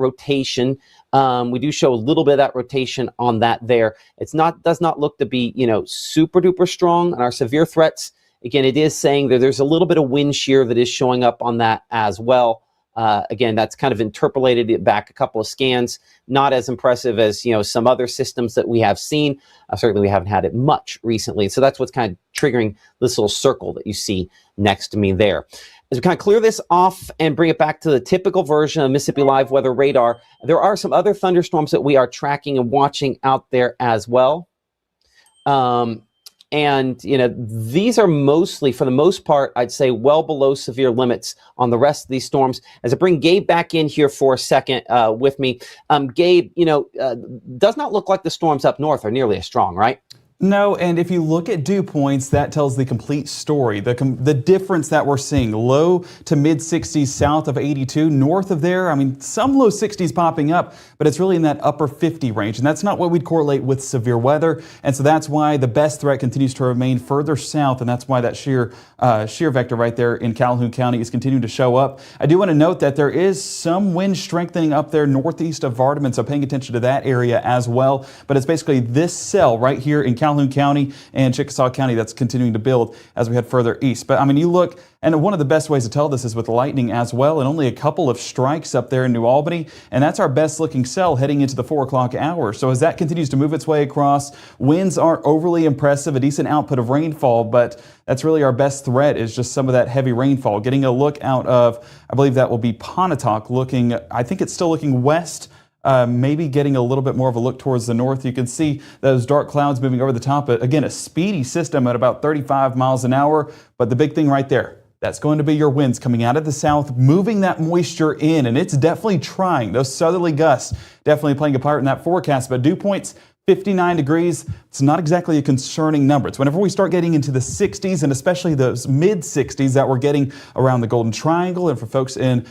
rotation. We do show a little bit of that rotation on that there. Does not look to be, super duper strong on our severe threats. Again, it is saying that there's a little bit of wind shear that is showing up on that as well. Again, that's kind of interpolated it back a couple of scans. Not as impressive as, some other systems that we have seen. Certainly we haven't had it much recently. So that's what's kind of triggering this little circle that you see next to me there. As we kind of clear this off and bring it back to the typical version of Mississippi Live Weather Radar, there are some other thunderstorms that we are tracking and watching out there as well. And, these are mostly, for the most part, I'd say well below severe limits on the rest of these storms. As I bring Gabe back in here for a second with me, Gabe, does not look like the storms up north are nearly as strong, right? No, and if you look at dew points, that tells the complete story. The difference that we're seeing, low to mid 60s south of 82, north of there, some low 60s popping up, but it's really in that upper 50 range, and that's not what we'd correlate with severe weather, and so that's why the best threat continues to remain further south, and that's why that shear vector right there in Calhoun County is continuing to show up. I do want to note that there is some wind strengthening up there northeast of Vardaman, so paying attention to that area as well, but it's basically this cell right here in Calhoun County and Chickasaw County that's continuing to build as we head further east. But you look, and one of the best ways to tell this is with lightning as well, and only a couple of strikes up there in New Albany, and that's our best looking cell heading into the 4 o'clock hour. So as that continues to move its way across, winds aren't overly impressive, a decent output of rainfall, but that's really our best threat is just some of that heavy rainfall. Getting a look out of, I believe that will be Pontotoc looking, I think it's still looking west. Maybe getting a little bit more of a look towards the north. You can see those dark clouds moving over the top. Again, a speedy system at about 35 miles an hour. But the big thing right there, that's going to be your winds coming out of the south, moving that moisture in. And it's definitely trying. Those southerly gusts definitely playing a part in that forecast. But dew points, 59 degrees, it's not exactly a concerning number. It's whenever we start getting into the 60s and especially those mid 60s that we're getting around the Golden Triangle and for folks in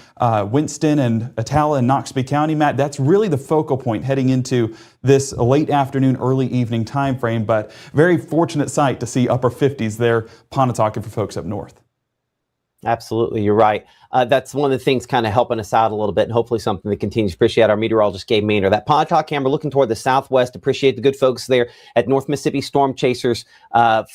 Winston and Attala and Noxubee County, Matt, that's really the focal point heading into this late afternoon, early evening time frame. But very fortunate sight to see upper 50s there, Pontotoc, for folks up north. Absolutely, you're right. That's one of the things kind of helping us out a little bit, and hopefully something that continues. Appreciate our meteorologist, Gabe Maynard. That Pontotoc camera looking toward the southwest. Appreciate the good folks there at North Mississippi Storm Chasers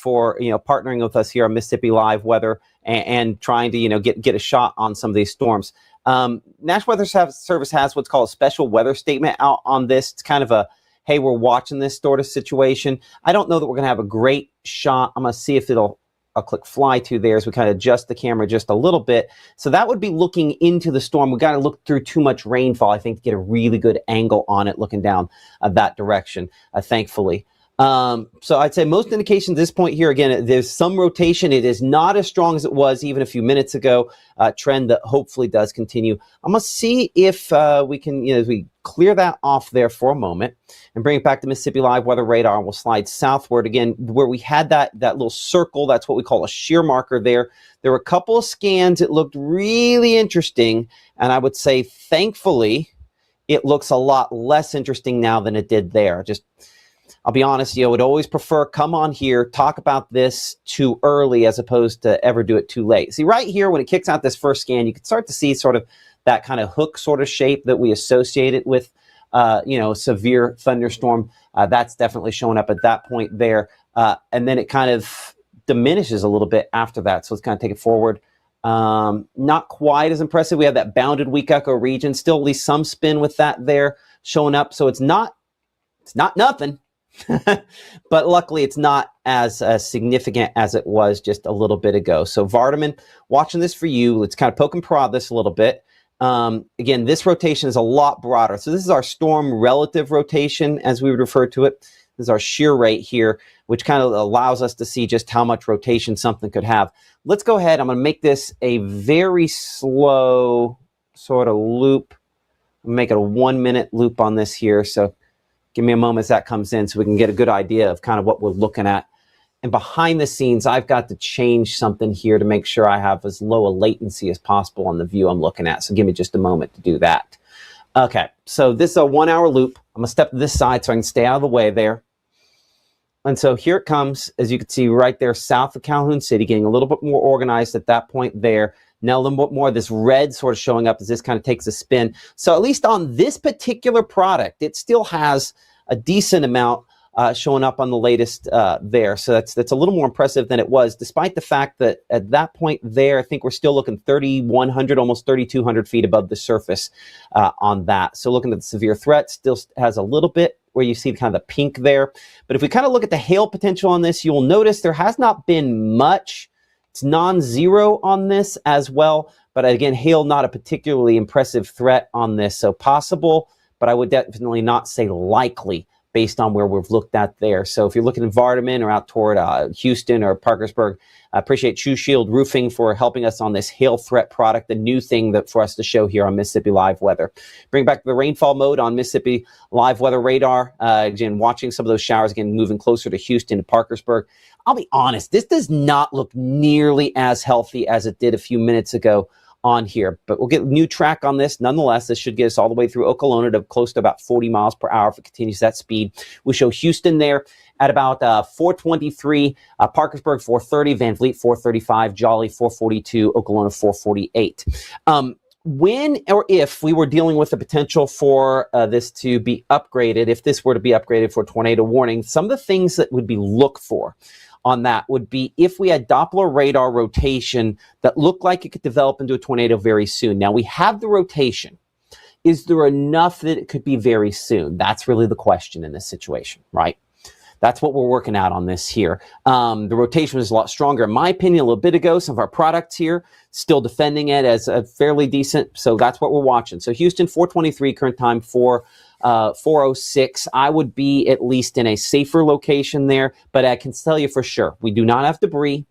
for partnering with us here on Mississippi Live Weather and trying to get a shot on some of these storms. National Weather Service has what's called a special weather statement out on this. It's kind of a, hey, we're watching this sort of situation. I don't know that we're going to have a great shot. I'm going to see if I'll click fly to there as we kind of adjust the camera just a little bit. So that would be looking into the storm. We got to look through too much rainfall, I think, to get a really good angle on it looking down that direction, thankfully. So I'd say most indications at this point here, again, there's some rotation. It is not as strong as it was even a few minutes ago, trend that hopefully does continue. I'm going to see if we can, as we clear that off there for a moment and bring it back to Mississippi Live Weather Radar, and we'll slide southward again where we had that little circle. That's what we call a shear marker there. There were a couple of scans. It looked really interesting. And I would say, thankfully, it looks a lot less interesting now than it did there. I'll be honest, would always prefer come on here, talk about this too early as opposed to ever do it too late. See, right here, when it kicks out this first scan, you can start to see sort of that kind of hook sort of shape that we associate it with, severe thunderstorm. That's definitely showing up at that point there. And then it kind of diminishes a little bit after that. So let's kind of take it forward. Not quite as impressive. We have that bounded weak echo region, still at least some spin with that there showing up. So it's not nothing. But luckily, it's not as significant as it was just a little bit ago. So Vardaman, watching this for you. Let's kind of poke and prod this a little bit. Again, this rotation is a lot broader. So this is our storm relative rotation, as we would refer to it. This is our shear rate here, which kind of allows us to see just how much rotation something could have. Let's go ahead. I'm going to make this a very slow sort of loop. Make it a 1 minute loop on this here. So give me a moment as that comes in so we can get a good idea of kind of what we're looking at. And behind the scenes, I've got to change something here to make sure I have as low a latency as possible on the view I'm looking at. So give me just a moment to do that. Okay, so this is a 1 hour loop. I'm gonna step to this side so I can stay out of the way there. And so here it comes, as you can see right there, south of Calhoun City, getting a little bit more organized at that point there. Now a little bit more of this red sort of showing up as this kind of takes a spin. So at least on this particular product, it still has a decent amount showing up on the latest there. So that's a little more impressive than it was, despite the fact that at that point there, I think we're still looking 3,100, almost 3,200 feet above the surface on that. So looking at the severe threat, still has a little bit where you see kind of the pink there. But if we kind of look at the hail potential on this, you'll notice there has not been much. It's non-zero on this as well. But again, hail, not a particularly impressive threat on this. So possible, but I would definitely not say likely based on where we've looked at there. So if you're looking at Vardaman or out toward Houston or Parkersburg, I appreciate True Shield Roofing for helping us on this hail threat product, the new thing that for us to show here on Mississippi Live Weather. Bring back the rainfall mode on Mississippi Live Weather radar. Again, watching some of those showers, again, moving closer to Houston and Parkersburg. I'll be honest, this does not look nearly as healthy as it did a few minutes ago on here, but we'll get a new track on this. Nonetheless, this should get us all the way through Okolona to close to about 40 miles per hour if it continues that speed. We show Houston there at about 423, Parkersburg 430, Van Vliet 435, Jolly 442, Okolona 448. When or if we were dealing with the potential for this to be upgraded, if this were to be upgraded for tornado warning, some of the things that would be looked for on that would be if we had Doppler radar rotation that looked like it could develop into a tornado very soon. Now we have the rotation. Is there enough that it could be very soon? That's really the question in this situation, right? That's what we're working out on this here. The rotation was a lot stronger, in my opinion, a little bit ago. Some of our products here still defending it as a fairly decent. So that's what we're watching. So Houston 423 current time, 406. I would be at least in a safer location there, but I can tell you for sure, we do not have debris.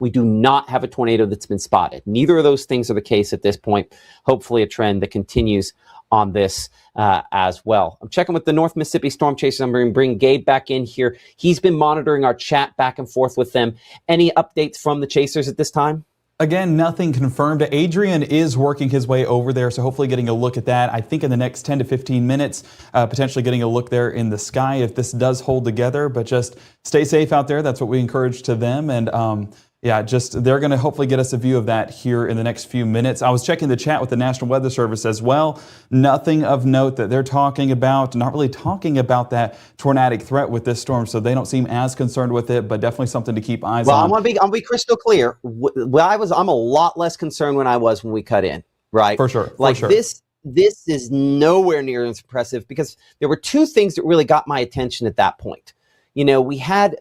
We do not have a tornado that's been spotted. Neither of those things are the case at this point. Hopefully a trend that continues on this as well. I'm checking with the North Mississippi Storm Chasers. I'm going to bring Gabe back in here. He's been monitoring our chat back and forth with them. Any updates from the Chasers at this time? Again, nothing confirmed. Adrian is working his way over there, so hopefully getting a look at that. I think in the next 10 to 15 minutes, potentially getting a look there in the sky if this does hold together. But just stay safe out there. That's what we encourage to them. And yeah, just they're going to hopefully get us a view of that here in the next few minutes. I was checking the chat with the National Weather Service as well. Nothing of note that they're talking about, not really talking about that tornadic threat with this storm, so they don't seem as concerned with it, but definitely something to keep eyes on. Well, I'm gonna be crystal clear. I'm a lot less concerned when I was when we cut in, right? For sure. This is nowhere near as impressive because there were two things that really got my attention at that point. You know, we had,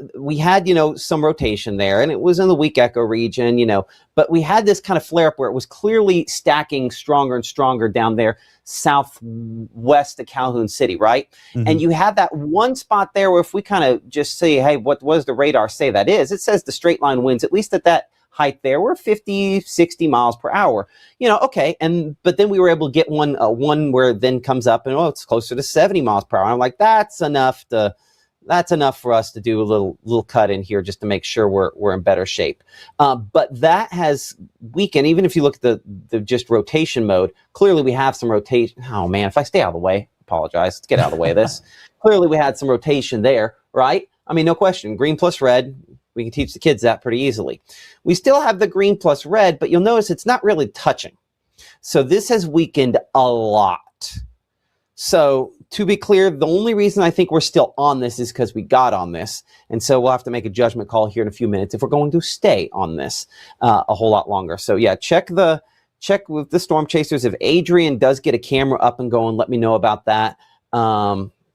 you know, some rotation there and it was in the weak echo region, you know, but we had this kind of flare up where it was clearly stacking stronger and stronger down there southwest of Calhoun City, right? Mm-hmm. And you had that one spot there where if we kind of just say, hey, what does the radar say that is? It says the straight line winds, at least at that height there, were 50, 60 miles per hour. You know, okay. But then we were able to get one where it then comes up and, oh, it's closer to 70 miles per hour. I'm like, that's enough for us to do a little cut in here just to make sure we're in better shape. But that has weakened. Even if you look at the just rotation mode, clearly we have some rotation. Oh man, if I stay out of the way, apologize. Let's get out of the way of this. Clearly we had some rotation there, right? I mean, no question. Green plus red. We can teach the kids that pretty easily. We still have the green plus red, but you'll notice it's not really touching. So this has weakened a lot. So to be clear, the only reason I think we're still on this is because we got on this. And so we'll have to make a judgment call here in a few minutes if we're going to stay on this a whole lot longer. So yeah, check with the Storm Chasers. If Adrian does get a camera up and going, let me know about that.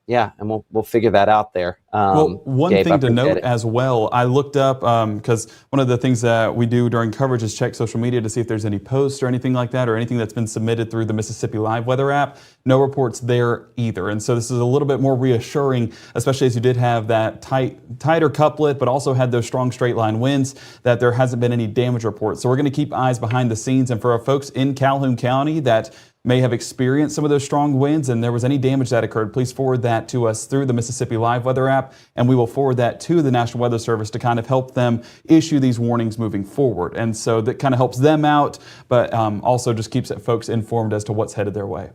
Yeah, and we'll figure that out there. Well, one Gabe, thing to note as well, I looked up, because one of the things that we do during coverage is check social media to see if there's any posts or anything like that, or anything that's been submitted through the Mississippi Live Weather app. No reports there either. And so this is a little bit more reassuring, especially as you did have that tighter couplet, but also had those strong straight line winds, that there hasn't been any damage reports. So we're going to keep eyes behind the scenes. And for our folks in Calhoun County that may have experienced some of those strong winds and there was any damage that occurred, please forward that to us through the Mississippi Live Weather app, and we will forward that to the National Weather Service to kind of help them issue these warnings moving forward. And so that kind of helps them out, but also just keeps folks informed as to what's headed their way.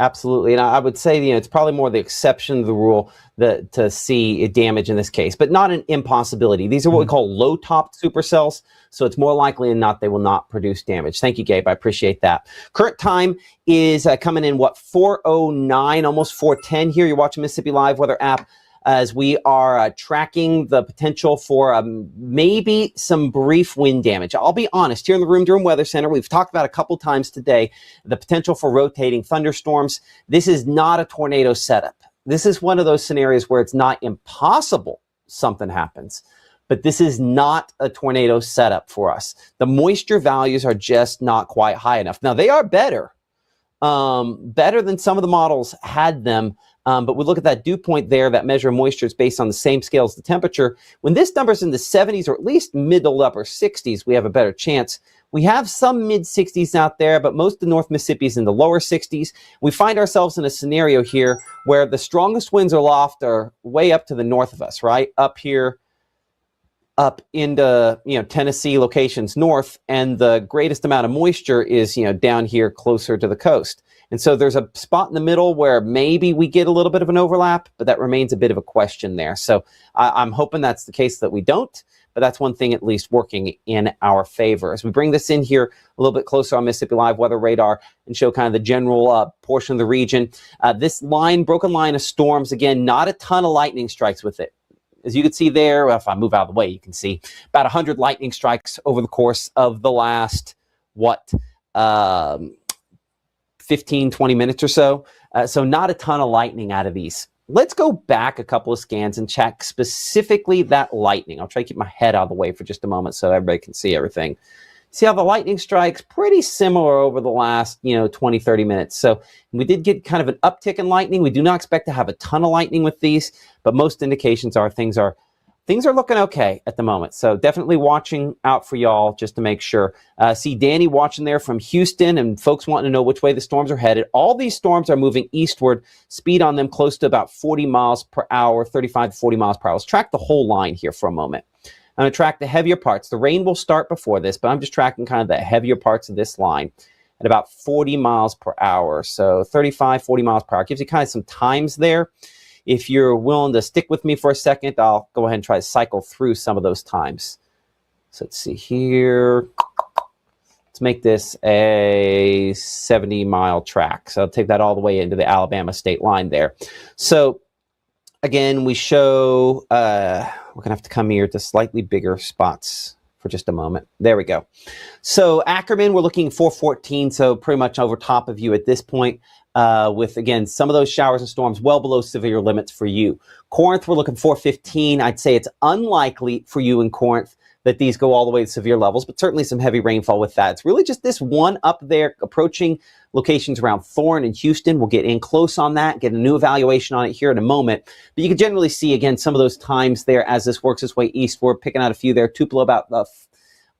Absolutely. And I would say, it's probably more the exception to the rule that to see damage in this case, but not an impossibility. These are what we call low-topped supercells, so it's more likely than not they will not produce damage. Thank you, Gabe. I appreciate that. Current time is coming in, 4:09, almost 4:10 here. You're watching Mississippi Live Weather app as we are tracking the potential for maybe some brief wind damage. I'll be honest, here in the Room Durham Weather Center, we've talked about a couple times today the potential for rotating thunderstorms. This is not a tornado setup. This is one of those scenarios where it's not impossible something happens, but this is not a tornado setup for us. The moisture values are just not quite high enough. Now, they are better than some of the models had them. But we look at that dew point there, that measure of moisture is based on the same scale as the temperature. When this number's in the 70s or at least mid to upper 60s, we have a better chance. We have some mid 60s out there, but most of the North Mississippi is in the lower 60s. We find ourselves in a scenario here where the strongest winds aloft are way up to the north of us, right? Up here, up into Tennessee locations north, and the greatest amount of moisture is down here closer to the coast. And so there's a spot in the middle where maybe we get a little bit of an overlap, but that remains a bit of a question there. So I'm hoping that's the case, that we don't, but that's one thing at least working in our favor. As we bring this in here a little bit closer on Mississippi Live Weather Radar and show kind of the general portion of the region, this broken line of storms, again, not a ton of lightning strikes with it. As you can see there, if I move out of the way, you can see about 100 lightning strikes over the course of the last, 15, 20 minutes or so. So not a ton of lightning out of these. Let's go back a couple of scans and check specifically that lightning. I'll try to keep my head out of the way for just a moment so everybody can see everything. See how the lightning strikes pretty similar over the last, 20, 30 minutes. So we did get kind of an uptick in lightning. We do not expect to have a ton of lightning with these, but most indications are things are looking okay at the moment. So definitely watching out for y'all just to make sure. See Danny watching there from Houston, and folks wanting to know which way the storms are headed. All these storms are moving eastward, speed on them close to about 40 miles per hour, 35 to 40 miles per hour. Let's track the whole line here for a moment. I'm going to track the heavier parts. The rain will start before this, but I'm just tracking kind of the heavier parts of this line at about 40 miles per hour. So 35, 40 miles per hour. Gives you kind of some times there. If you're willing to stick with me for a second, I'll go ahead and try to cycle through some of those times. So let's see here. Let's make this a 70-mile track. So I'll take that all the way into the Alabama state line there. So again, we show, we're going to have to come here to slightly bigger spots for just a moment. There we go. So Ackerman, we're looking 414, so pretty much over top of you at this point. With, again, some of those showers and storms well below severe limits for you. Corinth, we're looking 415. I'd say it's unlikely for you in Corinth that these go all the way to severe levels, but certainly some heavy rainfall with that. It's really just this one up there approaching locations around Thorne and Houston. We'll get in close on that, get a new evaluation on it here in a moment. But you can generally see, again, some of those times there as this works its way eastward, picking out a few there. Tupelo about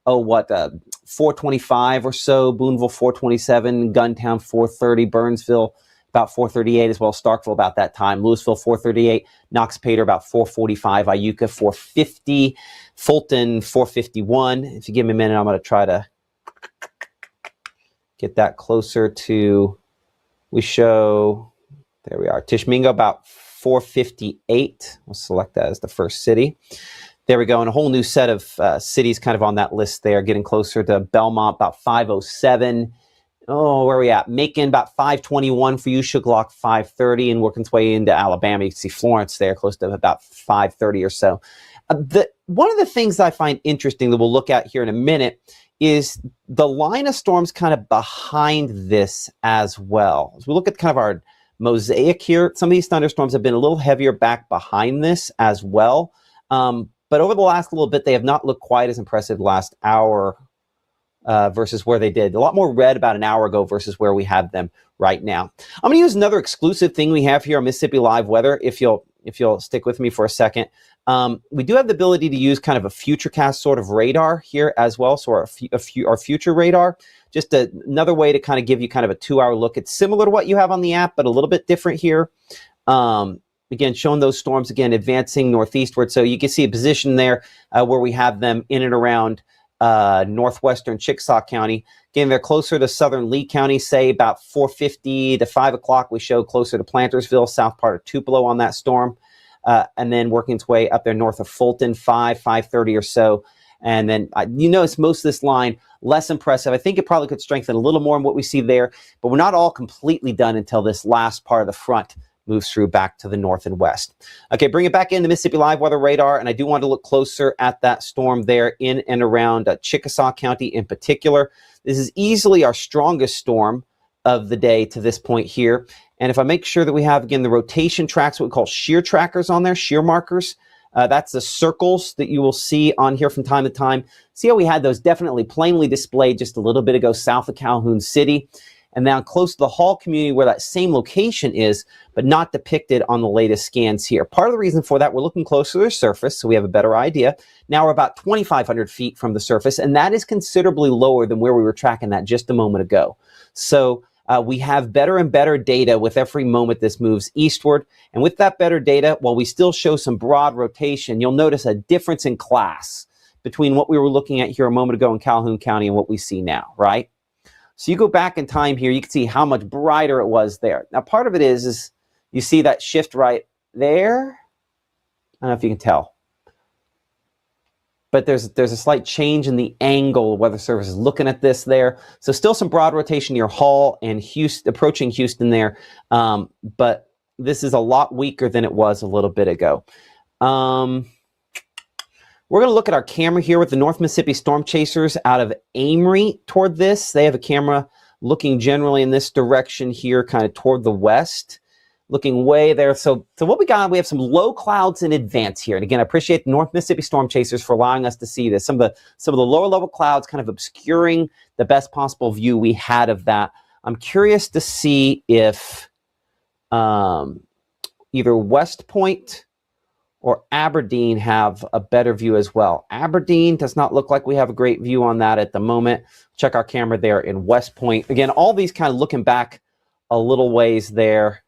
425 or so, Boonville 427, Guntown 430, Burnsville about 438 as well, Starkville about that time, Louisville 438, Knox Pater about 445, Iuka 450, Fulton 451. If you give me a minute, I'm going to try to get that closer to, we show, there we are, Tishmingo about 458. We'll select that as the first city. There we go, and a whole new set of cities kind of on that list there, getting closer to Belmont, about 507. Oh, where are we at? Macon, about 521 for you. Shuqualak, 530, and working its way into Alabama. You can see Florence there, close to about 530 or so. One of the things I find interesting that we'll look at here in a minute is the line of storms kind of behind this as well. As we look at kind of our mosaic here, some of these thunderstorms have been a little heavier back behind this as well. But over the last little bit, they have not looked quite as impressive the last hour versus where they did. A lot more red about an hour ago versus where we have them right now. I'm going to use another exclusive thing we have here on Mississippi Live Weather, if you'll stick with me for a second. We do have the ability to use kind of a futurecast sort of radar here as well. So our future radar, just another way to kind of give you kind of a 2-hour look. It's similar to what you have on the app, but a little bit different here. Again, showing those storms, again, advancing northeastward. So you can see a position there where we have them in and around northwestern Chickasaw County. Again, they're closer to southern Lee County, say about 4:50 to 5 o'clock. We show closer to Plantersville, south part of Tupelo on that storm. And then working its way up there north of Fulton, 5:30 or so. And then you notice most of this line, less impressive. I think it probably could strengthen a little more in what we see there, but we're not all completely done until this last part of the front moves through back to the north and west. Okay, bring it back into Mississippi Live Weather Radar, and I do want to look closer at that storm there in and around Chickasaw County in particular. This is easily our strongest storm of the day to this point here. And if I make sure that we have, again, the rotation tracks, what we call shear trackers on there, shear markers, that's the circles that you will see on here from time to time. See how we had those definitely plainly displayed just a little bit ago south of Calhoun City, and now close to the Hall community where that same location is, but not depicted on the latest scans here. Part of the reason for that, we're looking closer to the surface, so we have a better idea. Now we're about 2,500 feet from the surface, and that is considerably lower than where we were tracking that just a moment ago. So we have better and better data with every moment this moves eastward. And with that better data, while we still show some broad rotation, you'll notice a difference in class between what we were looking at here a moment ago in Calhoun County and what we see now, right? So you go back in time here, you can see how much brighter it was there. Now, part of it is you see that shift right there. I don't know if you can tell. But there's a slight change in the angle weather service is looking at this there. So still some broad rotation near Hall and Houston, approaching Houston there. But this is a lot weaker than it was a little bit ago. We're going to look at our camera here with the North Mississippi Storm Chasers out of Amory toward this. They have a camera looking generally in this direction here, kind of toward the west. Looking way there. So what we got, we have some low clouds in advance here. And again, I appreciate the North Mississippi Storm Chasers for allowing us to see this. Some of the lower level clouds kind of obscuring the best possible view we had of that. I'm curious to see if either West Point or Aberdeen have a better view as well. Aberdeen does not look like we have a great view on that at the moment. Check our camera there in West Point. Again, all these kind of looking back a little ways there.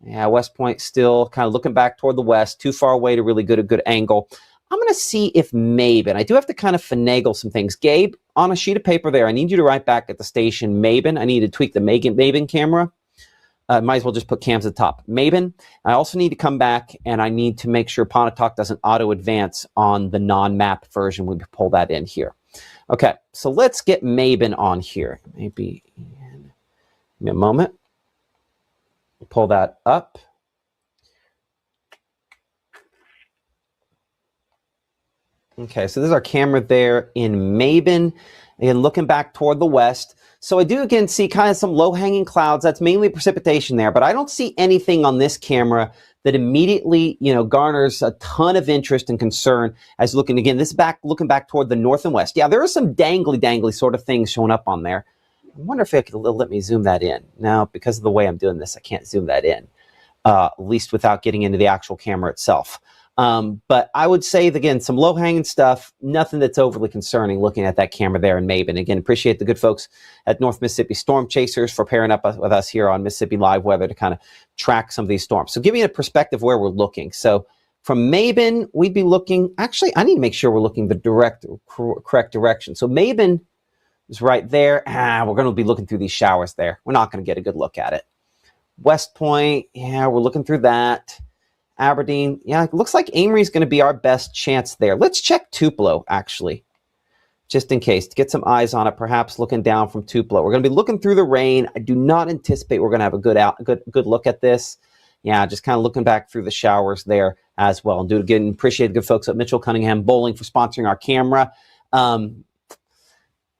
Yeah, West Point still kind of looking back toward the west, too far away to really get a good angle. I'm going to see if Mabin, I do have to kind of finagle some things. Gabe, on a sheet of paper there, I need you to write back at the station Mabin. I need to tweak the Mabin camera. Might as well just put cams at the top. Mabin, I also need to come back and I need to make sure Pontotoc doesn't auto advance on the non-map version when we pull that in here. Okay, so let's get Mabin on here. Maybe give me a moment. Pull that up. Okay, so this is our camera there in Mabin. Again, looking back toward the west. So I do again see kind of some low-hanging clouds. That's mainly precipitation there, but I don't see anything on this camera that immediately, garners a ton of interest and concern as looking looking back toward the north and west. Yeah, there are some dangly sort of things showing up on there. I wonder if it could let me zoom that in. Now, because of the way I'm doing this, I can't zoom that in, at least without getting into the actual camera itself. But I would say, again, some low-hanging stuff, nothing that's overly concerning looking at that camera there in Mabin. Again, appreciate the good folks at North Mississippi Storm Chasers for pairing up with us here on Mississippi Live Weather to kind of track some of these storms. So give me a perspective where we're looking. So from Mabin, we'd be looking, actually, I need to make sure we're looking the correct direction. So Mabin is right there. We're going to be looking through these showers there. We're not going to get a good look at it. West Point, yeah, we're looking through that. Aberdeen, yeah, it looks like Amory is going to be our best chance there. Let's check Tupelo, actually, just in case, to get some eyes on it, perhaps looking down from Tupelo. We're going to be looking through the rain. I do not anticipate we're going to have a good look at this. Yeah, just kind of looking back through the showers there as well. And appreciate the good folks at Mitchell Cunningham Bowling for sponsoring our camera.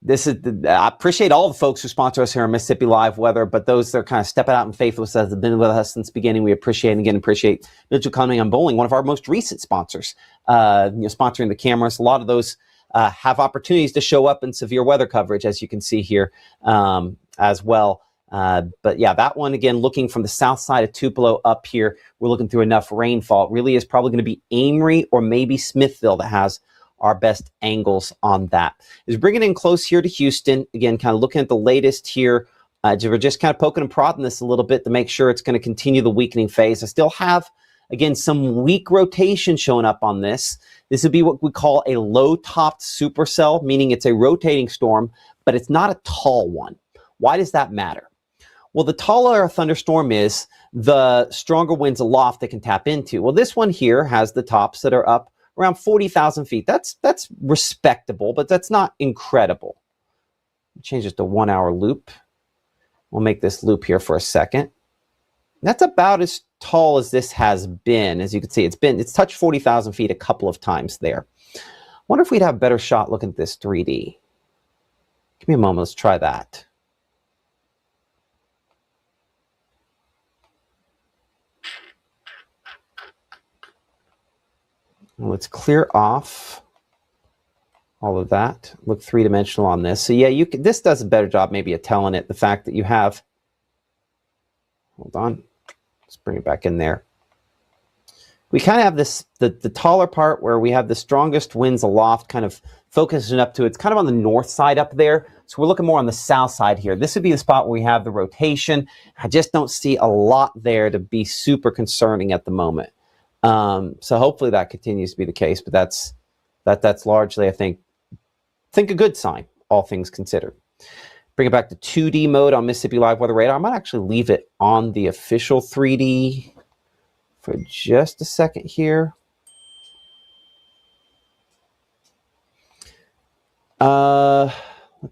I appreciate all the folks who sponsor us here on Mississippi Live Weather, but those that are kind of stepping out in faith with us, have been with us since the beginning, we appreciate. And again, appreciate Mitchell Cunningham Bowling, one of our most recent sponsors, sponsoring the cameras. A lot of those have opportunities to show up in severe weather coverage, as you can see here as well. But yeah, that one, again, looking from the south side of Tupelo up here, we're looking through enough rainfall. It really is probably going to be Amory or maybe Smithville that has our best angles on that. Is bringing in close here to Houston. Again, kind of looking at the latest here. We're just kind of poking and prodding this a little bit to make sure it's going to continue the weakening phase. I still have Again, some weak rotation showing up on this. This would be what we call a low-topped supercell, meaning it's a rotating storm, but it's not a tall one. Why does that matter? Well, the taller a thunderstorm is, the stronger winds aloft it can tap into. Well, this one here has the tops that are up around 40,000 feet. That's respectable, but that's not incredible. Change it to 1 hour loop. We'll make this loop here for a second. That's about as tall as this has been. As you can see, it's touched 40,000 feet a couple of times there. Wonder if we'd have a better shot looking at this 3D. Give me a moment, let's try that. Let's clear off all of that. Look three-dimensional on this. So yeah, this does a better job maybe of telling it the fact that you have, hold on, let's bring it back in there. We kind of have this, the taller part where we have the strongest winds aloft kind of focusing up to, it's kind of on the north side up there. So we're looking more on the south side here. This would be the spot where we have the rotation. I just don't see a lot there to be super concerning at the moment. So hopefully that continues to be the case, but that's largely, I think a good sign, all things considered. Bring it back to 2D mode on Mississippi Live Weather Radar. I might actually leave it on the official 3D for just a second here. Let's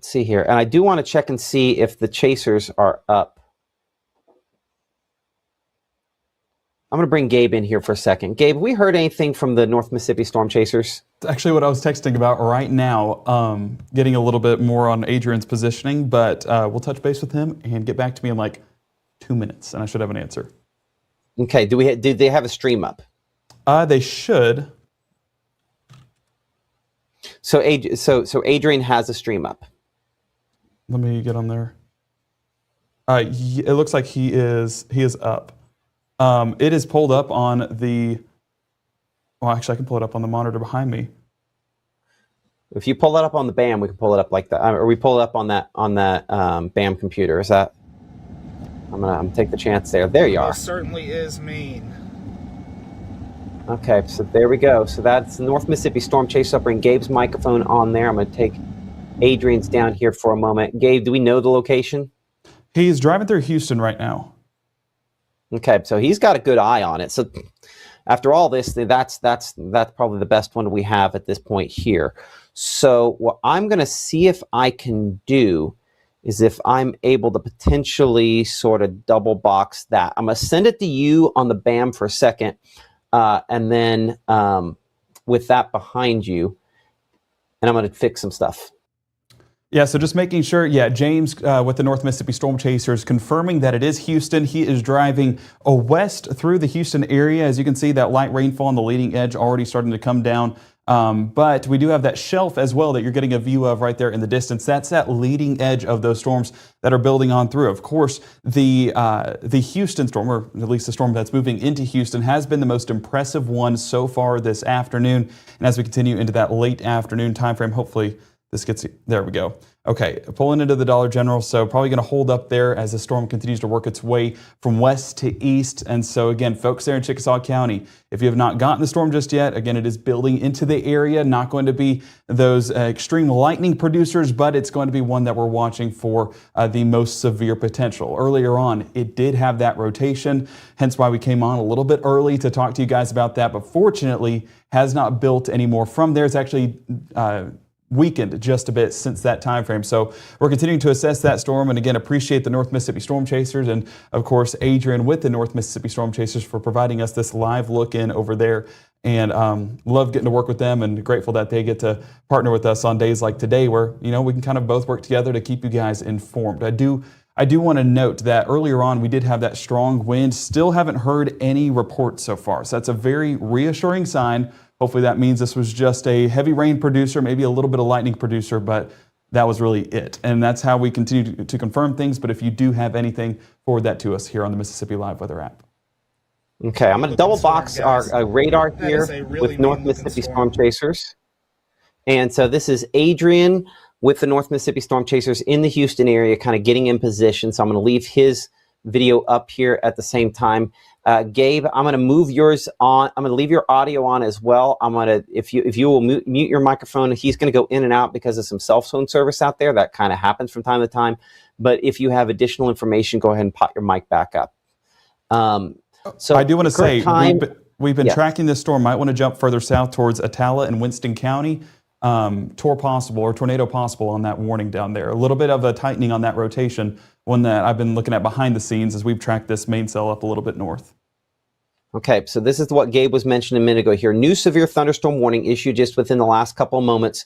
see here. And I do want to check and see if the chasers are up. I'm going to bring Gabe in here for a second. Gabe, have we heard anything from the North Mississippi Storm Chasers? It's actually what I was texting about right now, getting a little bit more on Adrian's positioning, but we'll touch base with him and get back to me in like 2 minutes, and I should have an answer. Okay, do they have a stream up? They should. So Adrian has a stream up. Let me get on there. It looks like he is up. It is pulled up on the, well, actually I can pull it up on the monitor behind me. If you pull that up on the BAM, we can pull it up like that, or we pull it up on that BAM computer. Is that? I'm gonna take the chance there. There you are. It certainly is mean. Okay, so there we go. So that's North Mississippi Storm Chaser. I'll bring Gabe's microphone on there. I'm gonna take Adrian's down here for a moment. Gabe, do we know the location? He's driving through Houston right now. Okay, so he's got a good eye on it. So after all this, that's probably the best one we have at this point here. So what I'm going to see if I can do is if I'm able to potentially sort of double box that. I'm going to send it to you on the BAM for a second, and then with that behind you, and I'm going to fix some stuff. Yeah, so just making sure, James with the North Mississippi Storm Chasers confirming that it is Houston. He is driving west through the Houston area. As you can see, that light rainfall on the leading edge already starting to come down. But we do have that shelf as well that you're getting a view of right there in the distance. That's that leading edge of those storms that are building on through. Of course, the Houston storm, or at least the storm that's moving into Houston, has been the most impressive one so far this afternoon. And as we continue into that late afternoon time frame, hopefully this gets, there we go. Okay, pulling into the Dollar General, so probably going to hold up there as the storm continues to work its way from west to east. And so again, folks there in Chickasaw County, if you have not gotten the storm just yet, again, it is building into the area, not going to be those extreme lightning producers, but it's going to be one that we're watching for the most severe potential. Earlier on, it did have that rotation, hence why we came on a little bit early to talk to you guys about that, but fortunately has not built any more from there. It's actually weakened just a bit since that time frame. So we're continuing to assess that storm, and again, appreciate the North Mississippi Storm Chasers and of course Adrian with the North Mississippi Storm Chasers for providing us this live look in over there, and love getting to work with them, and grateful that they get to partner with us on days like today where, you know, we can kind of both work together to keep you guys informed. I do want to note that earlier on we did have that strong wind. Still haven't heard any reports so far, so that's a very reassuring sign. Hopefully that means this was just a heavy rain producer, maybe a little bit of lightning producer, but that was really it. And that's how we continue to confirm things. But if you do have anything, forward that to us here on the Mississippi Live Weather app. Okay, I'm going to double box our radar here with North Mississippi Storm Chasers. And so this is Adrian with the North Mississippi Storm Chasers in the Houston area, kind of getting in position. So I'm going to leave his video up here at the same time. Gabe, I'm going to move yours on. I'm going to leave your audio on as well. I'm going to, if you will mute your microphone, he's going to go in and out because of some cell phone service out there. That kind of happens from time to time. But if you have additional information, go ahead and pop your mic back up. So I do want to say, we've been Yes. tracking this storm. Might want to jump further south towards Attala and Winston County. Tornado possible on that warning down there. A little bit of a tightening on that rotation, one that I've been looking at behind the scenes as we've tracked this main cell up a little bit north. Okay, so this is what Gabe was mentioning a minute ago here. New severe thunderstorm warning issued just within the last couple of moments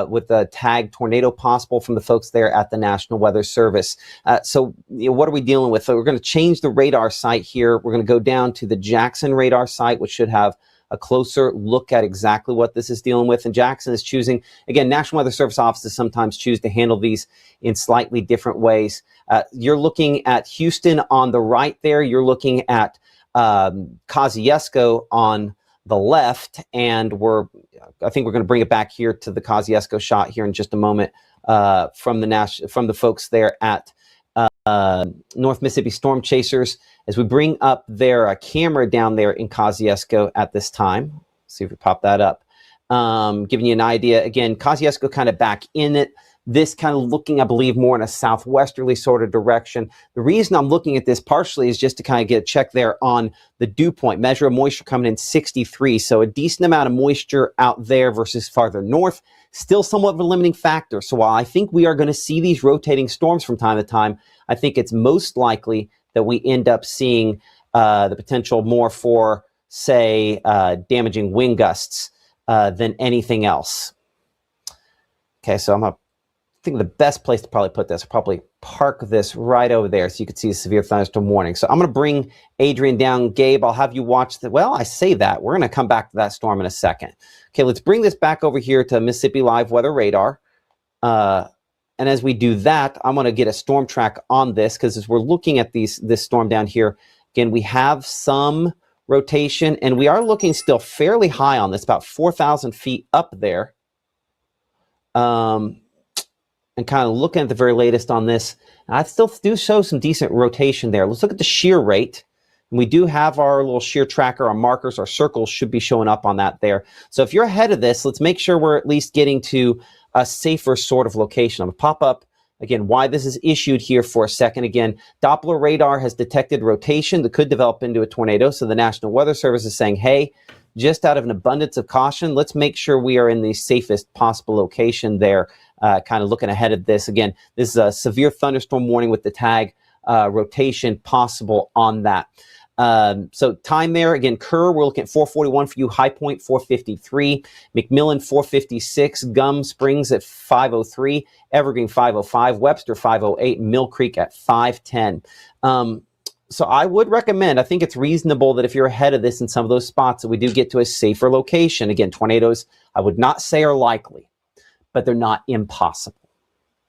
with the tag tornado possible from the folks there at the National Weather Service. So what are we dealing with? So we're going to change the radar site here. We're going to go down to the Jackson radar site, which should have a closer look at exactly what this is dealing with. And Jackson is choosing, again, National Weather Service offices sometimes choose to handle these in slightly different ways. You're looking at Houston on the right there. You're looking at Kosciuszko on the left, and I think we're going to bring it back here to the Kosciuszko shot here in just a moment from the folks there at North Mississippi Storm Chasers. As we bring up their camera down there in Kosciuszko at this time, see if we pop that up, giving you an idea. Again, Kosciuszko kind of back in it. This kind of looking, I believe, more in a southwesterly sort of direction. The reason I'm looking at this partially is just to kind of get a check there on the dew point. Measure of moisture coming in 63. So a decent amount of moisture out there versus farther north. Still somewhat of a limiting factor. So while I think we are going to see these rotating storms from time to time, I think it's most likely that we end up seeing the potential more for, say, damaging wind gusts than anything else. Okay, so I think the best place to probably put this, I'll probably park this right over there so you can see the severe thunderstorm warning. So I'm going to bring Adrian down. Gabe, I'll have you watch the, well, I say that. We're going to come back to that storm in a second. Okay, let's bring this back over here to Mississippi Live Weather Radar. And as we do that, I'm going to get a storm track on this because as we're looking at this storm down here, again, we have some rotation and we are looking still fairly high on this, about 4,000 feet up there. And kind of looking at the very latest on this, I still do show some decent rotation there. Let's look at the shear rate. And we do have our little shear tracker, our markers, our circles should be showing up on that there. So if you're ahead of this, let's make sure we're at least getting to a safer sort of location. I'm going to pop up, again, why this is issued here for a second. Again, Doppler radar has detected rotation that could develop into a tornado. So the National Weather Service is saying, hey, just out of an abundance of caution, let's make sure we are in the safest possible location there. Kind of looking ahead of this. Again, this is a severe thunderstorm warning with the tag rotation possible on that. So time there, again, Kerr, we're looking at 441 for you, High Point 453, McMillan 456, Gum Springs at 503, Evergreen 505, Webster 508, Mill Creek at 510. So I would recommend, I think it's reasonable that if you're ahead of this in some of those spots that we do get to a safer location. Again, tornadoes, I would not say are likely, but they're not impossible.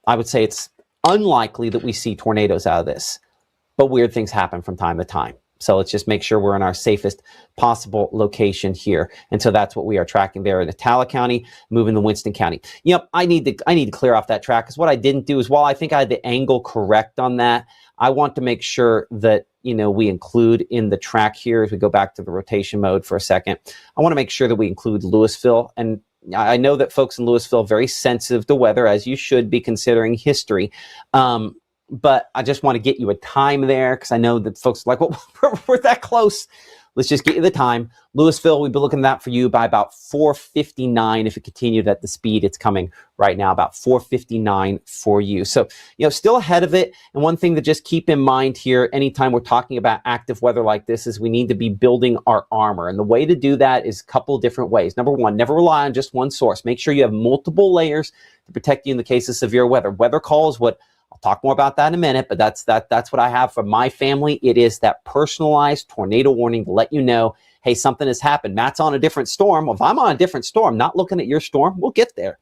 I would say it's unlikely that we see tornadoes out of this, but weird things happen from time to time. So let's just make sure we're in our safest possible location here. And so that's what we are tracking there in Attala County, moving to Winston County. Yep, I need to clear off that track because what I didn't do is while I think I had the angle correct on that, I want to make sure that, you know, we include in the track here, as we go back to the rotation mode for a second, I want to make sure that we include Louisville. And I know that folks in Louisville are very sensitive to weather, as you should be considering history. But I just want to get you a time there because I know that folks are like, well, we're that close. Let's just get you the time. Louisville, we've been looking at that for you by about 4:59 if it continued at the speed it's coming right now, about 4:59 for you. So, you know, still ahead of it. And one thing to just keep in mind here, anytime we're talking about active weather like this, is we need to be building our armor. And the way to do that is a couple of different ways. Number one, never rely on just one source. Make sure you have multiple layers to protect you in the case of severe weather. Weather call is what I'll talk more about that in a minute, but that's what I have for my family. It is that personalized tornado warning to let you know, hey, something has happened. Matt's on a different storm. Well, if I'm on a different storm, not looking at your storm, we'll get there.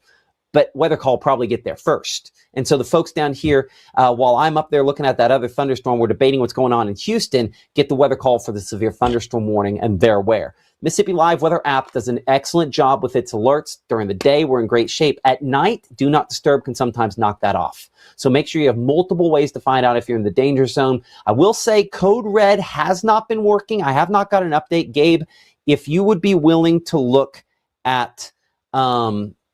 but weather call probably get there first. And so the folks down here, while I'm up there looking at that other thunderstorm, we're debating what's going on in Houston, get the weather call for the severe thunderstorm warning, and they're aware. Mississippi Live Weather app does an excellent job with its alerts. During the day, we're in great shape. At night, do not disturb can sometimes knock that off. So make sure you have multiple ways to find out if you're in the danger zone. I will say Code Red has not been working. I have not got an update. Gabe, if you would be willing to look at,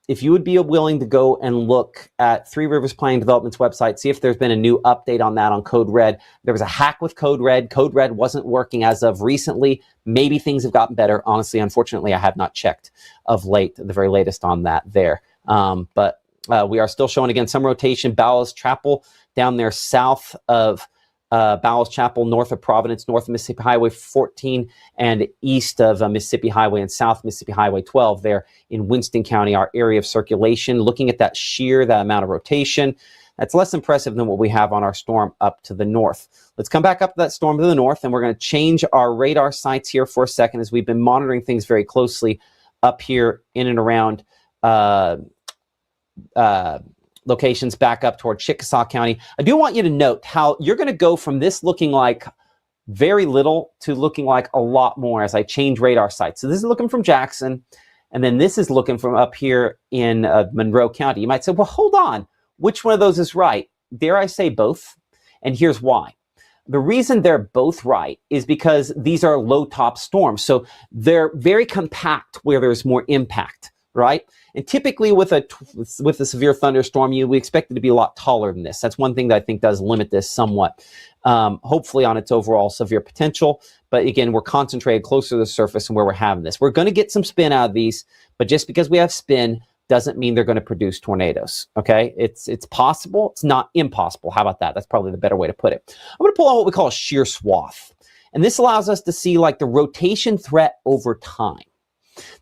if you would be willing to go and look at Three Rivers Planning Development's website, see if there's been a new update on that on Code Red. There was a hack with Code Red. Code Red wasn't working as of recently. Maybe things have gotten better. Honestly, unfortunately, I have not checked of late, the very latest on that there. But we are still showing, again, some rotation. Bowles Chapel down there south of Bowles Chapel, north of Providence, north of Mississippi Highway 14, and east of Mississippi Highway and south Mississippi Highway 12 there in Winston County, our area of circulation. Looking at that shear, that amount of rotation, that's less impressive than what we have on our storm up to the north. Let's come back up to that storm to the north, and we're going to change our radar sites here for a second as we've been monitoring things very closely up here in and around locations back up toward Chickasaw County. I do want you to note how you're going to go from this looking like very little to looking like a lot more as I change radar sites. So this is looking from Jackson, and then this is looking from up here in Monroe County. You might say, well, hold on. Which one of those is right? Dare I say both? And here's why. The reason they're both right is because these are low top storms. So they're very compact where there's more impact, right? And typically with a severe thunderstorm, we expect it to be a lot taller than this. That's one thing that I think does limit this somewhat, hopefully on its overall severe potential. But again, we're concentrated closer to the surface and where we're having this. We're going to get some spin out of these, but just because we have spin doesn't mean they're going to produce tornadoes, okay? It's possible. It's not impossible. How about that? That's probably the better way to put it. I'm going to pull out what we call a shear swath. And this allows us to see like the rotation threat over time.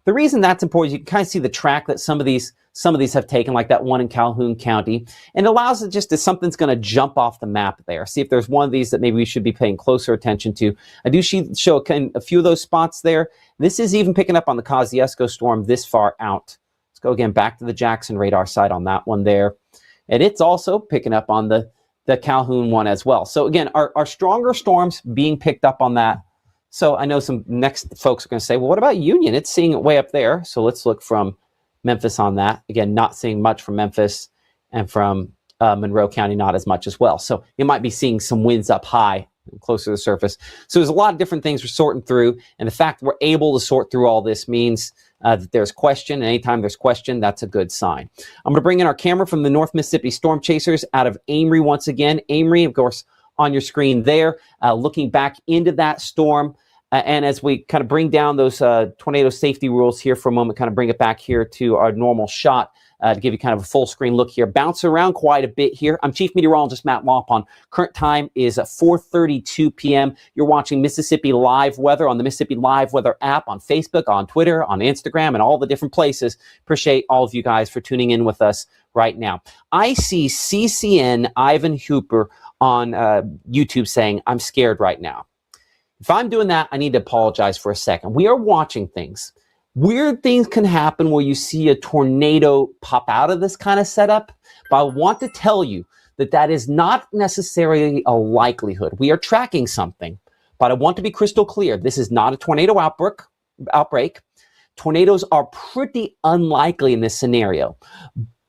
The reason that's important is you can kind of see the track that some of these have taken, like that one in Calhoun County, and it allows it just if something's going to jump off the map there. See if there's one of these that maybe we should be paying closer attention to. I do show a few of those spots there. This is even picking up on the Kosciuszko storm this far out. Let's go again back to the Jackson radar site on that one there, and it's also picking up on the Calhoun one as well. So again, our stronger storms being picked up on that. So I know some next folks are going to say, well, what about Union? It's seeing it way up there. So let's look from Memphis on that. Again, not seeing much from Memphis, and from Monroe County, not as much as well. So you might be seeing some winds up high, closer to the surface. So there's a lot of different things we're sorting through. And the fact we're able to sort through all this means that there's question. And anytime there's question, that's a good sign. I'm going to bring in our camera from the North Mississippi Storm Chasers out of Amory once again. Amory, of course, on your screen there, looking back into that storm. And as we kind of bring down those tornado safety rules here for a moment, kind of bring it back here to our normal shot to give you kind of a full screen look here. Bounce around quite a bit here. I'm Chief Meteorologist Matt Waupon. Current time is 4:32 p.m. You're watching Mississippi Live Weather on the Mississippi Live Weather app, on Facebook, on Twitter, on Instagram, and all the different places. Appreciate all of you guys for tuning in with us right now. I see CCN Ivan Hooper on YouTube saying, I'm scared right now. If I'm doing that, I need to apologize for a second. We are watching things. Weird things can happen where you see a tornado pop out of this kind of setup, but I want to tell you that that is not necessarily a likelihood. We are tracking something, but I want to be crystal clear. This is not a tornado outbreak. Tornadoes are pretty unlikely in this scenario.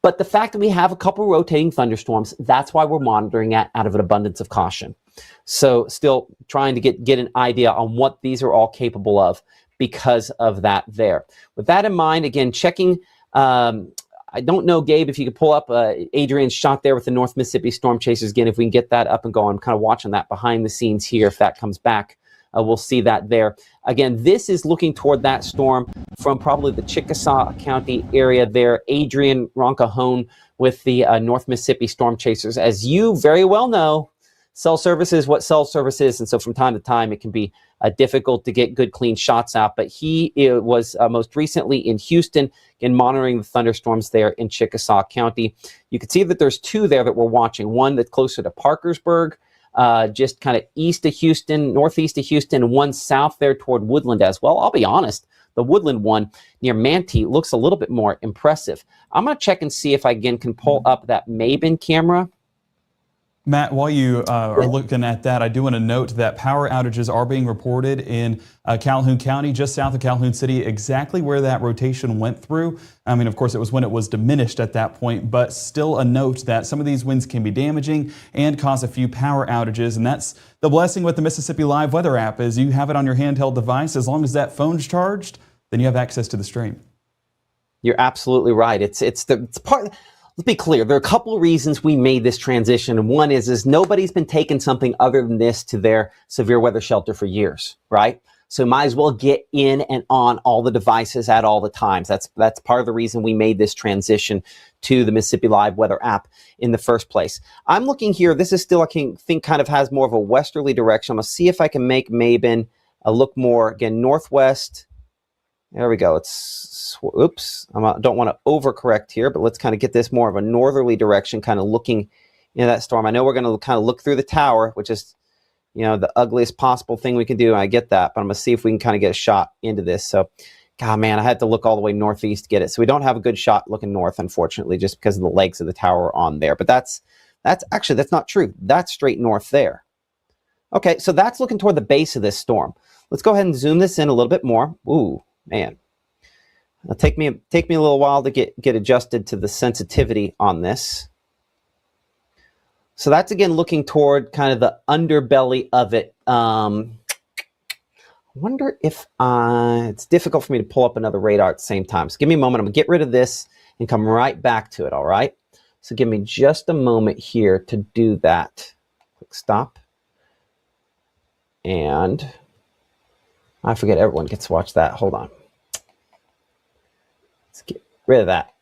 But the fact that we have a couple rotating thunderstorms, that's why we're monitoring it out of an abundance of caution. So still trying to get an idea on what these are all capable of because of that there. With that in mind, again, checking, I don't know, Gabe, if you could pull up Adrian's shot there with the North Mississippi Storm Chasers. Again, if we can get that up and going, I'm kind of watching that behind the scenes here. If that comes back, we'll see that there. Again, this is looking toward that storm from probably the Chickasaw County area there. Adrian Roncahone with the North Mississippi Storm Chasers. As you very well know, cell service is what cell service is, and so from time to time it can be difficult to get good, clean shots out. But he was most recently in Houston and monitoring the thunderstorms there in Chickasaw County. You can see that there's two there that we're watching. One that's closer to Parkersburg, just kind of east of Houston, northeast of Houston, and one south there toward Woodland as well. I'll be honest, The Woodland one near Manti looks a little bit more impressive. I'm going to check and see if I again can pull up that Maben camera. Matt, while you are looking at that, I do want to note that power outages are being reported in Calhoun County, just south of Calhoun City, exactly where that rotation went through. I mean, of course, it was when it was diminished at that point, but still a note that some of these winds can be damaging and cause a few power outages. And that's the blessing with the Mississippi Live weather app is you have it on your handheld device. As long as that phone's charged, then you have access to the stream. You're absolutely right. It's part. Let's be clear. There are a couple of reasons we made this transition. And one is nobody's been taking something other than this to their severe weather shelter for years, right? So might as well get in and on all the devices at all the times. That's part of the reason we made this transition to the Mississippi Live weather app in the first place. I'm looking here. This is still, I think, kind of has more of a westerly direction. I'm going to see if I can make Maben look more, again, northwest. There we go. Oops, I don't want to overcorrect here, but let's kind of get this more of a northerly direction, kind of looking into that storm. I know we're going to kind of look through the tower, which is, the ugliest possible thing we can do. I get that, but I'm going to see if we can kind of get a shot into this. So, God, man, I had to look all the way northeast to get it. So we don't have a good shot looking north, unfortunately, just because of the legs of the tower on there. But that's not true. That's straight north there. Okay, so that's looking toward the base of this storm. Let's go ahead and zoom this in a little bit more. Ooh. Man, it'll take me a little while to get adjusted to the sensitivity on this. So that's again looking toward kind of the underbelly of it. I wonder if it's difficult for me to pull up another radar at the same time. So give me a moment. I'm gonna get rid of this and come right back to it. All right. So give me just a moment here to do that. Click stop. And I forget everyone gets to watch that. Hold on. Let's get rid of that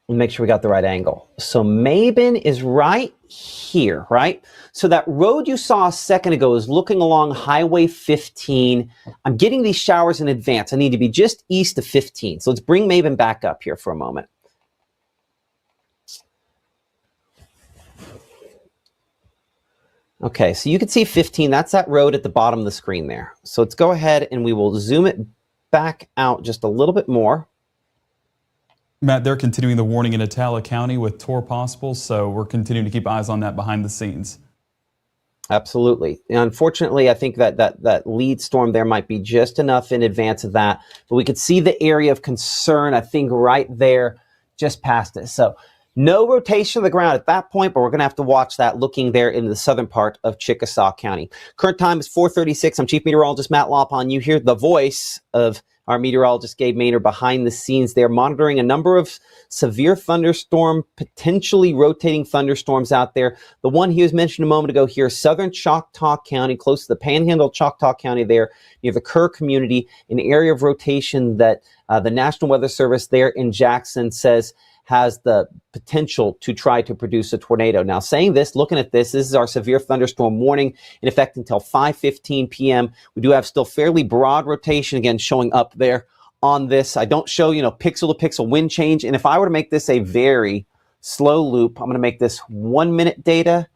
and make sure we got the right angle. So Maben is right here, right? So that road you saw a second ago is looking along Highway 15. I'm getting these showers in advance. I need to be just east of 15. So let's bring Maben back up here for a moment. Okay, so you can see 15. That's that road at the bottom of the screen there. So let's go ahead and we will zoom it back out just a little bit more. Matt, they're continuing the warning in Attala County with TOR possible, so we're continuing to keep eyes on that behind the scenes. Absolutely. And unfortunately, I think that lead storm there might be just enough in advance of that. But we could see the area of concern, I think, right there just past it. So no rotation of the ground at that point, but we're going to have to watch that looking there in the southern part of Chickasaw County. Current time is 4:36. I'm Chief Meteorologist Matt Lopon. You hear the voice of our meteorologist Gabe Maynor behind the scenes there, monitoring a number of severe thunderstorm, potentially rotating thunderstorms out there. The one he was mentioned a moment ago here, southern Choctaw County, close to the Panhandle of Choctaw County there, near the Kerr community, an area of rotation that the National Weather Service there in Jackson says has the potential to try to produce a tornado. Now, saying this, looking at this is our severe thunderstorm warning in effect until 5:15 p.m. We do have still fairly broad rotation, again, showing up there on this. I don't show, pixel to pixel wind change. And if I were to make this a very slow loop, I'm going to make this 1 minute data.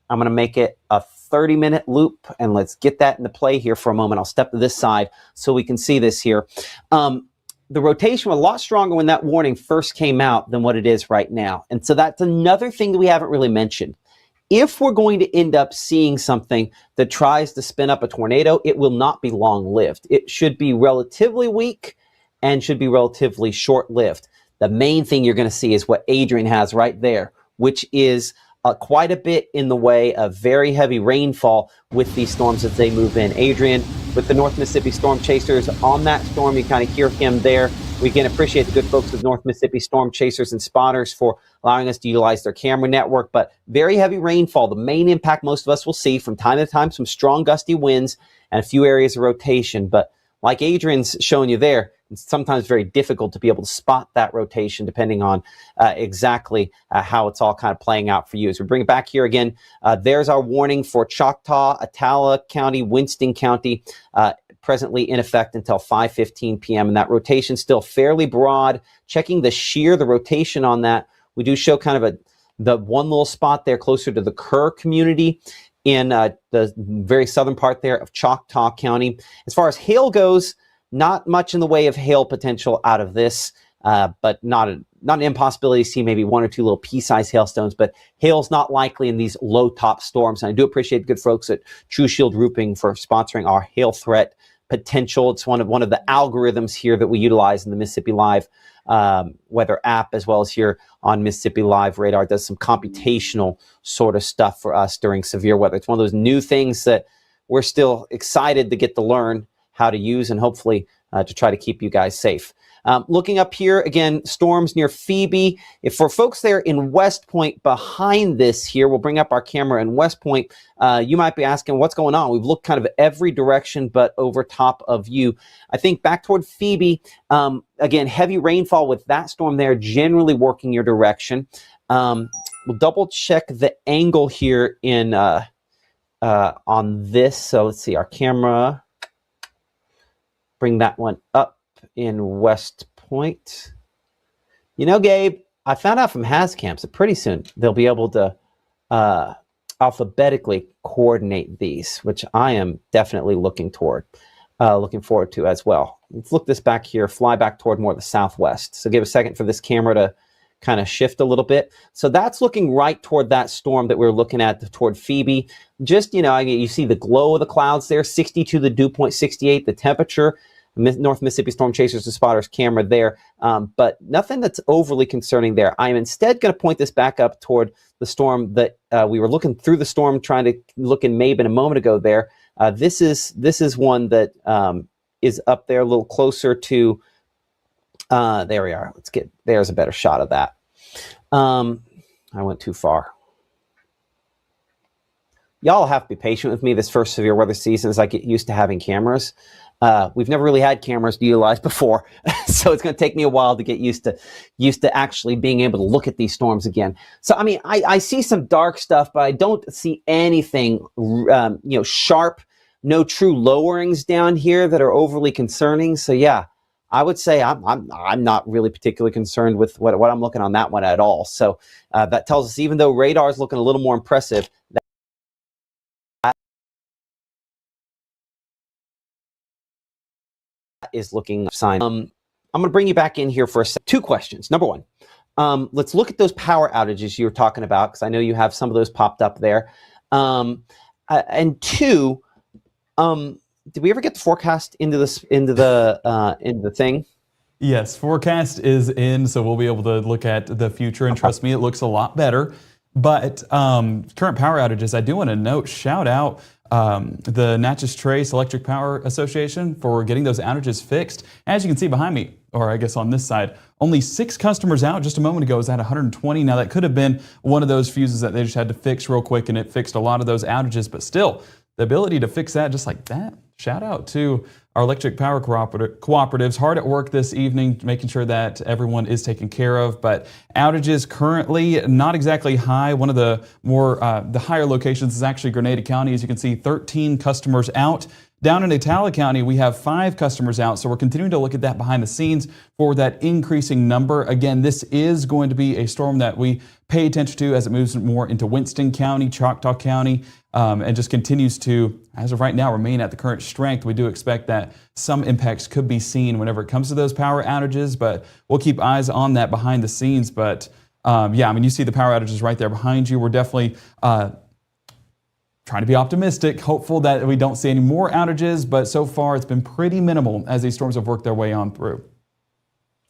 I'm going to make it a 30-minute loop. And let's get that into play here for a moment. I'll step to this side so we can see this here. The rotation was a lot stronger when that warning first came out than what it is right now. And so that's another thing that we haven't really mentioned. If we're going to end up seeing something that tries to spin up a tornado, it will not be long-lived. It should be relatively weak and should be relatively short-lived. The main thing you're going to see is what Adrian has right there, which is quite a bit in the way of very heavy rainfall with these storms as they move in. Adrian, with the North Mississippi Storm Chasers on that storm, you kind of hear him there. We can appreciate the good folks with North Mississippi Storm Chasers and Spotters for allowing us to utilize their camera network, but very heavy rainfall. The main impact most of us will see from time to time, some strong gusty winds and a few areas of rotation. But like Adrian's showing you there, it's sometimes very difficult to be able to spot that rotation depending on exactly how it's all kind of playing out for you. As we bring it back here again, there's our warning for Choctaw, Attala County, Winston County, presently in effect until 5:15 p.m. And that rotation still fairly broad. Checking the shear, the rotation on that, we do show kind of the one little spot there closer to the Kerr community in the very southern part there of Choctaw County. As far as hail goes, Not much in the way of hail potential out of this, but not an impossibility to see maybe 1 or 2 little pea-sized hailstones, but hail's not likely in these low-top storms. And I do appreciate the good folks at True Shield Roofing for sponsoring our hail threat potential. It's one of the algorithms here that we utilize in the Mississippi Live weather app, as well as here on Mississippi Live Radar. Does some computational sort of stuff for us during severe weather. It's one of those new things that we're still excited to get to learn how to use, and hopefully to try to keep you guys safe. Looking up here, again, storms near Phoebe. If for folks there in West Point behind this here, we'll bring up our camera in West Point. You might be asking, what's going on? We've looked kind of every direction but over top of you. I think back toward Phoebe, again, heavy rainfall with that storm there generally working your direction. We'll double check the angle here in on this. So let's see, our camera. Bring that one up in West Point. You know, Gabe, I found out from HazCamps that pretty soon they'll be able to alphabetically coordinate these, which I am definitely looking forward to as well. Let's look this back here, fly back toward more the southwest. So give a second for this camera to kind of shift a little bit. So that's looking right toward that storm that we're looking at toward Phoebe. Just, you know, you see the glow of the clouds there, 62 the dew point, 68 the temperature. North Mississippi Storm Chasers and Spotters camera there, but nothing that's overly concerning there. I am instead going to point this back up toward the storm that we were looking through the storm, trying to look in Maben a moment ago there. This is one that is up there a little closer to, there we are. There's a better shot of that. I went too far. Y'all have to be patient with me this first severe weather season as I get used to having cameras. We've never really had cameras to utilize before, so it's going to take me a while to get used to actually being able to look at these storms again. So, I mean, I see some dark stuff, but I don't see anything, sharp, no true lowerings down here that are overly concerning. So, yeah, I would say I'm not really particularly concerned with what I'm looking on that one at all. So that tells us, even though radar is looking a little more impressive, is looking sign. I'm going to bring you back in here for a two questions. Number one, let's look at those power outages you were talking about, because I know you have some of those popped up there. And two, did we ever get the forecast into the thing? Yes, forecast is in, so we'll be able to look at the future, and trust me, it looks a lot better. But current power outages, I do want to note, shout out the Natchez Trace Electric Power Association for getting those outages fixed. As you can see behind me, or I guess on this side, only 6 customers out. Just a moment ago, it was at 120. Now that could have been one of those fuses that they just had to fix real quick, and it fixed a lot of those outages, but still, the ability to fix that just like that. Shout out to our electric power cooperatives, hard at work this evening, making sure that everyone is taken care of. But outages currently not exactly high. One of the more the higher locations is actually Grenada County. As you can see, 13 customers out. Down in Itala County, we have 5 customers out, so we're continuing to look at that behind the scenes for that increasing number. Again, this is going to be a storm that we pay attention to as it moves more into Winston County, Choctaw County, and just continues to, as of right now, remain at the current strength. We do expect that some impacts could be seen whenever it comes to those power outages, but we'll keep eyes on that behind the scenes. But yeah, I mean, you see the power outages right there behind you. We're definitely trying to be optimistic, hopeful that we don't see any more outages, but so far it's been pretty minimal as these storms have worked their way on through.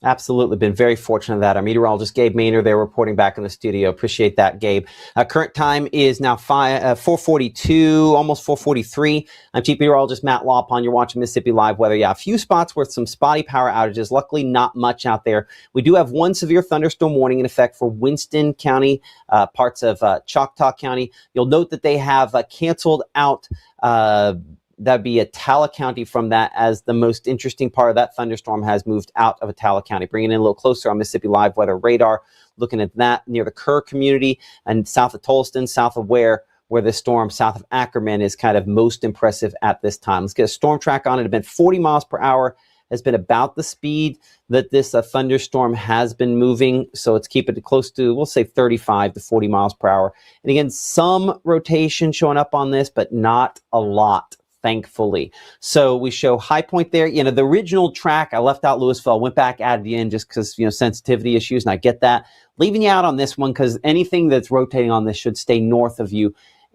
Absolutely. Been very fortunate that our meteorologist, Gabe Maynard, there reporting back in the studio. Appreciate that, Gabe. Current time is now 4:42, almost 4:43. I'm Chief Meteorologist Matt Lawpon. You're watching Mississippi Live Weather. Yeah, a few spots with some spotty power outages. Luckily, not much out there. We do have one severe thunderstorm warning in effect for Winston County, parts of Choctaw County. You'll note that they have canceled out that'd be Itala County from that, as the most interesting part of that thunderstorm has moved out of Itala County. Bringing in a little closer on Mississippi Live Weather Radar, looking at that near the Kerr community and south of Tolston, south of where this storm, south of Ackerman, is kind of most impressive at this time. Let's get a storm track on it. It's been 40 miles per hour, has been about the speed that this thunderstorm has been moving. So it's keeping it close to, we'll say 35 to 40 miles per hour. And again, some rotation showing up on this, but not a lot. thankfully. So we show High Point there. You know, the original track, I left out Louisville, went back, added in just because, you know, sensitivity issues, and I get that. Leaving you out on this one because anything that's rotating on this should stay north of you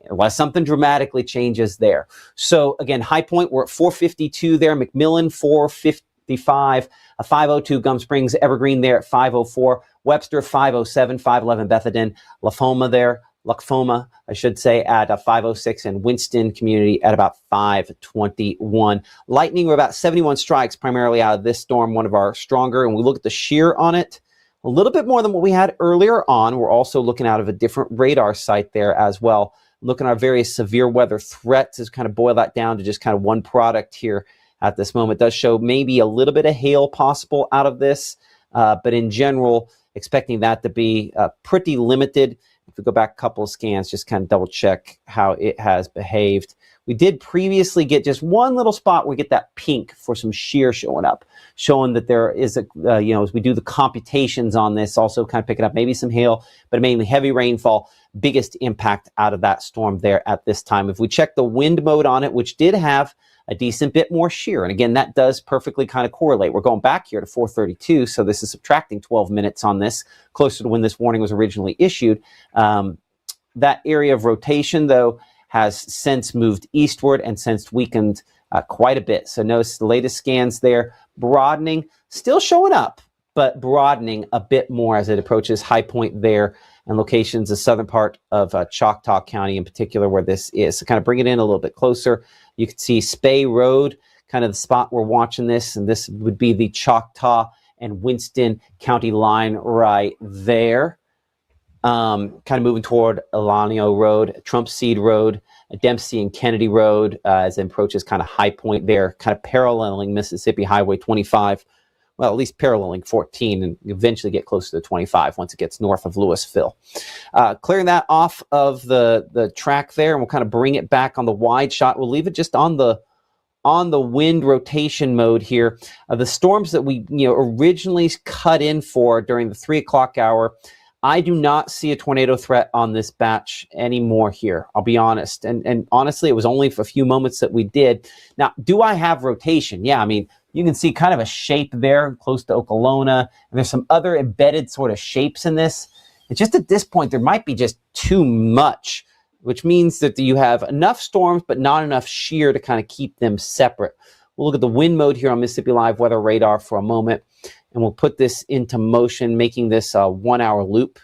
unless something dramatically changes there. So again, High Point, we're at 452 there. McMillan, 455. 502 Gum Springs. Evergreen there at 504. Webster, 507. 511 Bethedin. Lacfoma, I should say, at 506, and Winston Community at about 521. Lightning, we're about 71 strikes primarily out of this storm, one of our stronger. And we look at the shear on it, a little bit more than what we had earlier on. We're also looking out of a different radar site there as well. Looking at our various severe weather threats is kind of boil that down to just kind of one product here at this moment. It does show maybe a little bit of hail possible out of this, but in general, expecting that to be pretty limited. If we go back a couple of scans, just kind of double check how it has behaved. We did previously get just one little spot where we get that pink for some shear showing up, showing that there is a, you know, as we do the computations on this, also kind of picking up maybe some hail, but mainly heavy rainfall, biggest impact out of that storm there at this time. If we check the wind mode on it, which did have a decent bit more shear. And again, that does perfectly kind of correlate. We're going back here to 432, so this is subtracting 12 minutes on this, closer to when this warning was originally issued. That area of rotation, though, has since moved eastward and since weakened quite a bit. So notice the latest scans there, broadening, still showing up, but broadening a bit more as it approaches High Point there and locations, the southern part of Choctaw County in particular where this is. So kind of bring it in a little bit closer. You can see Spey Road, kind of the spot we're watching this, and this would be the Choctaw and Winston County line right there. Kind of moving toward Elanio Road, Trump Seed Road, Dempsey and Kennedy Road as it approaches kind of High Point there, kind of paralleling Mississippi Highway 25. Well, at least paralleling 14 and eventually get closer to 25 once it gets north of Louisville. Clearing that off of the track there, and we'll kind of bring it back on the wide shot. We'll leave it just on the wind rotation mode here. The storms that we originally cut in for during the 3 o'clock hour, I do not see a tornado threat on this batch anymore here. I'll be honest. And honestly, it was only for a few moments that we did. Now, do I have rotation? Yeah, I mean, you can see kind of a shape there close to Okolona. And there's some other embedded sort of shapes in this. And just at this point, there might be just too much, which means that you have enough storms, but not enough shear to kind of keep them separate. We'll look at the wind mode here on Mississippi Live Weather Radar for a moment. And we'll put this into motion, making this a 1 hour loop.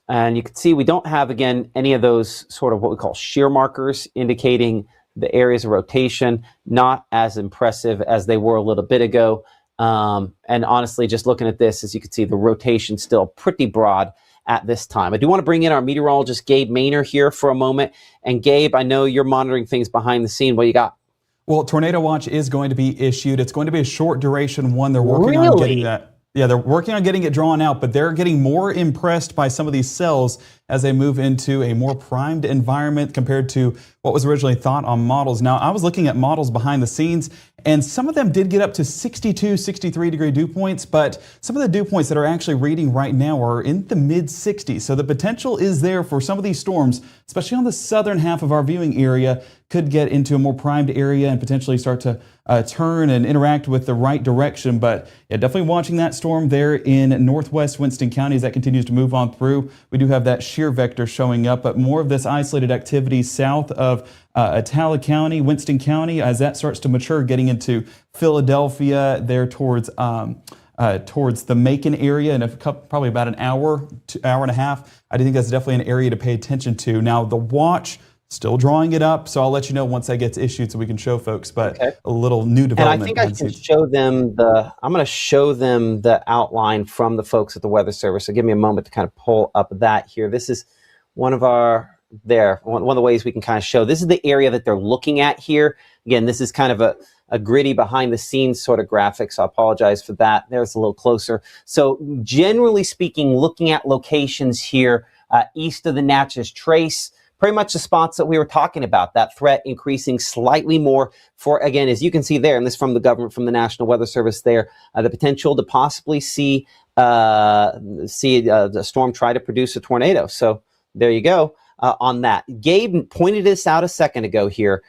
And you can see we don't have, again, any of those sort of what we call shear markers indicating the areas of rotation, not as impressive as they were a little bit ago. And honestly, just looking at this, as you can see, the rotation still pretty broad at this time. I do want to bring in our meteorologist, Gabe Maynor, here for a moment. And Gabe, I know you're monitoring things behind the scene. What you got? Well, Tornado Watch is going to be issued. It's going to be a short duration one. They're working on getting that. Yeah, they're working on getting it drawn out, but they're getting more impressed by some of these cells as they move into a more primed environment compared to what was originally thought on models. Now, I was looking at models behind the scenes, and some of them did get up to 62, 63 degree dew points, but some of the dew points that are actually reading right now are in the mid 60s. So the potential is there for some of these storms, especially on the southern half of our viewing area, could get into a more primed area and potentially start to turn and interact with the right direction. But yeah, definitely watching that storm there in northwest Winston County as that continues to move on through. We do have that shear vector showing up, but more of this isolated activity south of Atala County, Winston County, as that starts to mature, getting into Philadelphia there towards the Macon area in probably about an hour to hour and a half. I do think that's definitely an area to pay attention to. Now, the watch, still drawing it up, so I'll let you know once that gets issued so we can show folks, but okay. A little new development. And I think I can show them I'm going to show them the outline from the folks at the Weather Service, so give me a moment to kind of pull up that here. This is one of the ways we can kind of show. This is the area that they're looking at here. Again, this is kind of a gritty behind the scenes sort of graphic, so I apologize for that. There's a little closer. So generally speaking, looking at locations here east of the Natchez Trace, pretty much the spots that we were talking about, that threat increasing slightly more for, again, as you can see there, and this from the government, from the National Weather Service there, the potential to possibly see the storm try to produce a tornado. So there you go. on that. Gabe pointed this out a second ago here,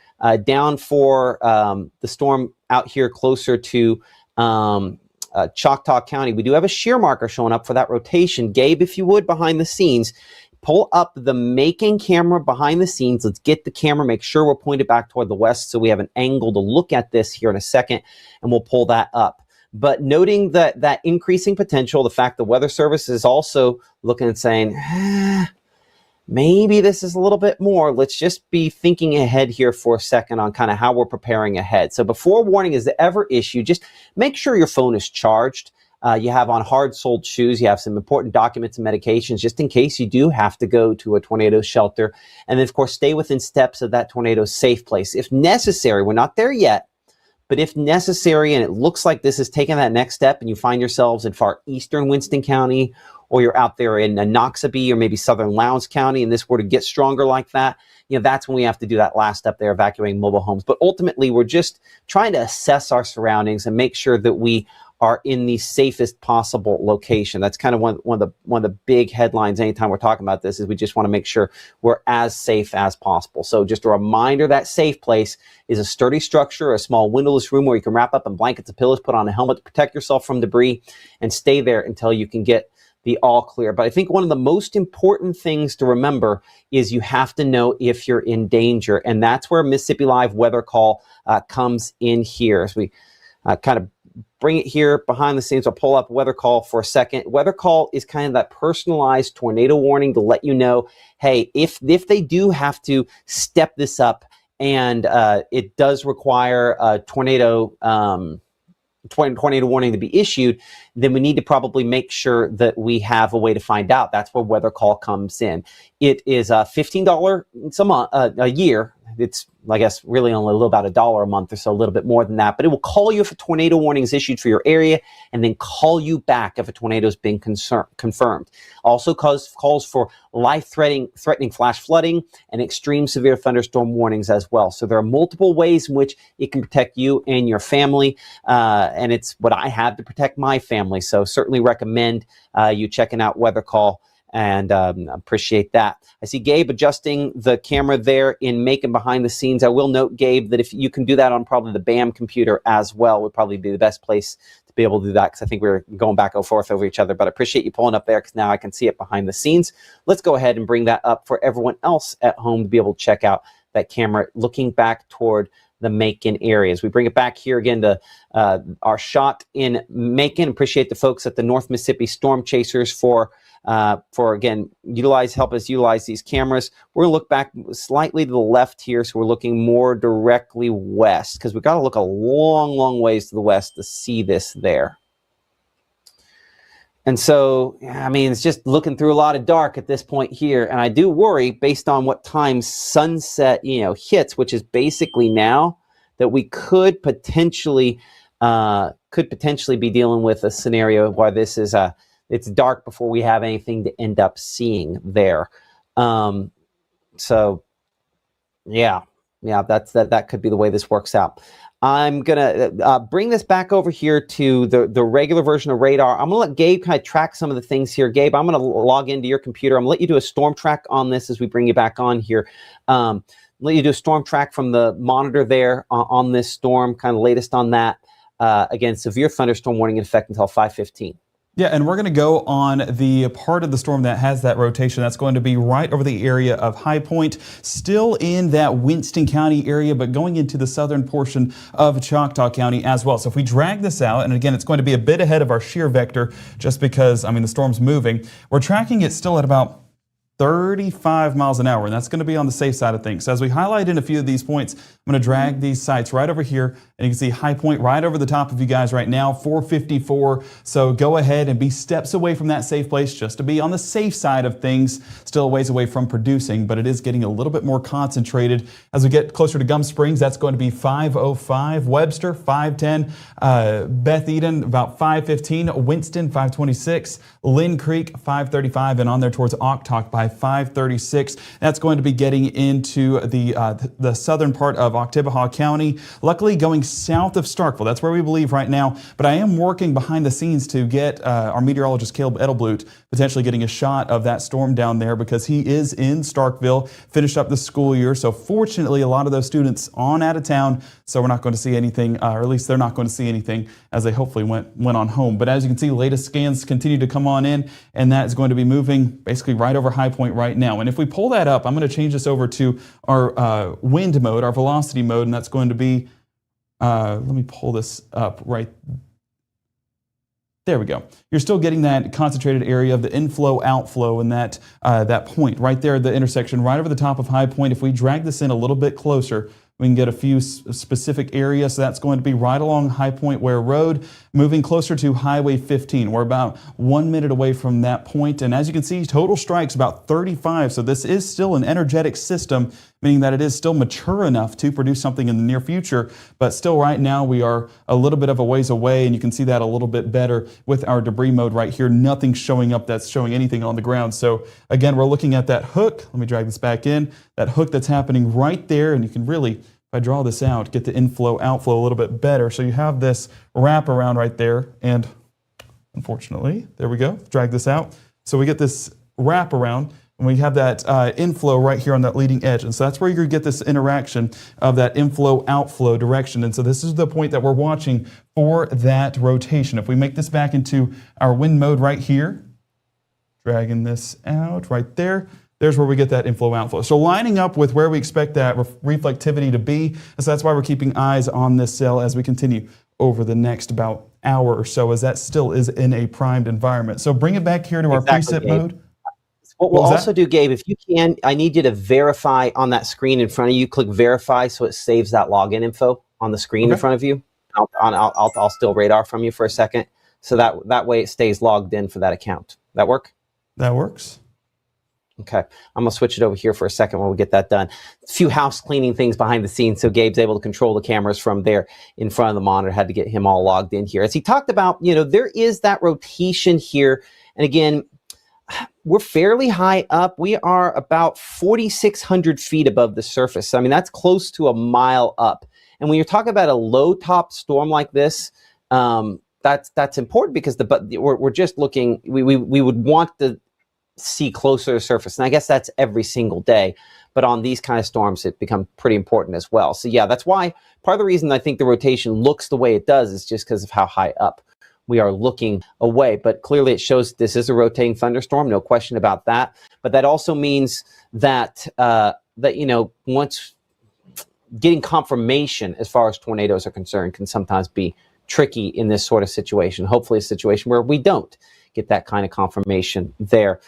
down for the storm out here closer to Choctaw County. We do have a shear marker showing up for that rotation. Gabe, if you would, behind the scenes, pull up the Macon camera behind the scenes. Let's get the camera, make sure we're pointed back toward the west so we have an angle to look at this here in a second, and we'll pull that up. But noting that increasing potential, the fact the Weather Service is also looking and saying, maybe this is a little bit more. Let's just be thinking ahead here for a second on kind of how we're preparing ahead. So before warning is ever issued, just make sure your phone is charged. You have on hard-soled shoes. You have some important documents and medications just in case you do have to go to a tornado shelter. And then, of course, stay within steps of that tornado safe place. If necessary, we're not there yet, but if necessary, and it looks like this is taking that next step and you find yourselves in far eastern Winston County, or you're out there in Noxubee or maybe southern Lowndes County, and this were to get stronger like that, that's when we have to do that last step there, evacuating mobile homes. But ultimately, we're just trying to assess our surroundings and make sure that we are in the safest possible location. That's kind of one of the big headlines anytime we're talking about this, is we just want to make sure we're as safe as possible. So just a reminder, that safe place is a sturdy structure, a small windowless room where you can wrap up in blankets and pillows, put on a helmet to protect yourself from debris, and stay there until you can get the all clear. But I think one of the most important things to remember is you have to know if you're in danger. And that's where Mississippi Live Weather Call comes in here. As we kind of bring it here behind the scenes, I'll pull up Weather Call for a second. Weather Call is kind of that personalized tornado warning to let you know, hey, if they do have to step this up and it does require a tornado warning to be issued, then we need to probably make sure that we have a way to find out. That's where Weather Call comes in. It is $15 a year. It's, I guess, really only about $1 a month or so, a little bit more than that. But it will call you if a tornado warning is issued for your area, and then call you back if a tornado has been confirmed. Also calls for life-threatening flash flooding and extreme severe thunderstorm warnings as well. So there are multiple ways in which it can protect you and your family, and it's what I have to protect my family. So certainly recommend you checking out Weather Call, and appreciate that. I see Gabe adjusting the camera there in Macon behind the scenes. I will note, Gabe, that if you can do that on probably the BAM computer as well, would probably be the best place to be able to do that, because I think we're going back and forth over each other. But I appreciate you pulling up there, because now I can see it behind the scenes. Let's go ahead and bring that up for everyone else at home to be able to check out that camera looking back toward the Macon areas. We bring it back here again to our shot in Macon. Appreciate the folks at the North Mississippi Storm Chasers for again, help us utilize these cameras. We're gonna look back slightly to the left here, so we're looking more directly west, because we've got to look a long ways to the west to see this there. And so, I mean, it's just looking through a lot of dark at this point here, and I do worry, based on what time sunset hits, which is basically now, that we could potentially be dealing with a scenario where this is it's dark before we have anything to end up seeing there. So yeah, that could be the way this works out. I'm gonna bring this back over here to the regular version of radar. I'm gonna let Gabe kind of track some of the things here. Gabe, I'm gonna log into your computer. I'm gonna let you do a storm track on this as we bring you back on here. Let you do a storm track from the monitor there on this storm, kind of latest on that. Again, severe thunderstorm warning in effect until 5:15. Yeah, and we're going to go on the part of the storm that has that rotation. That's going to be right over the area of High Point, still in that Winston County area, but going into the southern portion of Choctaw County as well. So if we drag this out, and again, it's going to be a bit ahead of our shear vector just because, I mean, the storm's moving. We're tracking it still at about 35 miles an hour, and that's going to be on the safe side of things. So as we highlight in a few of these points, I'm going to drag these sites right over here, and you can see High Point right over the top of you guys right now, 454. So go ahead and be steps away from that safe place just to be on the safe side of things, still a ways away from producing, but it is getting a little bit more concentrated. As we get closer to Gum Springs, that's going to be 505, Webster 510, Beth Eden about 515, Winston 526, Lynn Creek 535, and on there towards Octok by 536. That's going to be getting into the southern part of of Oktibbeha County, luckily going south of Starkville. That's where we believe right now, but I am working behind the scenes to get our meteorologist Caleb Edelblut potentially getting a shot of that storm down there because he is in Starkville, finished up the school year. So fortunately, a lot of those students on out of town, so we're not going to see anything, or at least they're not going to see anything as they hopefully went on home. But as you can see, latest scans continue to come on in, and that is going to be moving basically right over High Point right now. And if we pull that up, I'm going to change this over to our wind mode, our velocity mode, and that's going to be, let me pull this up right there we go. You're still getting that concentrated area of the inflow, outflow, and that point right there at the intersection, right over the top of High Point. If we drag this in a little bit closer, we can get a few specific areas. So that's going to be right along High Point Ware Road, moving closer to Highway 15. We're about 1 minute away from that point. And as you can see, total strike's about 35. So this is still an energetic system, meaning that it is still mature enough to produce something in the near future. But still right now we are a little bit of a ways away, and you can see that a little bit better with our debris mode right here. Nothing showing up that's showing anything on the ground. So again, we're looking at that hook. Let me drag this back in. That hook that's happening right there, and you can really, if I draw this out, get the inflow, outflow a little bit better. So you have this wrap around right there, and unfortunately, there we go, drag this out. So we get this wrap around, and we have that inflow right here on that leading edge. And so that's where you're going to get this interaction of that inflow, outflow direction. And so this is the point that we're watching for that rotation. If we make this back into our wind mode right here, dragging this out right there, there's where we get that inflow outflow. So lining up with where we expect that reflectivity to be. So that's why we're keeping eyes on this cell as we continue over the next about hour or so, as that still is in a primed environment. So bring it back here to our preset Gabe. mode. What we'll also do, Gabe, if you can, I need you to verify on that screen in front of you. Click verify so it saves that login info on the screen in front of you. I'll still radar from you for a second, so that way it stays logged in for that account. That work? That works. Okay, I'm gonna switch it over here for a second while we get that done. A few house cleaning things behind the scenes, so Gabe's able to control the cameras from there in front of the monitor. Had to get him all logged in here. As he talked about, there is that rotation here, and again, we're fairly high up. We are about 4,600 feet above the surface. I mean, that's close to a mile up. And when you're talking about a low top storm like this, that's important because we're just looking. We would want to see closer to the surface, and I guess that's every single day. But on these kind of storms, it becomes pretty important as well. So yeah, that's why part of the reason I think the rotation looks the way it does is just because of how high up we are looking away. But clearly it shows this is a rotating thunderstorm, no question about that. But that also means that once getting confirmation as far as tornadoes are concerned can sometimes be tricky in this sort of situation. Hopefully a situation where we don't get that kind of confirmation there.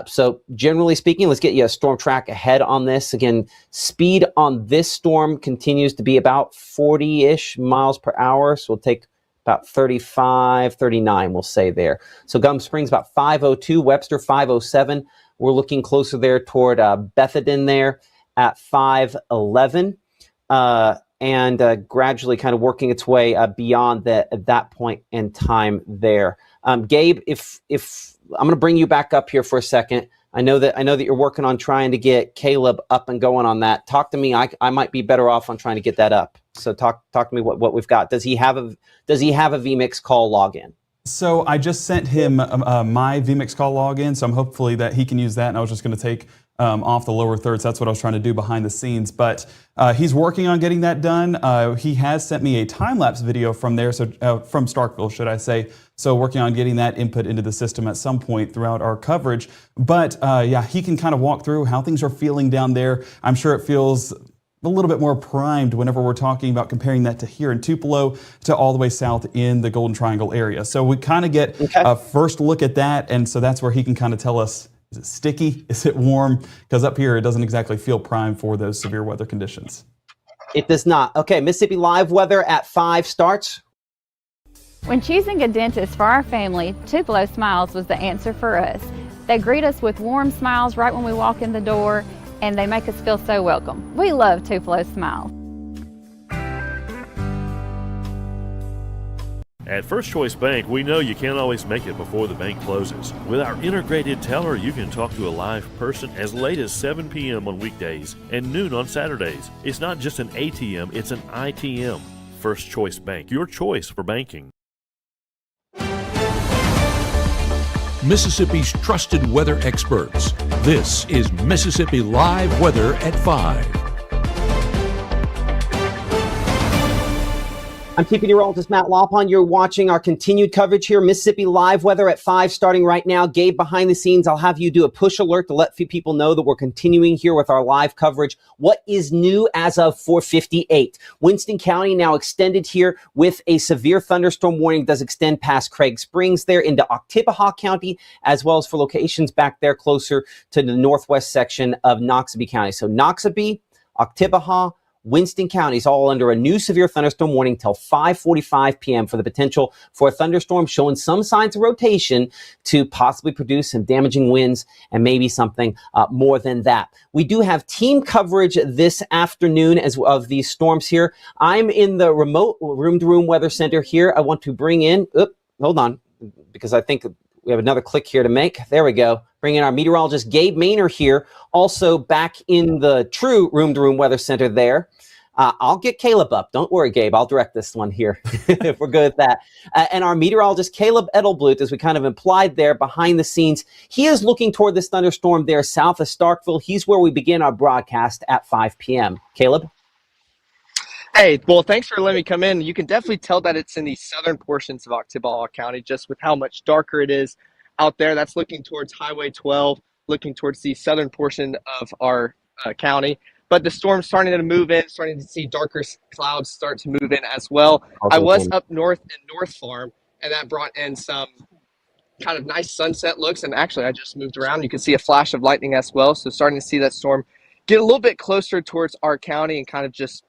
So generally speaking, let's get you a storm track ahead on this. Again, speed on this storm continues to be about 40-ish miles per hour. So we'll take about 35, 39, we'll say there. So Gum Springs about 502, Webster 507. We're looking closer there toward Bethedin there at 511. And gradually kind of working its way beyond that point in time there. Gabe, if I'm going to bring you back up here for a second. I know that you're working on trying to get Caleb up and going on that. Talk to me. I might be better off on trying to get that up. So talk to me what we've got. Does he have a vMix call login? So I just sent him my vMix call login, so I'm hopefully that he can use that. And I was just going to take off the lower thirds. That's what I was trying to do behind the scenes. But he's working on getting that done. He has sent me a time-lapse video from there, so from Starkville, should I say. So working on getting that input into the system at some point throughout our coverage. But yeah, he can kind of walk through how things are feeling down there. I'm sure it feels a little bit more primed whenever we're talking about comparing that to here in Tupelo to all the way south in the Golden Triangle area. So we kind of get a first look at that, and so that's where he can kind of tell us, is it sticky? Is it warm? Because up here it doesn't exactly feel primed for those severe weather conditions. It does not. Okay, Mississippi Live weather at 5 starts. When choosing a dentist for our family, Tupelo Smiles was the answer for us. They greet us with warm smiles right when we walk in the door, and they make us feel so welcome. We love Tupelo Smiles. At First Choice Bank, we know you can't always make it before the bank closes. With our integrated teller, you can talk to a live person as late as 7 p.m. on weekdays and noon on Saturdays. It's not just an ATM, it's an ITM. First Choice Bank, your choice for banking. Mississippi's trusted weather experts. This is Mississippi Live Weather at 5. I'm keeping meteorologist Matt Lopon. You're watching our continued coverage here, Mississippi Live Weather at 5, starting right now. Gabe, behind the scenes, I'll have you do a push alert to let people know that we're continuing here with our live coverage. What is new as of 4:58? Winston County now extended here with a severe thunderstorm warning. Does extend past Craig Springs there into Oktibbeha County, as well as for locations back there closer to the northwest section of Noxubee County. So Noxubee, Oktibbeha, Winston counties all under a new severe thunderstorm warning till 5:45 p.m. for the potential for a thunderstorm showing some signs of rotation to possibly produce some damaging winds and maybe something more than that. We do have team coverage this afternoon of these storms here. I'm in the remote room-to-room weather center here. I want to bring in, hold on, because I think we have another click here to make. There we go. Bring in our meteorologist, Gabe Maynor here, also back in the true room-to-room weather center there. I'll get Caleb up. Don't worry, Gabe. I'll direct this one here if we're good at that. And our meteorologist, Caleb Edelblut, as we kind of implied there behind the scenes, he is looking toward this thunderstorm there south of Starkville. He's where we begin our broadcast at 5 p.m. Caleb? Hey, well, thanks for letting me come in. You can definitely tell that it's in the southern portions of Oktibbeha County, just with how much darker it is out there. That's looking towards Highway 12, looking towards the southern portion of our county. But the storm's starting to move in, starting to see darker clouds start to move in as well. I was up north in North Farm, and that brought in some kind of nice sunset looks. And actually, I just moved around. You can see a flash of lightning as well. So starting to see that storm get a little bit closer towards our county and kind of just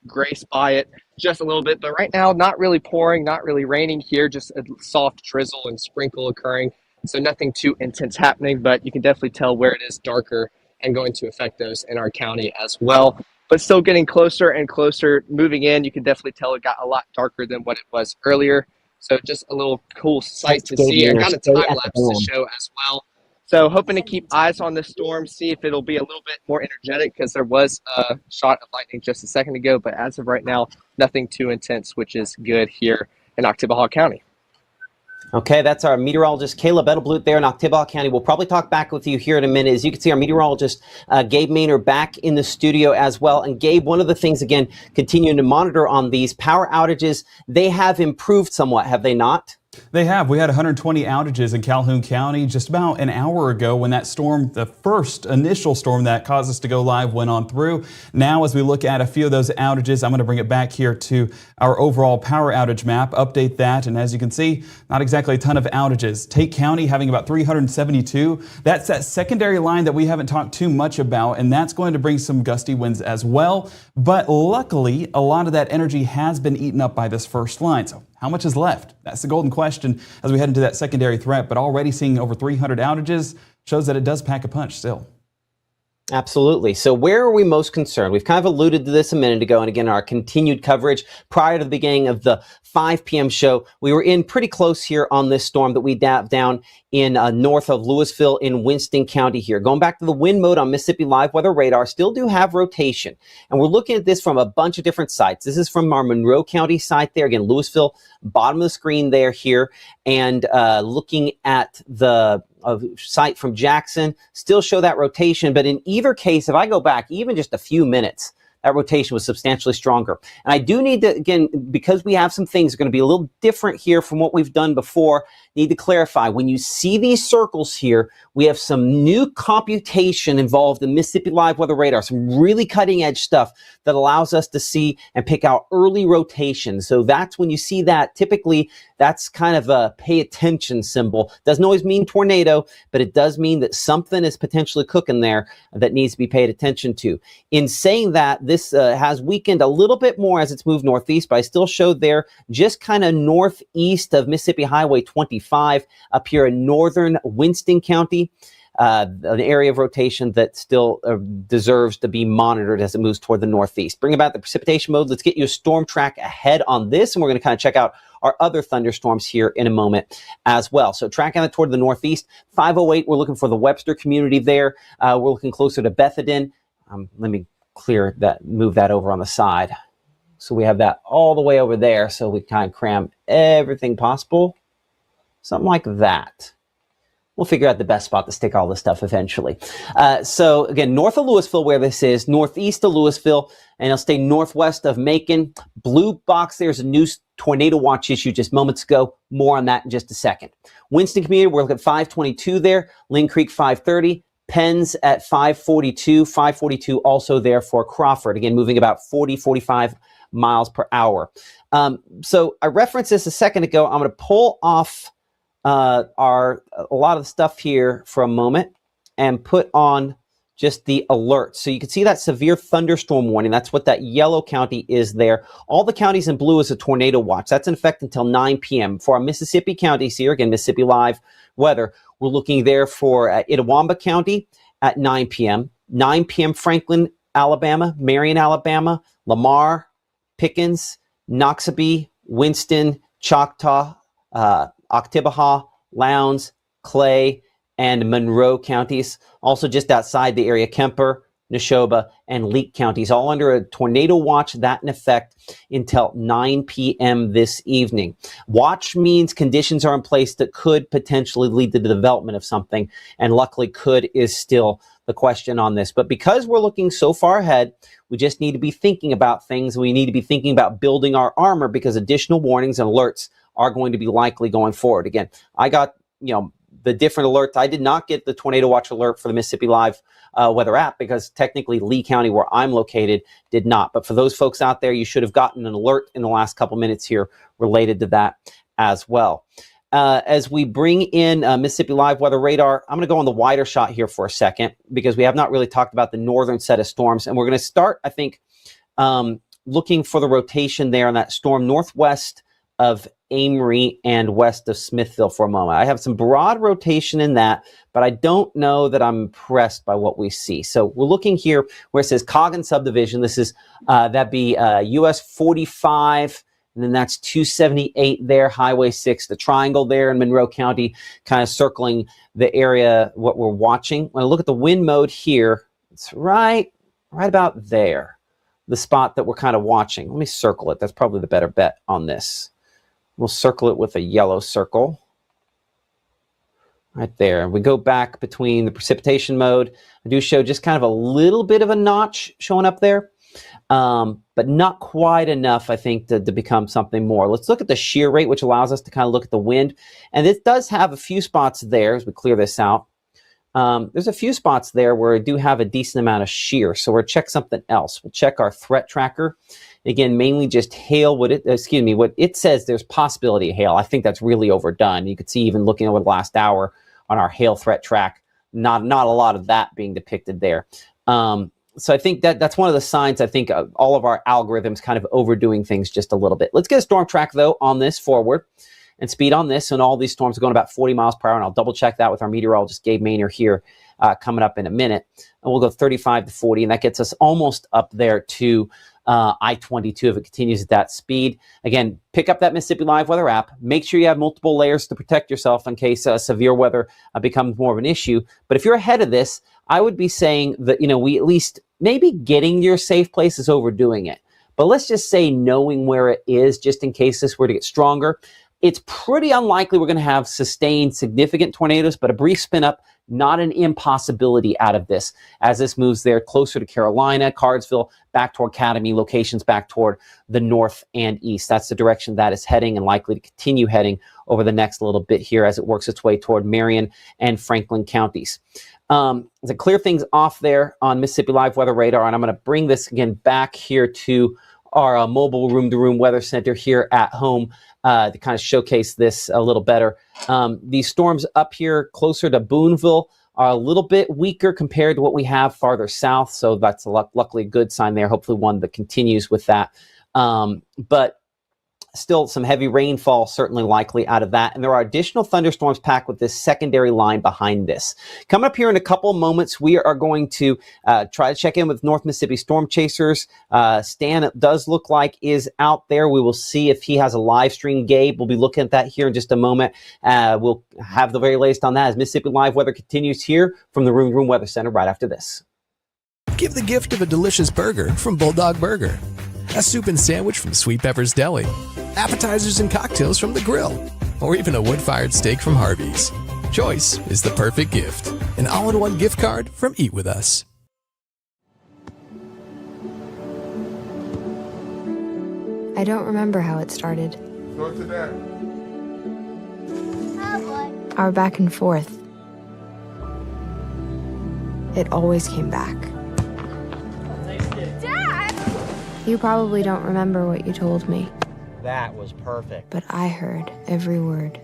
grace by it just a little bit. But right now, not really pouring, not really raining here, just a soft drizzle and sprinkle occurring. So nothing too intense happening, but you can definitely tell where it is darker and going to affect those in our county as well. But still getting closer and closer, moving in. You can definitely tell it got a lot darker than what it was earlier. So just a little cool sight to see. I got a time lapse to show as well. So hoping to keep eyes on this storm, see if it'll be a little bit more energetic, because there was a shot of lightning just a second ago. But as of right now, nothing too intense, which is good here in Oktibbeha County. Okay, that's our meteorologist, Caleb Edelblut there in Oktibbeha County. We'll probably talk back with you here in a minute. As you can see, our meteorologist, Gabe Maynor, back in the studio as well. And Gabe, one of the things, again, continuing to monitor on these power outages, they have improved somewhat, have they not? They have. We had 120 outages in Calhoun County just about an hour ago when that storm, the first initial storm that caused us to go live, went on through. Now, as we look at a few of those outages, I'm going to bring it back here to our overall power outage map, update that. And as you can see, not exactly a ton of outages. Tate County having about 372. That's that secondary line that we haven't talked too much about, and that's going to bring some gusty winds as well. But luckily, a lot of that energy has been eaten up by this first line. So how much is left? That's the golden question as we head into that secondary threat. But already seeing over 300 outages shows that it does pack a punch still. Absolutely. So where are we most concerned? We've kind of alluded to this a minute ago. And again, our continued coverage prior to the beginning of the 5 p.m. show, we were in pretty close here on this storm that we dapped down in north of Louisville in Winston County here. Going back to the wind mode on Mississippi Live Weather Radar, still do have rotation. And we're looking at this from a bunch of different sites. This is from our Monroe County site there. Again, Louisville, bottom of the screen there here. And looking at the site from Jackson, still show that rotation. But in either case, if I go back even just a few minutes, that rotation was substantially stronger. And I do need to, again, because we have some things that are going to be a little different here from what we've done before, need to clarify. When you see these circles here, we have some new computation involved in Mississippi Live Weather Radar, some really cutting edge stuff that allows us to see and pick out early rotation. So that's when you see that, typically that's kind of a pay attention symbol. Doesn't always mean tornado, but it does mean that something is potentially cooking there that needs to be paid attention to. In saying that, this has weakened a little bit more as it's moved northeast, but I still showed there just kind of northeast of Mississippi Highway 25 up here in northern Winston County. an area of rotation that still deserves to be monitored as it moves toward the northeast. Bring about the precipitation mode. Let's get you a storm track ahead on this, and we're going to kind of check out our other thunderstorms here in a moment as well. So tracking it toward the northeast, 508, we're looking for the Webster community there. We're looking closer to Bethedin. Let me clear that, move that over on the side. So we have that all the way over there, so we kind of cram everything possible. Something like that. We'll figure out the best spot to stick all this stuff eventually. So again, north of Louisville where this is, northeast of Louisville, and it'll stay northwest of Macon. Blue box, there's a new tornado watch issue just moments ago. More on that in just a second. Winston community, we're looking at 522 there. Lynn Creek 530. Penns at 542. 542 also there for Crawford. Again, moving about 40-45 miles per hour. So I referenced this a second ago. I'm going to pull off a lot of the stuff here for a moment and put on just the alert. So you can see that severe thunderstorm warning. That's what that yellow county is there. All the counties in blue is a tornado watch. That's in effect until 9 p.m. For our Mississippi counties here, again, Mississippi Live weather, we're looking there for Itawamba County at 9 p.m. 9 p.m. Franklin, Alabama, Marion, Alabama, Lamar, Pickens, Noxubee, Winston, Choctaw, Oktibbeha, Lowndes, Clay, and Monroe counties. Also just outside the area, Kemper, Neshoba, and Leake counties, all under a tornado watch that in effect until 9 p.m. this evening. Watch means conditions are in place that could potentially lead to the development of something, and luckily could is still the question on this. But because we're looking so far ahead, we just need to be thinking about things. We need to be thinking about building our armor because additional warnings and alerts are going to be likely going forward. Again, I got, the different alerts. I did not get the tornado watch alert for the Mississippi Live weather app because technically Lee County, where I'm located, did not. But for those folks out there, you should have gotten an alert in the last couple minutes here related to that as well. As we bring in Mississippi Live weather radar, I'm going to go on the wider shot here for a second because we have not really talked about the northern set of storms. And we're going to start, I think, looking for the rotation there on that storm northwest of Amory and west of Smithville for a moment. I have some broad rotation in that, but I don't know that I'm impressed by what we see. So we're looking here where it says Coggin subdivision. This is, that'd be US 45, and then that's 278 there, Highway 6, the triangle there in Monroe County, kind of circling the area, what we're watching. When I look at the wind mode here, it's right about there, the spot that we're kind of watching. Let me circle it. That's probably the better bet on this. We'll circle it with a yellow circle right there. We go back between the precipitation mode. I do show just kind of a little bit of a notch showing up there, but not quite enough, I think, to become something more. Let's look at the shear rate, which allows us to kind of look at the wind. And it does have a few spots there as we clear this out. There's a few spots there where I do have a decent amount of shear. So we'll check something else. We'll check our threat tracker. Again, mainly just hail. What it says there's possibility of hail. I think that's really overdone. You could see even looking over the last hour on our hail threat track, not a lot of that being depicted there. So I think that's one of the signs. I think all of our algorithms kind of overdoing things just a little bit. Let's get a storm track though on this forward and speed on this. And all these storms are going about 40 miles per hour. And I'll double check that with our meteorologist, Gabe Maynor, here coming up in a minute. And we'll go 35 to 40. And that gets us almost up there to I-22 if it continues at that speed. Again, pick up that Mississippi Live weather app. Make sure you have multiple layers to protect yourself in case severe weather becomes more of an issue. But if you're ahead of this, I would be saying that, we at least maybe getting to your safe place is overdoing it. But let's just say knowing where it is, just in case this were to get stronger. It's pretty unlikely we're going to have sustained significant tornadoes, but a brief spin up, not an impossibility out of this as this moves there closer to Carolina, Cardsville, back toward Academy, locations back toward the north and east. That's the direction that is heading and likely to continue heading over the next little bit here as it works its way toward Marion and Franklin counties. To clear things off there on Mississippi Live weather radar, and I'm going to bring this again back here to our mobile room-to-room weather center here at home to kind of showcase this a little better. These storms up here closer to Boonville are a little bit weaker compared to what we have farther south, so that's luckily a good sign there. Hopefully one that continues with that. But still some heavy rainfall certainly likely out of that. And there are additional thunderstorms packed with this secondary line behind this. Coming up here in a couple of moments, we are going to try to check in with North Mississippi Storm Chasers. Stan, it does look like, is out there. We will see if he has a live stream. Gabe, we'll be looking at that here in just a moment. We'll have the very latest on that as Mississippi Live Weather continues here from the Room Weather Center right after this. Give the gift of a delicious burger from Bulldog Burger, a soup and sandwich from Sweet Pepper's Deli, appetizers and cocktails from The Grill, or even a wood-fired steak from Harvey's. Choice is the perfect gift. An all-in-one gift card from Eat With Us. I don't remember how it started. Go to that. Our back and forth. It always came back. Dad! You probably don't remember what you told me. That was perfect. But I heard every word.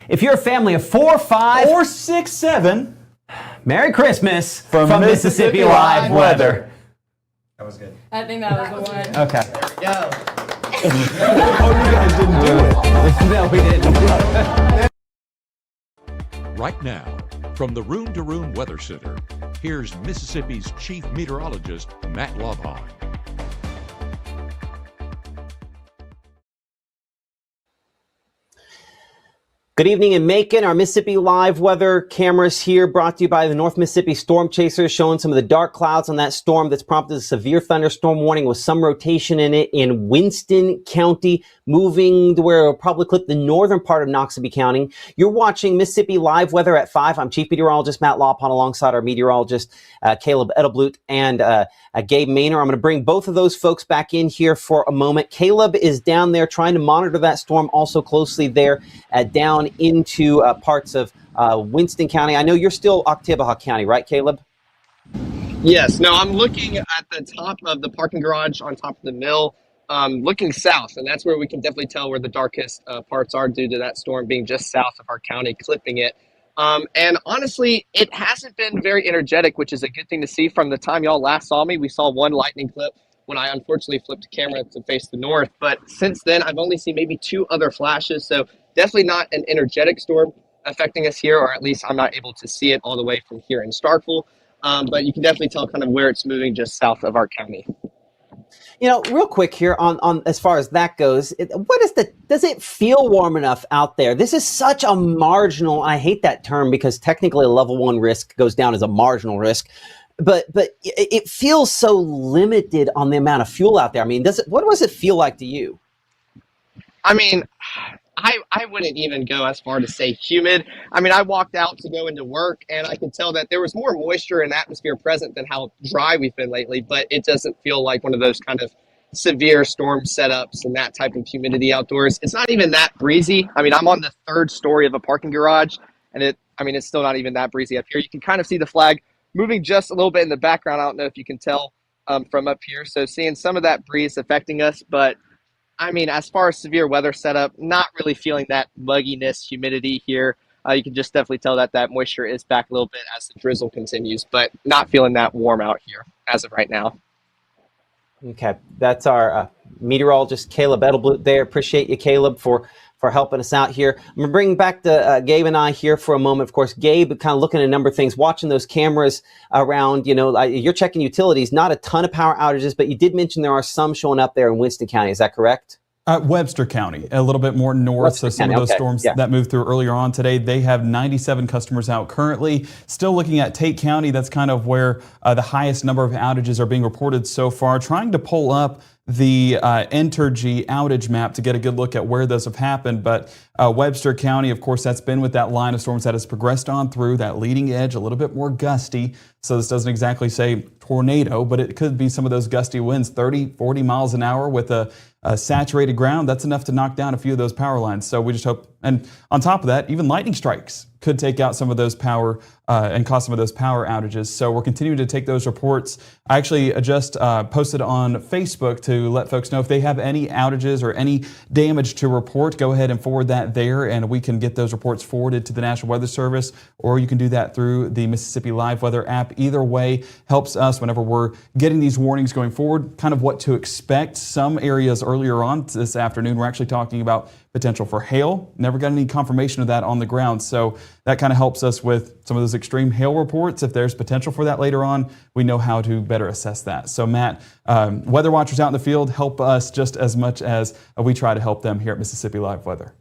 If you're a family of 4, 5, Or 6, 7. Merry Christmas from Mississippi Live Weather. That was good. I think that was the one. Okay. Go. Oh, you guys didn't do it. No, we didn't. Right now, from the Room to Room Weather Center, here's Mississippi's Chief Meteorologist, Matt Lovhaug. Good evening in Macon. Our Mississippi Live Weather cameras here brought to you by the North Mississippi Storm Chasers, showing some of the dark clouds on that storm that's prompted a severe thunderstorm warning with some rotation in it in Winston County, moving to where it'll probably clip the northern part of Noxubee County. You're watching Mississippi Live Weather at 5. I'm Chief Meteorologist Matt Lawpon alongside our meteorologist Caleb Edelblut and Gabe Maynor. I'm going to bring both of those folks back in here for a moment. Caleb is down there trying to monitor that storm also closely there down into parts of Winston County. I know you're still Oktibbeha County, right, Caleb? Yes, no, I'm looking at the top of the parking garage on top of the mill, looking south, and that's where we can definitely tell where the darkest parts are due to that storm being just south of our county, clipping it. And honestly, it hasn't been very energetic, which is a good thing to see. From the time y'all last saw me, we saw one lightning clip when I unfortunately flipped the camera to face the north. But since then, I've only seen maybe 2 other flashes. So definitely not an energetic storm affecting us here, or at least I'm not able to see it all the way from here in Starkville. But you can definitely tell kind of where it's moving just south of our county. You know, real quick here on as far as that goes, does it feel warm enough out there? This is such a marginal, I hate that term because technically a level 1 risk goes down as a marginal risk, but it feels so limited on the amount of fuel out there. I mean, what does it feel like to you? I mean, I wouldn't even go as far to say humid. I mean, I walked out to go into work and I could tell that there was more moisture and atmosphere present than how dry we've been lately, but it doesn't feel like one of those kind of severe storm setups and that type of humidity outdoors. It's not even that breezy. I mean, I'm on the 3rd story of a parking garage and it's still not even that breezy up here. You can kind of see the flag moving just a little bit in the background. I don't know if you can tell from up here. So seeing some of that breeze affecting us, but I mean, as far as severe weather setup, not really feeling that mugginess, humidity here. You can just definitely tell that moisture is back a little bit as the drizzle continues, but not feeling that warm out here as of right now. Okay, that's our meteorologist Caleb Edelblut there. Appreciate you, Caleb, for helping us out here. I'm going to bring back to Gabe and I here for a moment. Of course, Gabe, kind of looking at a number of things, watching those cameras around, you're checking utilities, not a ton of power outages, but you did mention there are some showing up there in Winston County. Is that correct? Webster County, a little bit more north. Webster so some County, of those okay. storms Yeah. that moved through earlier on today, they have 97 customers out currently. Still looking at Tate County, that's kind of where the highest number of outages are being reported so far. Trying to pull up the Entergy outage map to get a good look at where those have happened. But Webster County, of course, that's been with that line of storms that has progressed on through that leading edge, a little bit more gusty. So this doesn't exactly say tornado, but it could be some of those gusty winds, 30, 40 miles an hour with a saturated ground. That's enough to knock down a few of those power lines. So we just hope, and on top of that, even lightning strikes could take out some of those power and cause some of those power outages. So we're continuing to take those reports. I actually just posted on Facebook to let folks know if they have any outages or any damage to report, go ahead and forward that that there, and we can get those reports forwarded to the National Weather Service, or you can do that through the Mississippi Live Weather app. Either way helps us whenever we're getting these warnings going forward, kind of what to expect. Some areas earlier on this afternoon, we're actually talking about potential for hail. Never got any confirmation of that on the ground, so that kind of helps us with some of those extreme hail reports. If there's potential for that later on, we know how to better assess that. So Matt, weather watchers out in the field help us just as much as we try to help them here at Mississippi Live Weather.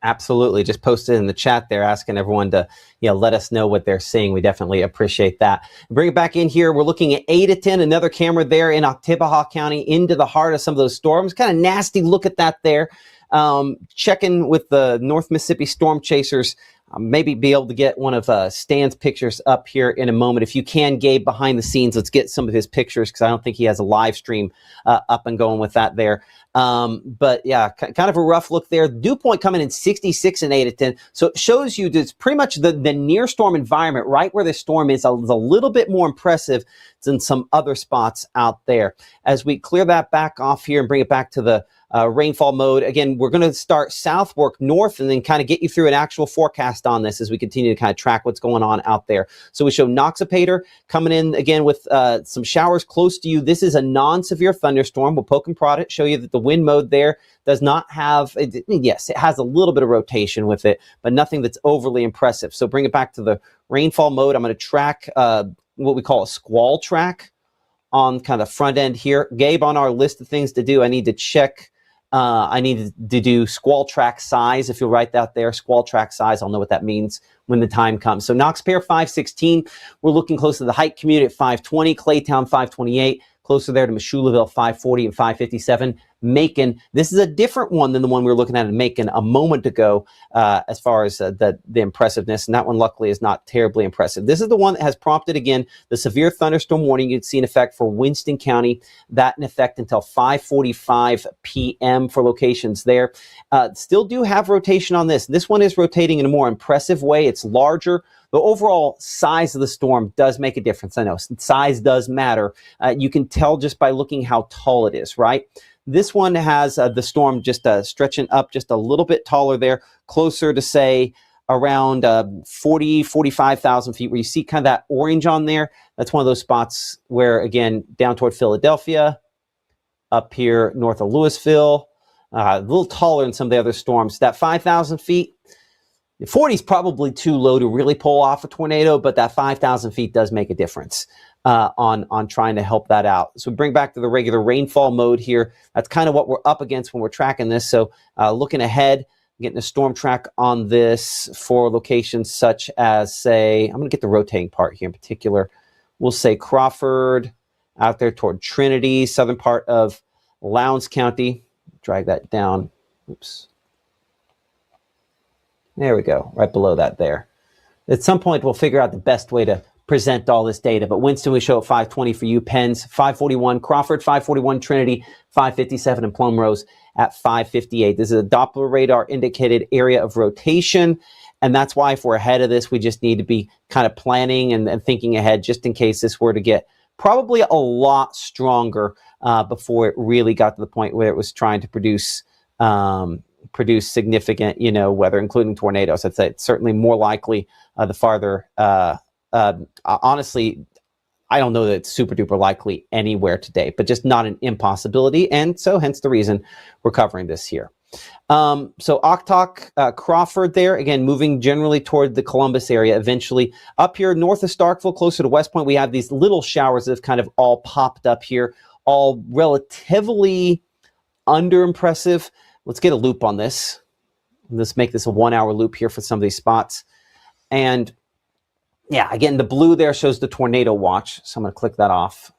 Absolutely. Just posted in the chat there asking everyone to let us know what they're seeing. We definitely appreciate that. Bring it back in here. We're looking at 8 to 10, another camera there in Oktibbeha County into the heart of some of those storms. Kind of nasty look at that there. Checking with the North Mississippi Storm Chasers. Maybe be able to get one of Stan's pictures up here in a moment. If you can, Gabe, behind the scenes, let's get some of his pictures because I don't think he has a live stream up and going with that there. But yeah, kind of a rough look there. Dew point coming in 66 and 8 to 10. So it shows you it's pretty much the near storm environment right where the storm is a little bit more impressive than some other spots out there. As we clear that back off here and bring it back to the rainfall mode. Again, we're going to start south, work north, and then kind of get you through an actual forecast on this as we continue to kind of track what's going on out there. So we show Noxapater coming in again with some showers close to you. This is a non-severe thunderstorm. We'll poke and prod it, show you that the wind mode there does not have, yes, it has a little bit of rotation with it, but nothing that's overly impressive. So bring it back to the rainfall mode. I'm going to track what we call a squall track on kind of front end here. Gabe, on our list of things to do, I need to check. I need to do squall track size. If you'll write that there, squall track size, I'll know what that means when the time comes. So Noxapater 516, we're looking close to the Height community at 520, Claytown 528, closer there to Meshulaville 540 and 557. Macon, this is a different one than the one we were looking at in Macon a moment ago as far as the impressiveness, and that one luckily is not terribly impressive. This is the one that has prompted, again, the severe thunderstorm warning you'd see in effect for Winston County, that in effect until 5:45 p.m. for locations there. Still do have rotation on this. This one is rotating in a more impressive way. It's larger. The overall size of the storm does make a difference. I know size does matter. You can tell just by looking how tall it is, right? This one has the storm just stretching up just a little bit taller there, closer to, say, around 45,000 feet, where you see kind of that orange on there. That's one of those spots where, again, down toward Philadelphia, up here north of Louisville, a little taller than some of the other storms. That 5,000 feet, 40 is probably too low to really pull off a tornado, but that 5,000 feet does make a difference on trying to help that out. So we bring back to the regular rainfall mode here. That's kind of what we're up against when we're tracking this. So looking ahead, getting a storm track on this for locations such as, say, I'm going to get the rotating part here in particular. We'll say Crawford, out there toward Trinity, southern part of Lowndes County. Drag that down. Oops. There we go, right below that there. At some point, we'll figure out the best way to present all this data. But Winston, we show at 520 for you. Penns, 541. Crawford, 541. Trinity, 557. And Plum Rose at 558. This is a Doppler radar indicated area of rotation. And that's why if we're ahead of this, we just need to be kind of planning and thinking ahead just in case this were to get probably a lot stronger before it really got to the point where it was trying to produce significant, weather, including tornadoes. I'd say it's certainly more likely the farther. Honestly, I don't know that it's super duper likely anywhere today, but just not an impossibility. And so hence the reason we're covering this here. So Oktok, Crawford there, again, moving generally toward the Columbus area eventually. Up here north of Starkville, closer to West Point, we have these little showers that have kind of all popped up here, all relatively under-impressive. Let's get a loop on this. Let's make this a 1-hour loop here for some of these spots. And yeah, again, the blue there shows the tornado watch. So I'm going to click that off.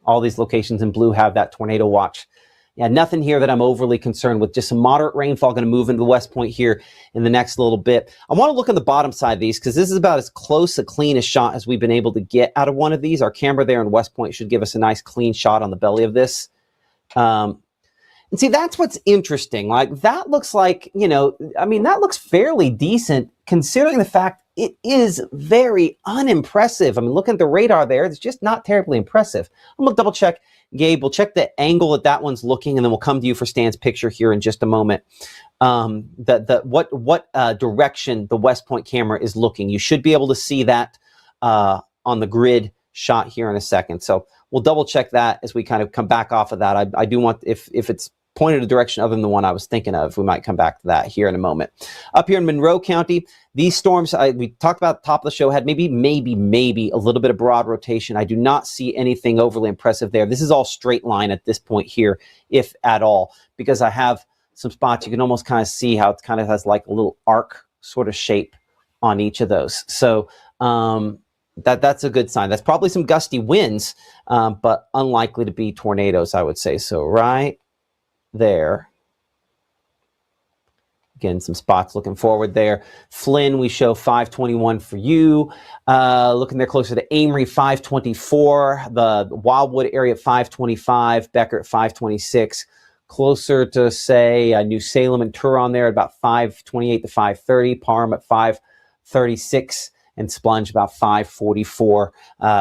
All these locations in blue have that tornado watch. Yeah, nothing here that I'm overly concerned with. Just some moderate rainfall going to move into the West Point here in the next little bit. I want to look on the bottom side of these because this is about as close a clean a shot as we've been able to get out of one of these. Our camera there in West Point should give us a nice clean shot on the belly of this. And see, that's what's interesting. Like, that looks like, that looks fairly decent considering the fact it is very unimpressive. I mean, looking at the radar there, it's just not terribly impressive. I'm going to double check. Gabe, we'll check the angle that one's looking, and then we'll come to you for Stan's picture here in just a moment. What direction the West Point camera is looking. You should be able to see that on the grid shot here in a second. So we'll double check that as we kind of come back off of that. I do want, if it's pointed a direction other than the one I was thinking of, we might come back to that here in a moment. Up here in Monroe County, these storms, we talked about at the top of the show, had maybe a little bit of broad rotation. I do not see anything overly impressive there. This is all straight line at this point here, if at all, because I have some spots you can almost kind of see how it kind of has like a little arc sort of shape on each of those. So that's a good sign. That's probably some gusty winds, but unlikely to be tornadoes, I would say. So right there. Again, some spots looking forward there. Flynn, we show 521 for you. Looking there closer to Amory, 524. The Wildwood area at 525. Becker at 526. Closer to, say, New Salem and Turon there at about 528 to 530. Parham at 536. And Splunge about 544.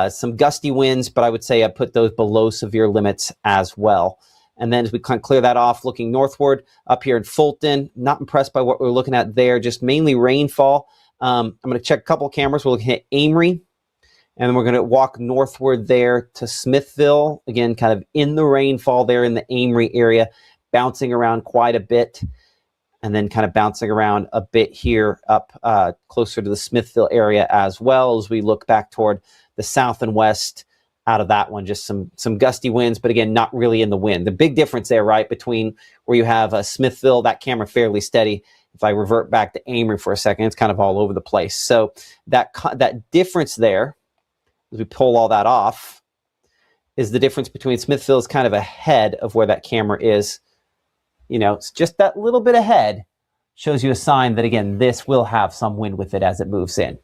Some gusty winds, but I would say I put those below severe limits as well. And then as we kind of clear that off, looking northward up here in Fulton, not impressed by what we're looking at there, just mainly rainfall. I'm going to check a couple cameras. We're looking at Amory, and then we're going to walk northward there to Smithville. Again, kind of in the rainfall there in the Amory area, bouncing around quite a bit, and then kind of bouncing around a bit here up closer to the Smithville area as well as we look back toward the south and west. Out of that one, just some gusty winds, but again, not really in the wind. The big difference there, right, between where you have Smithville, that camera fairly steady. If I revert back to Amory for a second, it's kind of all over the place. So that difference there, as we pull all that off, is the difference between Smithville is kind of ahead of where that camera is. You know, it's just that little bit ahead shows you a sign that, again, this will have some wind with it as it moves in.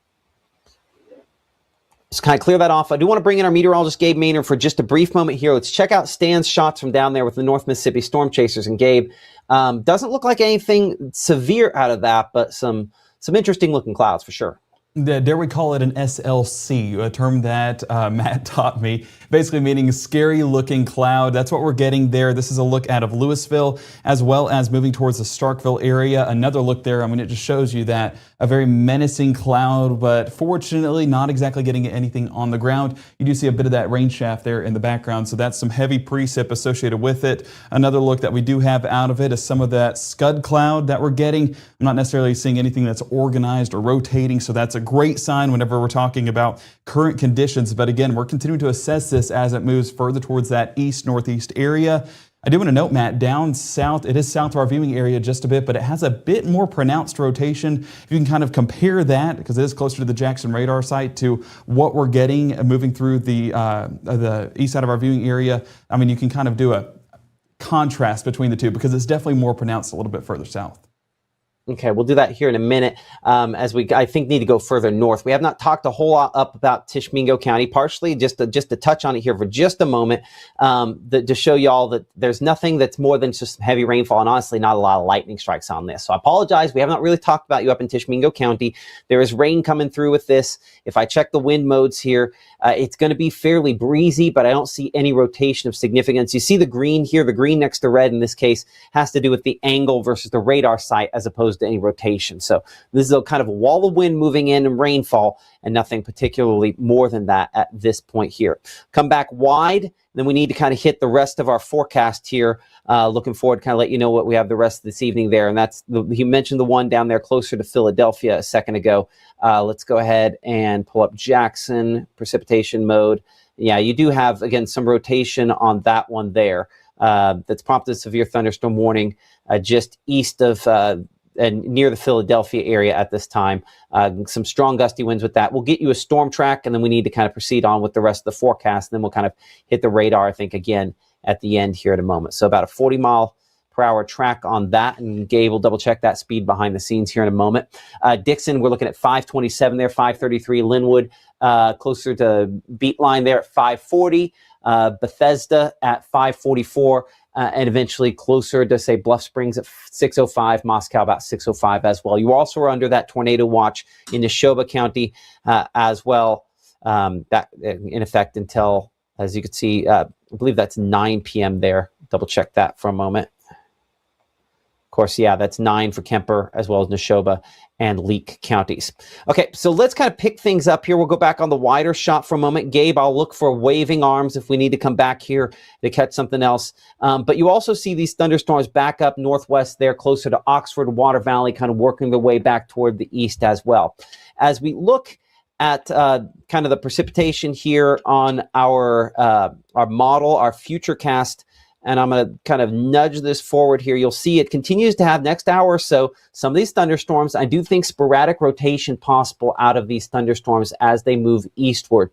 Just kind of clear that off. I do want to bring in our meteorologist, Gabe Maynard, for just a brief moment here. Let's check out Stan's shots from down there with the North Mississippi Storm Chasers. And Gabe, doesn't look like anything severe out of that, but some interesting looking clouds for sure. Dare we call it an SLC, a term that Matt taught me, basically meaning scary looking cloud. That's what we're getting there. This is a look out of Louisville, as well as moving towards the Starkville area. Another look there. I mean, it just shows you that a very menacing cloud, but fortunately not exactly getting anything on the ground. You do see a bit of that rain shaft there in the background, so that's some heavy precip associated with it. Another look that we do have out of it is some of that scud cloud that we're getting. I'm not necessarily seeing anything that's organized or rotating, so that's a great sign whenever we're talking about current conditions. But again, we're continuing to assess this as it moves further towards that east-northeast area. I do want to note, Matt, down south, it is south of our viewing area just a bit, but it has a bit more pronounced rotation. If you can kind of compare that, because it is closer to the Jackson radar site, to what we're getting moving through the east side of our viewing area, I mean, you can kind of do a contrast between the two because it's definitely more pronounced a little bit further south. Okay, we'll do that here in a minute as we, I think, need to go further north. We have not talked a whole lot up about Tishomingo County, partially just to touch on it here for just a moment, to show y'all that there's nothing that's more than just heavy rainfall and honestly not a lot of lightning strikes on this. So I apologize. We have not really talked about you up in Tishomingo County. There is rain coming through with this. If I check the wind modes here, it's going to be fairly breezy, but I don't see any rotation of significance. You see the green here, the green next to red in this case has to do with the angle versus the radar site as opposed to any rotation. So this is a kind of a wall of wind moving in and rainfall and nothing particularly more than that at this point here. Come back wide, then we need to kind of hit the rest of our forecast here. Looking forward to kind of let you know what we have the rest of this evening there. And that's, you mentioned the one down there closer to Philadelphia a second ago. Let's go ahead and pull up Jackson precipitation mode. Yeah, you do have, again, some rotation on that one there. That's prompted a severe thunderstorm warning just east of and near the Philadelphia area at this time. Some strong gusty winds with that. We'll get you a storm track, and then we need to kind of proceed on with the rest of the forecast. And then we'll kind of hit the radar, I think, again at the end here in a moment. So about a 40-mile-per-hour track on that, and Gabe will double-check that speed behind the scenes here in a moment. Dixon, we're looking at 527 there, 533. Linwood, closer to beat line there at 540. Bethesda at 544. and eventually closer to, say, Bluff Springs at 6:05, Moscow about 6:05 as well. You also are under that tornado watch in Neshoba County as well, that in effect until, as you can see, I believe that's 9 p.m. there. Double check that for a moment. Of course, yeah, that's 9 for Kemper as well as Neshoba and Leake counties. Okay, so let's kind of pick things up here. We'll go back on the wider shot for a moment. Gabe, I'll look for waving arms if we need to come back here to catch something else. But you also see these thunderstorms back up northwest there, closer to Oxford, Water Valley, kind of working their way back toward the east as well. As we look at kind of the precipitation here on our model, our futurecast, and I'm going to kind of nudge this forward here. You'll see it continues to have next hour or so some of these thunderstorms. I do think sporadic rotation possible out of these thunderstorms as they move eastward.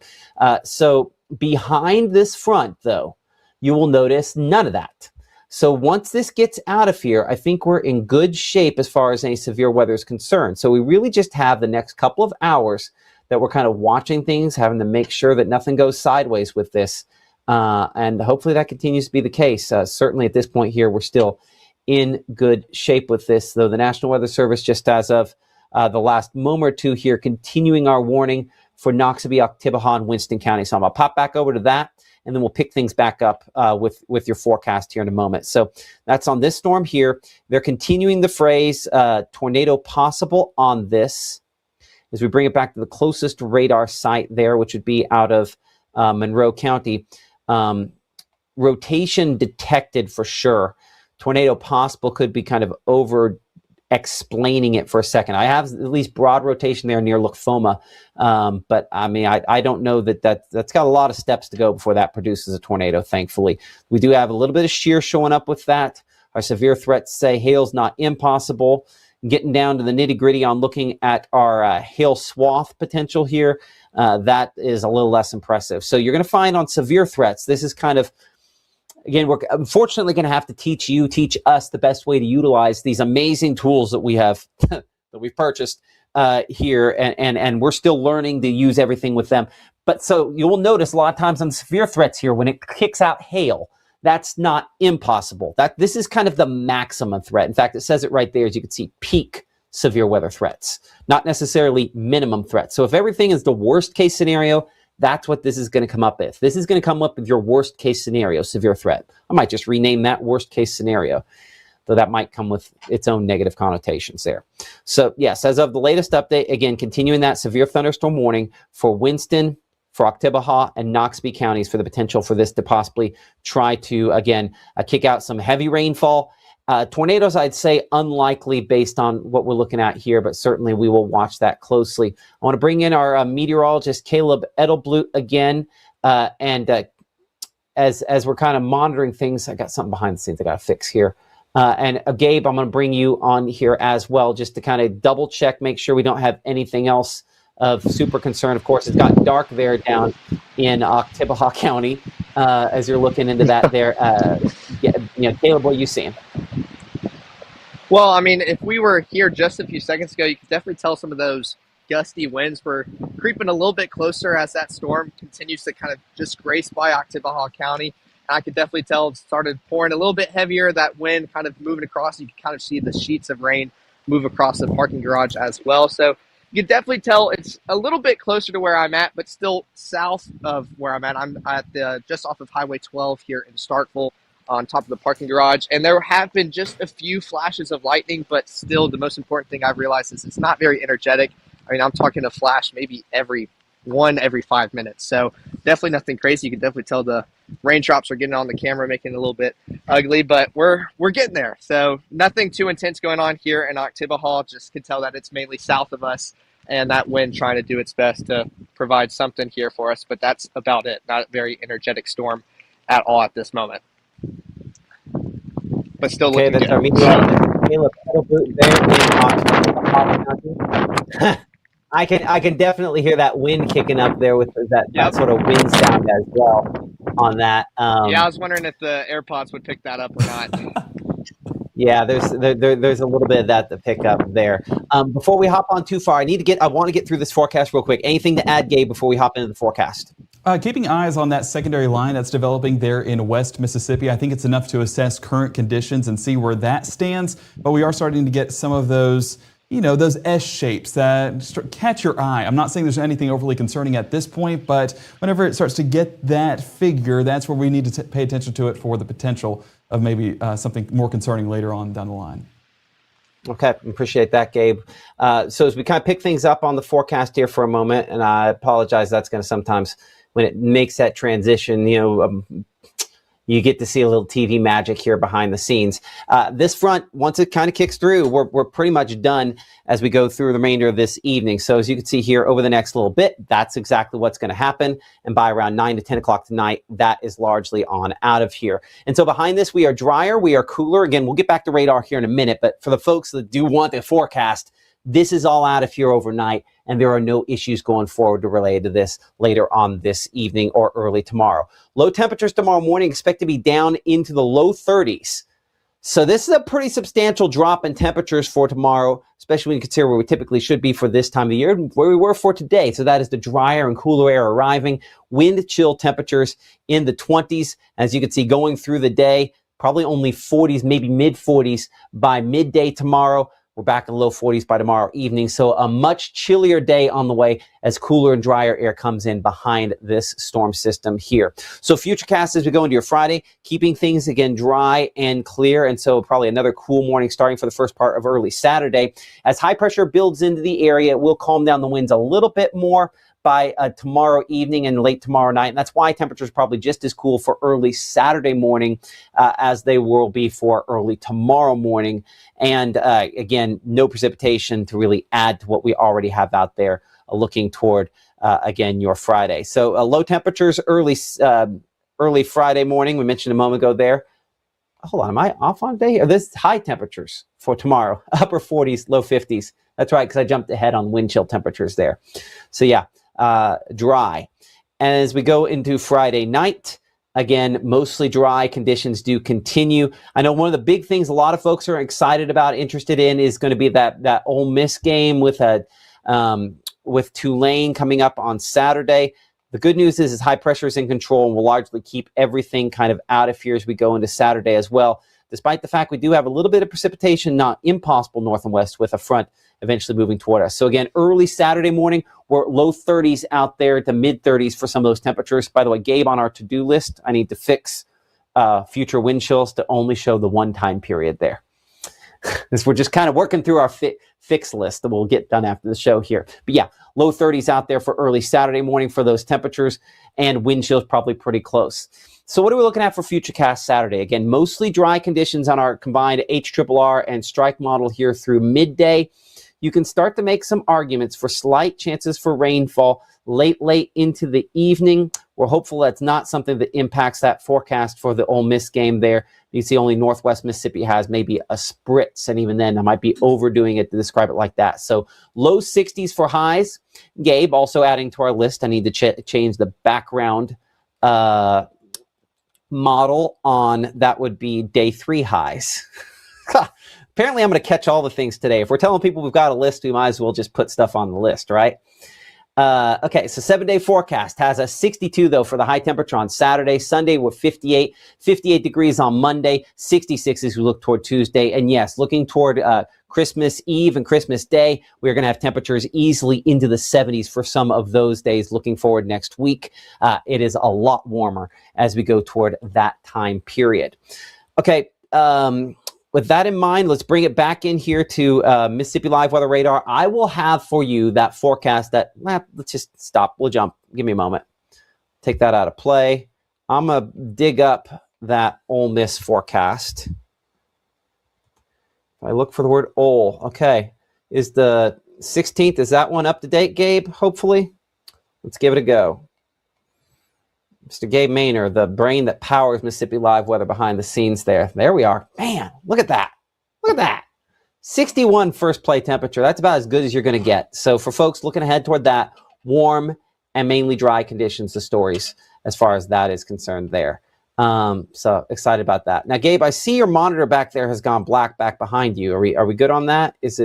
So behind this front, though, you will notice none of that. So once this gets out of here, I think we're in good shape as far as any severe weather is concerned. So we really just have the next couple of hours that we're kind of watching things, having to make sure that nothing goes sideways with this. And hopefully that continues to be the case. Certainly at this point here, we're still in good shape with this, though the National Weather Service, just as of the last moment or two here, continuing our warning for Noxubee, Oktibbeha, and Winston County. So I'm going to pop back over to that, and then we'll pick things back up with your forecast here in a moment. So that's on this storm here. They're continuing the phrase tornado possible on this as we bring it back to the closest radar site there, which would be out of Monroe County. Rotation detected for sure. Tornado possible could be kind of over explaining it for a second. I have at least broad rotation there near Leuphoma, but I mean, I don't know that's got a lot of steps to go before that produces a tornado, thankfully. We do have a little bit of shear showing up with that. Our severe threats say hail's not impossible. Getting down to the nitty-gritty on looking at our hail swath potential here, that is a little less impressive. So you're going to find on severe threats, this is kind of, again, we're unfortunately going to have to teach us the best way to utilize these amazing tools that we have, that we've purchased here, and we're still learning to use everything with them. But so you will notice a lot of times on severe threats here, when it kicks out hail, that's not impossible. This is kind of the maximum threat. In fact, it says it right there, as you can see, peak severe weather threats, not necessarily minimum threats. So if everything is the worst case scenario, that's what this is going to come up with. This is going to come up with your worst case scenario, severe threat. I might just rename that worst case scenario, though that might come with its own negative connotations there. So yes, as of the latest update, again, continuing that severe thunderstorm warning for Winston, for Oktibbeha, and Noxubee counties for the potential for this to possibly try to, again, kick out some heavy rainfall. Tornadoes, I'd say unlikely based on what we're looking at here, but certainly we will watch that closely. I want to bring in our meteorologist, Caleb Edelblut, again. And as we're kind of monitoring things, I got something behind the scenes I got to fix here. And Gabe, I'm going to bring you on here as well, just to kind of double check, make sure we don't have anything else of super concern. Of course, it's got dark there down in Oktibbeha County as you're looking into that there. Caleb, what are you seeing? Well, I mean, if we were here just a few seconds ago, you could definitely tell some of those gusty winds were creeping a little bit closer as that storm continues to kind of just grace by Oktibbeha County. And I could definitely tell it started pouring a little bit heavier, that wind kind of moving across. You can kind of see the sheets of rain move across the parking garage as well. So you can definitely tell it's a little bit closer to where I'm at, but still south of where I'm at. I'm at just off of Highway 12 here in Starkville on top of the parking garage. And there have been just a few flashes of lightning, but still the most important thing I've realized is it's not very energetic. I mean, I'm talking a flash maybe every 5 minutes. So definitely nothing crazy. You can definitely tell the raindrops are getting on the camera, making it a little bit ugly, but we're getting there. So nothing too intense going on here in Oktibbeha. Just can tell that it's mainly south of us, and that wind trying to do its best to provide something here for us. But that's about it. Not a very energetic storm at all at this moment. But still looking good. Our meteorologist, Caleb Edelblut there in Oktibbeha. I can definitely hear that wind kicking up there with that sort of wind sound as well on that. Yeah, I was wondering if the AirPods would pick that up or not. Yeah, there's a little bit of that to pick up there. Before we hop on too far, I want to get through this forecast real quick. Anything to add, Gabe, before we hop into the forecast? Keeping eyes on that secondary line that's developing there in West Mississippi. I think it's enough to assess current conditions and see where that stands. But we are starting to get some of those, those S shapes that catch your eye. I'm not saying there's anything overly concerning at this point, but whenever it starts to get that figure, that's where we need to pay attention to it for the potential of maybe something more concerning later on down the line. Okay, appreciate that, Gabe. So as we kind of pick things up on the forecast here for a moment, and I apologize, that's going to sometimes, when it makes that transition, you get to see a little TV magic here behind the scenes. This front, once it kind of kicks through, we're pretty much done as we go through the remainder of this evening. So as you can see here over the next little bit, that's exactly what's going to happen. And by around 9 to 10 o'clock tonight, that is largely on out of here. And so behind this, we are drier, we are cooler. Again, we'll get back to radar here in a minute, but for the folks that do want the forecast, this is all out of here overnight, and there are no issues going forward related to this later on this evening or early tomorrow. Low temperatures tomorrow morning expect to be down into the low 30s. So this is a pretty substantial drop in temperatures for tomorrow, especially when you consider where we typically should be for this time of the year, where we were for today. So that is the drier and cooler air arriving. Wind chill temperatures in the 20s. As you can see, going through the day, probably only 40s, maybe mid 40s by midday tomorrow. We're back in the low 40s by tomorrow evening. So a much chillier day on the way as cooler and drier air comes in behind this storm system here. So futurecast as we go into your Friday, keeping things again dry and clear. And so probably another cool morning starting for the first part of early Saturday. As high pressure builds into the area, it will calm down the winds a little bit more by tomorrow evening and late tomorrow night. And that's why temperatures probably just as cool for early Saturday morning as they will be for early tomorrow morning. And again, no precipitation to really add to what we already have out there looking toward, again, your Friday. So low temperatures early Friday morning. We mentioned a moment ago there. Hold on, am I off on day? Or this high temperatures for tomorrow, upper 40s, low 50s. That's right, because I jumped ahead on wind chill temperatures there. So yeah, dry. And as we go into Friday night, again, mostly dry conditions do continue. I know one of the big things a lot of folks are excited about, interested in, is going to be that Ole Miss game with Tulane coming up on Saturday. The good news is high pressure is in control and will largely keep everything kind of out of here as we go into Saturday as well, despite the fact we do have a little bit of precipitation, not impossible north and west, with a front eventually moving toward us. So again, early Saturday morning, we're low 30s out there to mid 30s for some of those temperatures. By the way, Gabe, on our to-do list, I need to fix future wind chills to only show the one-time period there. Because we're just kind of working through our fix list that we'll get done after the show here. But yeah, low 30s out there for early Saturday morning for those temperatures, and wind chills probably pretty close. So what are we looking at for Futurecast Saturday? Again, mostly dry conditions on our combined HRRR and strike model here through midday. You can start to make some arguments for slight chances for rainfall late into the evening. We're hopeful that's not something that impacts that forecast for the Ole Miss game there. You see only Northwest Mississippi has maybe a spritz, and even then I might be overdoing it to describe it like that. So low 60s for highs. Gabe, also adding to our list, I need to change the background model on, that would be day 3 highs. Apparently, I'm going to catch all the things today. If we're telling people we've got a list, we might as well just put stuff on the list, right? Okay, so 7-day forecast has a 62, though, for the high temperature on Saturday. Sunday, we're 58 degrees on Monday, 66 as we look toward Tuesday. And yes, looking toward Christmas Eve and Christmas Day, we're going to have temperatures easily into the 70s for some of those days. Looking forward next week, it is a lot warmer as we go toward that time period. Okay, with that in mind, let's bring it back in here to Mississippi Live Weather Radar. I will have for you that forecast that, let's just stop. We'll jump. Give me a moment. Take that out of play. I'm going to dig up that Ole Miss forecast. If I look for the word Ole, okay. Is the 16th, is that one up to date, Gabe? Hopefully. Let's give it a go. Mr. Gabe Maynor, the brain that powers Mississippi Live Weather behind the scenes there. There we are. Man, look at that. Look at that. 61 first play temperature. That's about as good as you're going to get. So for folks looking ahead toward that, warm and mainly dry conditions, the stories as far as that is concerned there. So excited about that. Now, Gabe, I see your monitor back there has gone black back behind you. Are we good on that? Is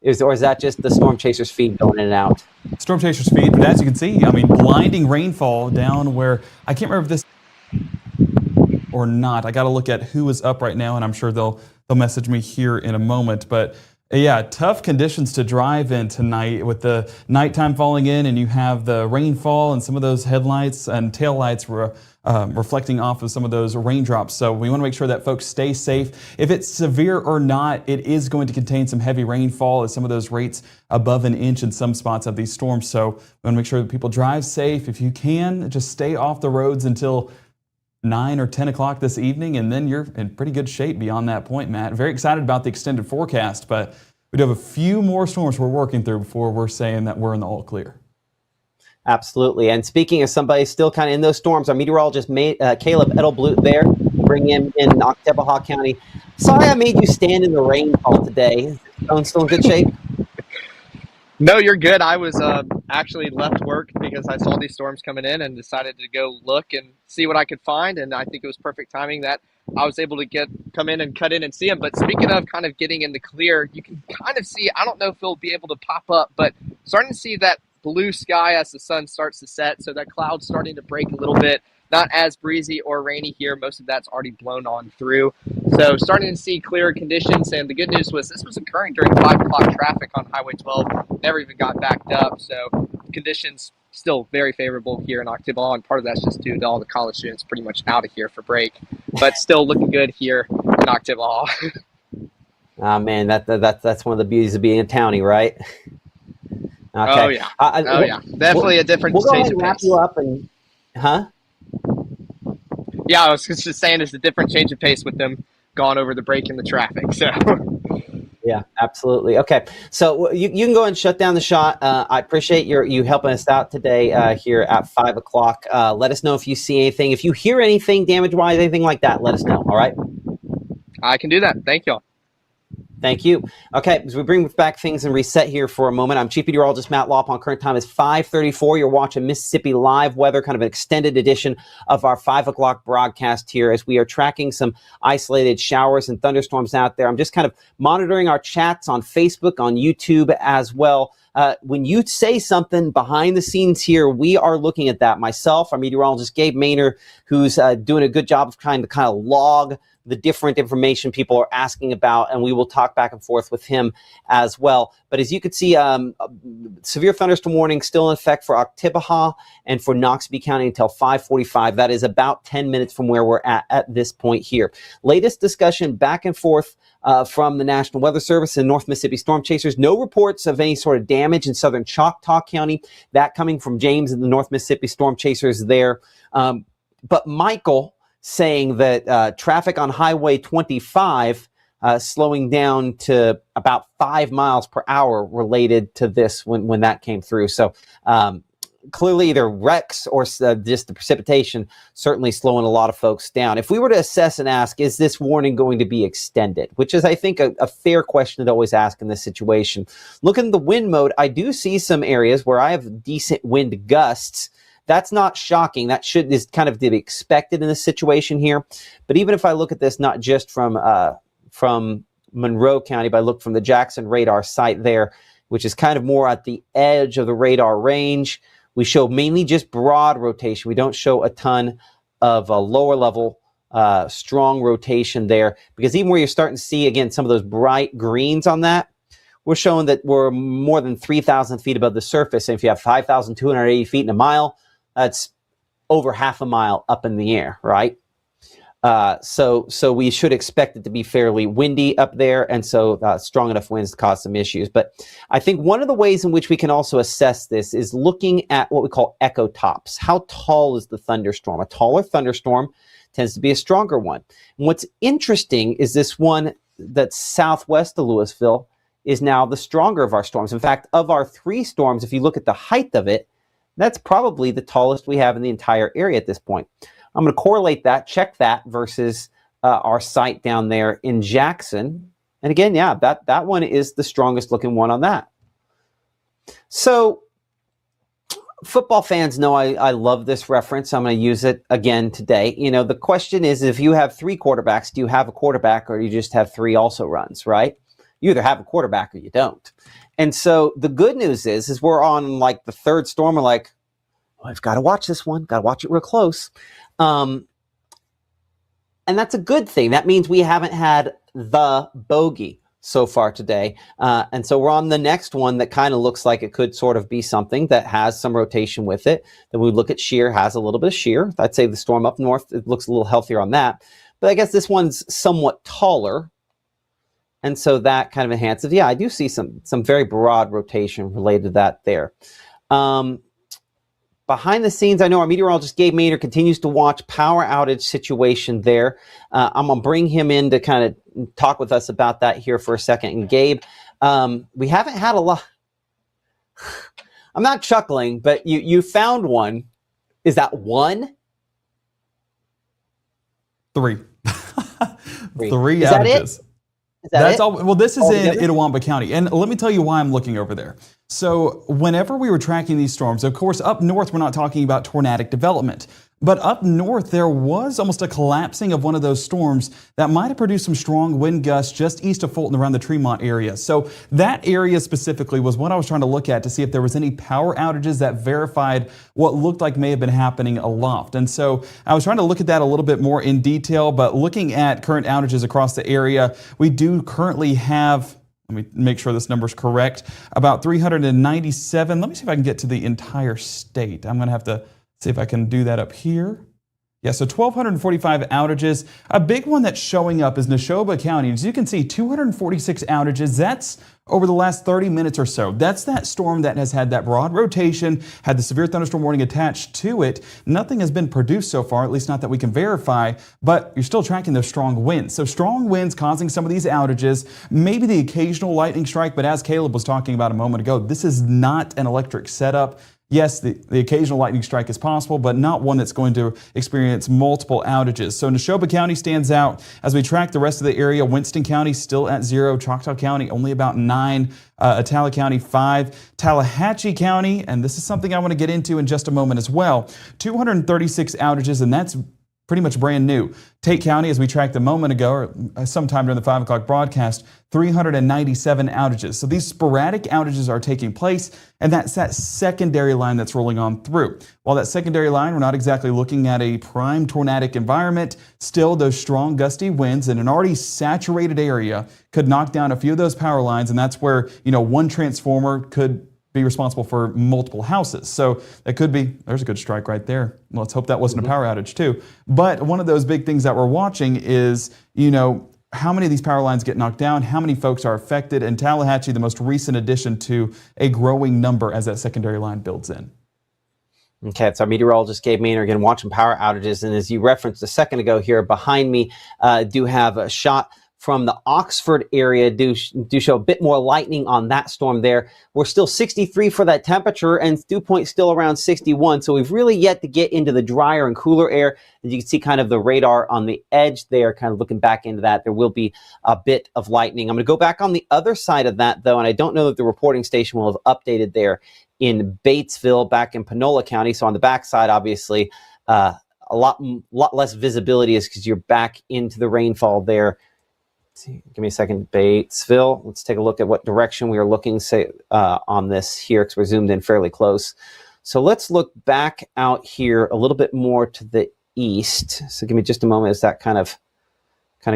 Or is that just the storm chaser's feed going in and out? Storm chaser speed, but as you can see, I mean, blinding rainfall down where I can't remember if this or not. I got to look at who is up right now, and I'm sure they'll message me here in a moment. But yeah, tough conditions to drive in tonight with the nighttime falling in, and you have the rainfall and some of those headlights and taillights reflecting off of some of those raindrops. So we want to make sure that folks stay safe. If it's severe or not, it is going to contain some heavy rainfall as some of those rates above an inch in some spots of these storms. So we want to make sure that people drive safe. If you can, just stay off the roads until 9 or 10 o'clock this evening, and then you're in pretty good shape beyond that point, Matt. Very excited about the extended forecast, but we do have a few more storms we're working through before we're saying that we're in the all clear. Absolutely. And speaking of somebody still kind of in those storms, our meteorologist, Caleb Edelblut there, bring him in Oktibbeha County. Sorry I made you stand in the rainfall today. Is the phone still in good shape? No, you're good. I was actually left work because I saw these storms coming in and decided to go look and see what I could find. And I think it was perfect timing that I was able to come in and cut in and see them. But speaking of kind of getting in the clear, you can kind of see, I don't know if it'll be able to pop up, but starting to see that blue sky as the sun starts to set. So that cloud's starting to break a little bit. Not as breezy or rainy here. Most of that's already blown on through. So starting to see clearer conditions. And the good news was this was occurring during 5 o'clock traffic on Highway 12. Never even got backed up. So conditions still very favorable here in Oktibbeha. And part of that's just due to all the college students pretty much out of here for break. But still looking good here in Oktibbeha. Oh, man, that's one of the beauties of being a townie, right? Okay. Oh, yeah. Yeah. Definitely a different we'll go change ahead and of wrap pace. you up and, huh? Yeah, I was just saying it's a different change of pace with them gone over the break in the traffic. So, yeah, absolutely. Okay, so you can go and shut down the shot. I appreciate you helping us out today here at 5 o'clock. Let us know if you see anything. If you hear anything damage-wise, anything like that, let us know, all right? I can do that. Thank y'all. Thank you. Okay, as we bring back things and reset here for a moment, I'm Chief Meteorologist Matt Lawpon. Current time is 5:34. You're watching Mississippi Live Weather, kind of an extended edition of our 5 o'clock broadcast here as we are tracking some isolated showers and thunderstorms out there. I'm just kind of monitoring our chats on Facebook, on YouTube as well. When you say something behind the scenes here, we are looking at that. Myself, our meteorologist Gabe Maynor, who's doing a good job of trying to kind of log the different information people are asking about, and we will talk back and forth with him as well. But as you can see, severe thunderstorm warning still in effect for Oktibbeha and for Noxubee County until 5:45. That is about 10 minutes from where we're at this point here. Latest discussion back and forth from the National Weather Service and North Mississippi Storm Chasers. No reports of any sort of damage in southern Choctaw County. That coming from James and the North Mississippi Storm Chasers there. But Michael saying that traffic on Highway 25 slowing down to about 5 miles per hour related to this when that came through. So clearly either wrecks or just the precipitation certainly slowing a lot of folks down. If we were to assess and ask, is this warning going to be extended? Which is, I think, a fair question to always ask in this situation. Looking at the wind mode, I do see some areas where I have decent wind gusts. That's not shocking. That is kind of to be expected in this situation here. But even if I look at this not just from Monroe County, but I look from the Jackson radar site there, which is kind of more at the edge of the radar range, we show mainly just broad rotation. We don't show a ton of lower level strong rotation there, because even where you're starting to see, again, some of those bright greens on that, we're showing that we're more than 3,000 feet above the surface. And if you have 5,280 feet in a mile, that's over half a mile up in the air, right? So we should expect it to be fairly windy up there, and so strong enough winds to cause some issues. But I think one of the ways in which we can also assess this is looking at what we call echo tops. How tall is the thunderstorm? A taller thunderstorm tends to be a stronger one. And what's interesting is this one that's southwest of Louisville is now the stronger of our storms. In fact, of our 3 storms, if you look at the height of it, that's probably the tallest we have in the entire area at this point. I'm going to correlate that, check that versus our site down there in Jackson. And again, yeah, that one is the strongest looking one on that. So football fans know I love this reference. I'm going to use it again today. You know, the question is, if you have 3 quarterbacks, do you have a quarterback or do you just have 3 also runs, right? You either have a quarterback or you don't. And so the good news is we're on like the third storm. We're like, oh, I've got to watch this one. Got to watch it real close. And that's a good thing. That means we haven't had the bogey so far today. And so we're on the next one that kind of looks like it could sort of be something that has some rotation with it. Then we look at shear, has a little bit of shear. I'd say the storm up north, it looks a little healthier on that. But I guess this one's somewhat taller. And so that kind of enhances. Yeah, I do see some very broad rotation related to that there. Behind the scenes, I know our meteorologist Gabe Maynard continues to watch power outage situation there. I'm going to bring him in to kind of talk with us about that here for a second. And Gabe, we haven't had a lot. I'm not chuckling, but you found one. Is that one? Three. Three Is outages. that it? Is that That's it? all. Well, this is Altogether? in Itawamba County. And let me tell you why I'm looking over there. So whenever we were tracking these storms, of course, up north, we're not talking about tornadic development. But up north, there was almost a collapsing of one of those storms that might have produced some strong wind gusts just east of Fulton around the Tremont area. So that area specifically was what I was trying to look at to see if there was any power outages that verified what looked like may have been happening aloft. And so I was trying to look at that a little bit more in detail, but looking at current outages across the area, we do currently have, let me make sure this number is correct, about 397. Let me see if I can get to the entire state. I'm going to have to see if I can do that up here. Yeah, so 1,245 outages. A big one that's showing up is Neshoba County. As you can see, 246 outages. That's over the last 30 minutes or so. That's that storm that has had that broad rotation, had the severe thunderstorm warning attached to it. Nothing has been produced so far, at least not that we can verify, but you're still tracking those strong winds. So strong winds causing some of these outages, maybe the occasional lightning strike, but as Caleb was talking about a moment ago, this is not an electric setup. Yes, the occasional lightning strike is possible, but not one that's going to experience multiple outages. So Neshoba County stands out. As we track the rest of the area, Winston County still at 0, Choctaw County only about 9, Atala County 5, Tallahatchie County, and this is something I want to get into in just a moment as well, 236 outages, and that's pretty much brand new. Tate County, as we tracked a moment ago, or sometime during the 5 o'clock broadcast, 397 outages. So these sporadic outages are taking place, and that's that secondary line that's rolling on through. While that secondary line, we're not exactly looking at a prime tornadic environment, still those strong gusty winds in an already saturated area could knock down a few of those power lines, and that's where, one transformer could be responsible for multiple houses. So that could be, there's a good strike right there. Let's hope that wasn't a power outage too. But one of those big things that we're watching is, how many of these power lines get knocked down, how many folks are affected, and Tallahatchie, the most recent addition to a growing number as that secondary line builds in. Okay, it's our meteorologist Gabe Maynard again watching power outages. And as you referenced a second ago here behind me, do have a shot from the Oxford area, do show a bit more lightning on that storm there. We're still 63 for that temperature, and dew point still around 61. So we've really yet to get into the drier and cooler air. And you can see kind of the radar on the edge there, kind of looking back into that. There will be a bit of lightning. I'm going to go back on the other side of that, though, and I don't know that the reporting station will have updated there in Batesville, back in Panola County. So on the backside, obviously, a lot less visibility is because you're back into the rainfall there. Give me a second, Batesville. Let's take a look at what direction we are looking on this here, because we're zoomed in fairly close. So let's look back out here a little bit more to the east. So give me just a moment as that kind of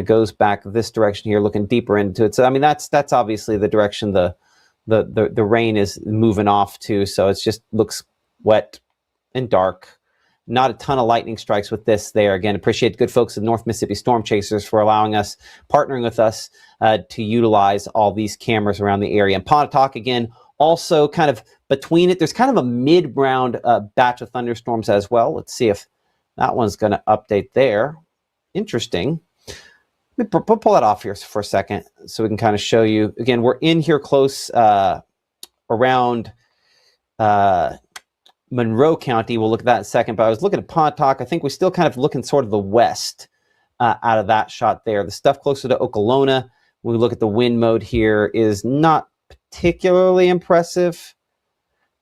goes back this direction here, looking deeper into it. So I mean that's obviously the direction the rain is moving off to. So it just looks wet and dark. Not a ton of lightning strikes with this there. Again, appreciate the good folks at North Mississippi Storm Chasers for partnering with us to utilize all these cameras around the area. And Pontotoc, again, also kind of between it, there's kind of a mid-round batch of thunderstorms as well. Let's see if that one's going to update there. Interesting. Let me pull that off here for a second so we can kind of show you. Again, we're in here close around Monroe County. We'll look at that in a second, but I was looking at Pontotoc. I think we're still kind of looking sort of the west out of that shot there. The stuff closer to Okolona, when we look at the wind mode here, is not particularly impressive.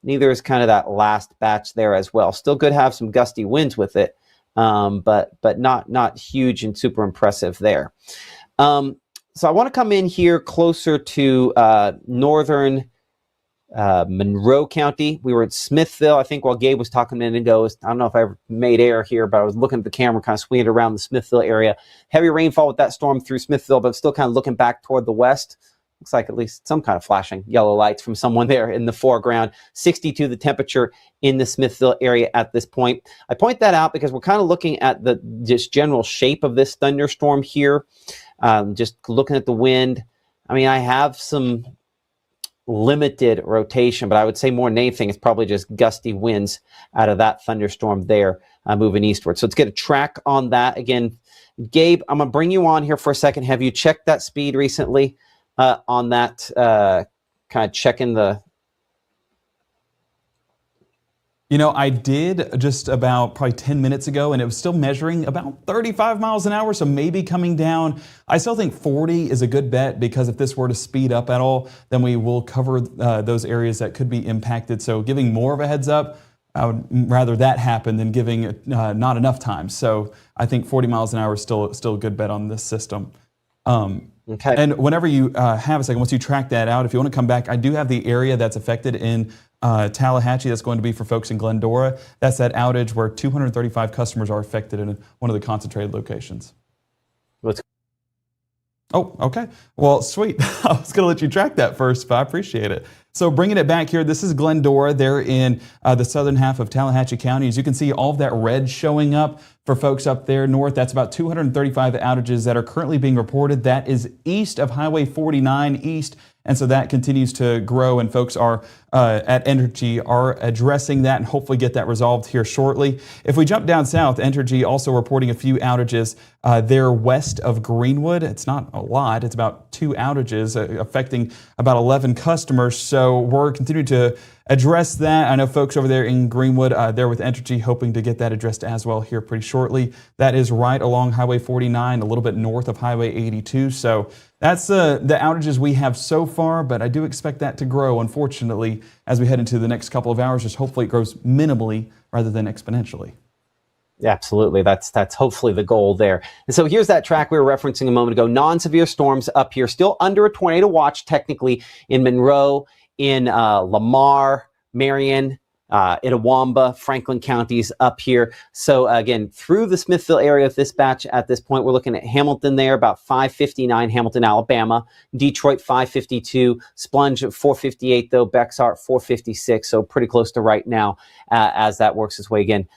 Neither is kind of that last batch there as well. Still good to have some gusty winds with it, but not huge and super impressive there. So I want to come in here closer to northern Monroe County. We were in Smithville, I think, while Gabe was talking a minute ago. I don't know if I ever made air here, but I was looking at the camera, kind of swinging around the Smithville area. Heavy rainfall with that storm through Smithville, but still kind of looking back toward the west. Looks like at least some kind of flashing yellow lights from someone there in the foreground. 62 the temperature in the Smithville area at this point. I point that out because we're kind of looking at the just general shape of this thunderstorm here. Just looking at the wind. I mean, I have some limited rotation, but I would say more than anything, it's probably just gusty winds out of that thunderstorm there moving eastward. So let's get a track on that. Again, Gabe, I'm going to bring you on here for a second. Have you checked that speed recently on that, kind of checking the... You know, I did just about probably 10 minutes ago, and it was still measuring about 35 miles an hour, so maybe coming down. I still think 40 is a good bet, because if this were to speed up at all, then we will cover those areas that could be impacted. So giving more of a heads up, I would rather that happen than giving not enough time. So I think 40 miles an hour is still a good bet on this system. Okay. And whenever you have a second, once you track that out, if you want to come back, I do have the area that's affected in Tallahatchie. That's going to be for folks in Glendora. That's that outage where 235 customers are affected in one of the concentrated locations. Let's... Oh, okay. Well, sweet. I was going to let you track that first, but I appreciate it. So bringing it back here, this is Glendora. They're in the southern half of Tallahatchie County. As you can see, all of that red showing up for folks up there north. That's about 235 outages that are currently being reported. That is east of Highway 49 east. And so that continues to grow, and folks are at Entergy are addressing that and hopefully get that resolved here shortly. If we jump down south, Entergy also reporting a few outages there west of Greenwood. It's not a lot. It's about 2 outages affecting about 11 customers. So we're continuing to address that. I know folks over there in Greenwood, they're with Entergy, hoping to get that addressed as well here pretty shortly. That is right along Highway 49, a little bit north of Highway 82. So that's the outages we have so far, but I do expect that to grow, unfortunately, as we head into the next couple of hours. Just hopefully it grows minimally rather than exponentially. Absolutely. That's hopefully the goal there. And so here's that track we were referencing a moment ago. Non-severe storms up here, still under a tornado watch technically in Monroe, in Lamar, Marion, Itawamba, Franklin counties up here. So again, through the Smithville area of this batch at this point, we're looking at Hamilton there, about 559, Hamilton, Alabama, Detroit 552, Splunge at 458 though, Bexar 456. So pretty close to right now as that works its way again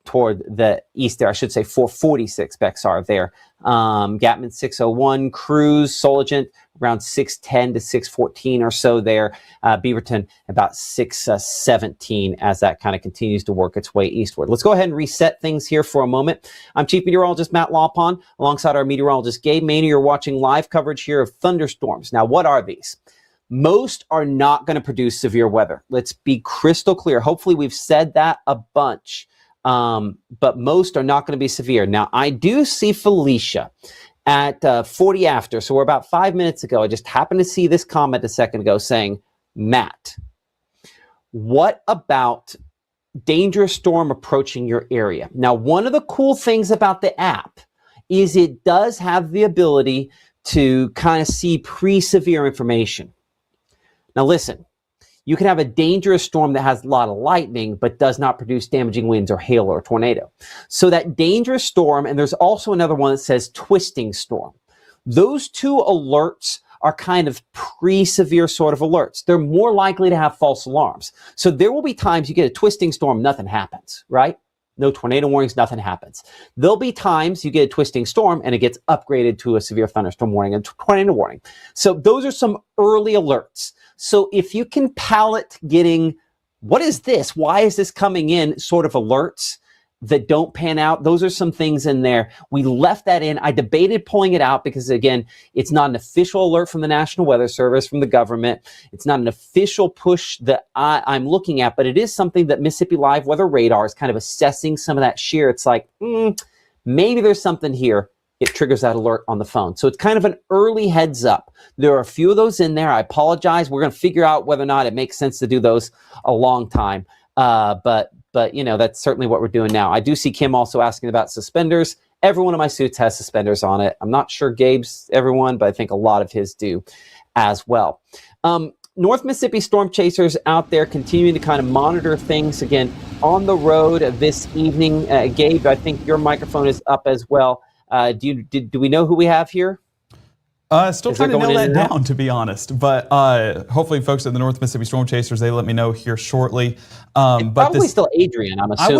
toward the east there. I should say 446 Bexar there. Gatman 601, Cruz, Soligent around 610 to 614 or so there. Beaverton about 617 as that kind of continues to work its way eastward. Let's go ahead and reset things here for a moment. I'm Chief Meteorologist Matt Lawpon alongside our meteorologist Gabe Maney. You're watching live coverage here of thunderstorms. Now, what are these? Most are not going to produce severe weather. Let's be crystal clear. Hopefully we've said that a bunch. But most are not going to be severe. Now, I do see Felicia at 40 after. So we're about 5 minutes ago. I just happened to see this comment a second ago saying, Matt, what about dangerous storm approaching your area? Now, one of the cool things about the app is it does have the ability to kind of see pre-severe information. Now, listen. You can have a dangerous storm that has a lot of lightning, but does not produce damaging winds or hail or tornado. So that dangerous storm, and there's also another one that says twisting storm. Those two alerts are kind of pre-severe sort of alerts. They're more likely to have false alarms. So there will be times you get a twisting storm, nothing happens, right? No tornado warnings, nothing happens. There'll be times you get a twisting storm and it gets upgraded to a severe thunderstorm warning and tornado warning. So those are some early alerts. So if you can palate getting, what is this? Why is this coming in? Sort of alerts that don't pan out. Those are some things in there. We left that in. I debated pulling it out because, again, it's not an official alert from the National Weather Service, from the government. It's not an official push that I'm looking at, but it is something that Mississippi Live Weather Radar is kind of assessing some of that shear. It's like, maybe there's something here. It triggers that alert on the phone. So it's kind of an early heads up. There are a few of those in there. I apologize. We're going to figure out whether or not it makes sense to do those a long time. But you know, that's certainly what we're doing now. I do see Kim also asking about suspenders Every one of my suits has suspenders on it. I'm not sure Gabe's everyone, but I think a lot of his do as well. North Mississippi storm chasers out there continuing to kind of monitor things again on the road this evening. Gabe, I think your microphone is up as well. Do we know who we have here? Still trying to nail that down, to be honest. But hopefully folks at the North Mississippi Storm Chasers, they let me know here shortly. But probably still Adrian, I'm assuming. I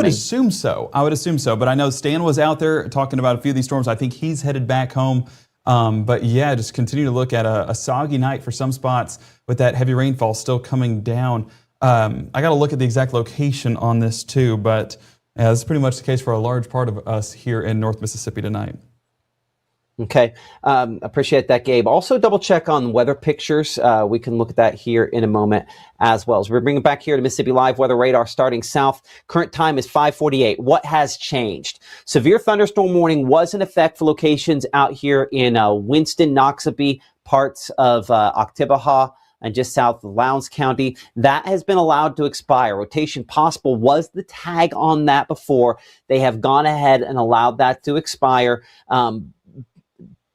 would assume so. But I know Stan was out there talking about a few of these storms. I think he's headed back home. But yeah, just continue to look at a soggy night for some spots with that heavy rainfall still coming down. I got to look at the exact location on this too, but this is pretty much the case for a large part of us here in North Mississippi tonight. Okay, appreciate that, Gabe. Also, double check on weather pictures. We can look at that here in a moment as well. So we're bringing back here to Mississippi Live weather radar starting south. Current time is 5:48. What has changed? Severe thunderstorm warning was in effect for locations out here in Winston, Noxubee, parts of Oktibbeha, and just south of Lowndes County. That has been allowed to expire. Rotation possible was the tag on that before. They have gone ahead and allowed that to expire.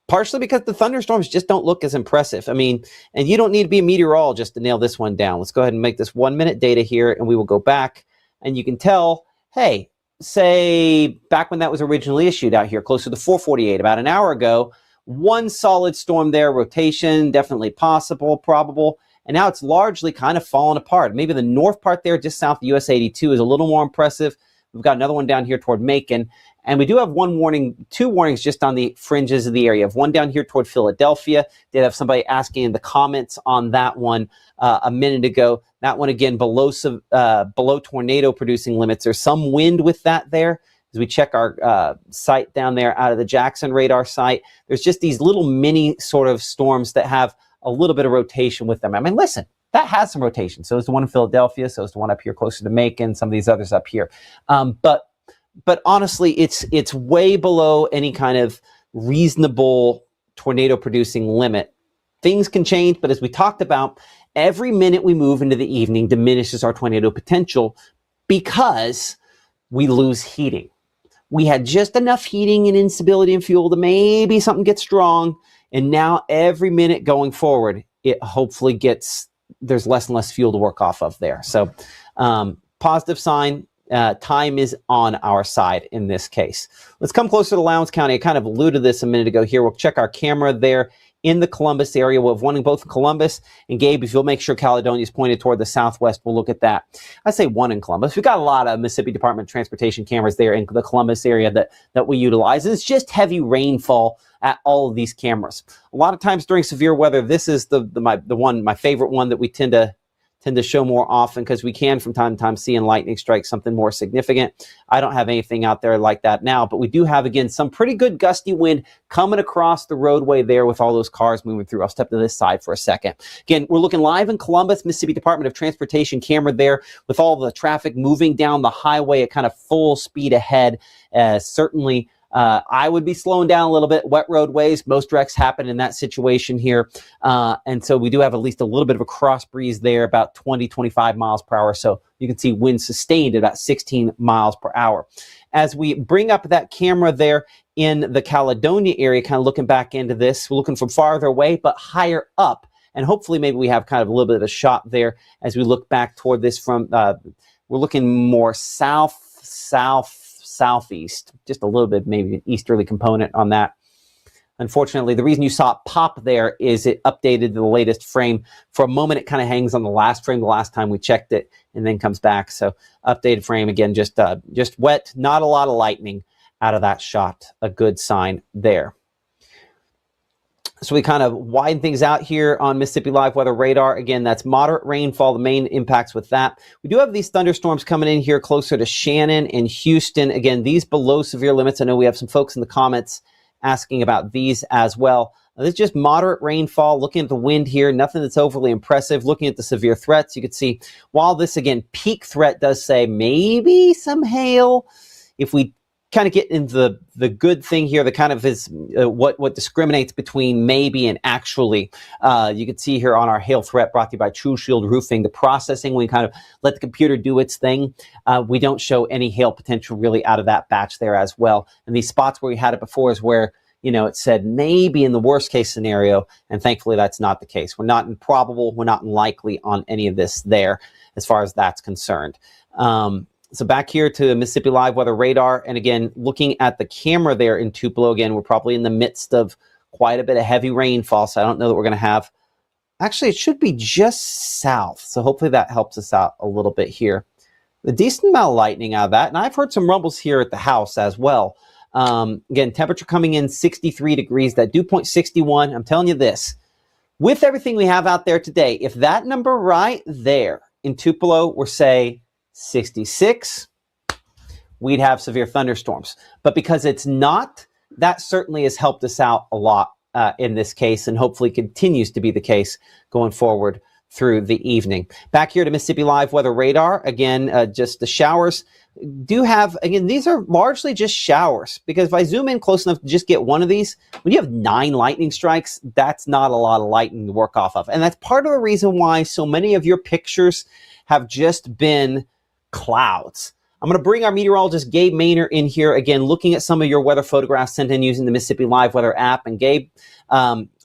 Partially because the thunderstorms just don't look as impressive. I mean, and you don't need to be a meteorologist to nail this one down. Let's go ahead and make this 1 minute data here, and we will go back, and you can tell, hey, say back when that was originally issued out here, closer to 4:48, about an hour ago, one solid storm there, rotation, definitely possible, probable, and now it's largely kind of fallen apart. Maybe the north part there, just south of US 82, is a little more impressive. We've got another one down here toward Macon. And we do have two warnings just on the fringes of the area. One down here toward Philadelphia. Did have somebody asking in the comments on that one a minute ago. That one, again, below tornado producing limits. There's some wind with that there. As we check our site down there out of the Jackson radar site, there's just these little mini sort of storms that have a little bit of rotation with them. I mean, listen, that has some rotation. So is the one in Philadelphia. So is the one up here closer to Macon. Some of these others up here. But honestly, it's way below any kind of reasonable tornado producing limit. Things can change, but as we talked about, every minute we move into the evening diminishes our tornado potential because we lose heating. We had just enough heating and instability in fuel to maybe something gets strong, and now every minute going forward, it hopefully there's less and less fuel to work off of there. So positive sign. Time is on our side in this case. Let's come closer to Lowndes County. I kind of alluded to this a minute ago here. We'll check our camera there in the Columbus area. We'll have one in both Columbus. And Gabe, if you'll make sure Caledonia is pointed toward the southwest, we'll look at that. I say one in Columbus. We've got a lot of Mississippi Department of Transportation cameras there in the Columbus area that we utilize. And it's just heavy rainfall at all of these cameras. A lot of times during severe weather, this is my favorite one that we tend to show more often because we can from time to time see in lightning strikes something more significant. I don't have anything out there like that now, but we do have, again, some pretty good gusty wind coming across the roadway there with all those cars moving through. I'll step to this side for a second. Again, we're looking live in Columbus, Mississippi Department of Transportation camera there with all the traffic moving down the highway at kind of full speed ahead. Certainly, I would be slowing down a little bit. Wet roadways, most wrecks happen in that situation here. And so we do have at least a little bit of a cross breeze there, about 20, 25 miles per hour. So you can see wind sustained at about 16 miles per hour. As we bring up that camera there in the Caledonia area, kind of looking back into this, we're looking from farther away, but higher up. And hopefully maybe we have kind of a little bit of a shot there as we look back toward this from, we're looking more southeast, just a little bit, maybe an easterly component on that. Unfortunately, the reason you saw it pop there is it updated the latest frame. For a moment, it kind of hangs on the last frame the last time we checked it and then comes back. So updated frame, again, just wet, not a lot of lightning out of that shot. A good sign there. So we kind of widen things out here on Mississippi Live Weather Radar. Again, that's moderate rainfall, the main impacts with that. We do have these thunderstorms coming in here closer to Shannon and Houston. Again, these below severe limits. I know we have some folks in the comments asking about these as well. This is just moderate rainfall. Looking at the wind here, nothing that's overly impressive. Looking at the severe threats, you can see while this, again, peak threat does say maybe some hail. If we kind of get into the good thing here, the kind of is what discriminates between maybe and actually. You can see here on our hail threat brought to you by True Shield Roofing, the processing, we kind of let the computer do its thing. We don't show any hail potential really out of that batch there as well. And these spots where we had it before is where, it said maybe in the worst case scenario, and thankfully that's not the case. We're not in probable, we're not in likely on any of this there as far as that's concerned. So back here to Mississippi Live Weather Radar, and again, looking at the camera there in Tupelo, again, we're probably in the midst of quite a bit of heavy rainfall, so I don't know that we're going to have, actually it should be just south, so hopefully that helps us out a little bit here. A decent amount of lightning out of that, and I've heard some rumbles here at the house as well. Again, temperature coming in 63 degrees, that dew point 61. I'm telling you this, with everything we have out there today, if that number right there in Tupelo were, say, 66, we'd have severe thunderstorms. But because it's not, that certainly has helped us out a lot in this case, and hopefully continues to be the case going forward through the evening. Back here to Mississippi Live Weather Radar, again, just the showers do have, again, these are largely just showers, because if I zoom in close enough to just get one of these, when you have 9 lightning strikes, that's not a lot of lightning to work off of. And that's part of the reason why so many of your pictures have just been clouds. I'm going to bring our meteorologist Gabe Maynor in here again, looking at some of your weather photographs sent in using the Mississippi Live Weather app. And Gabe,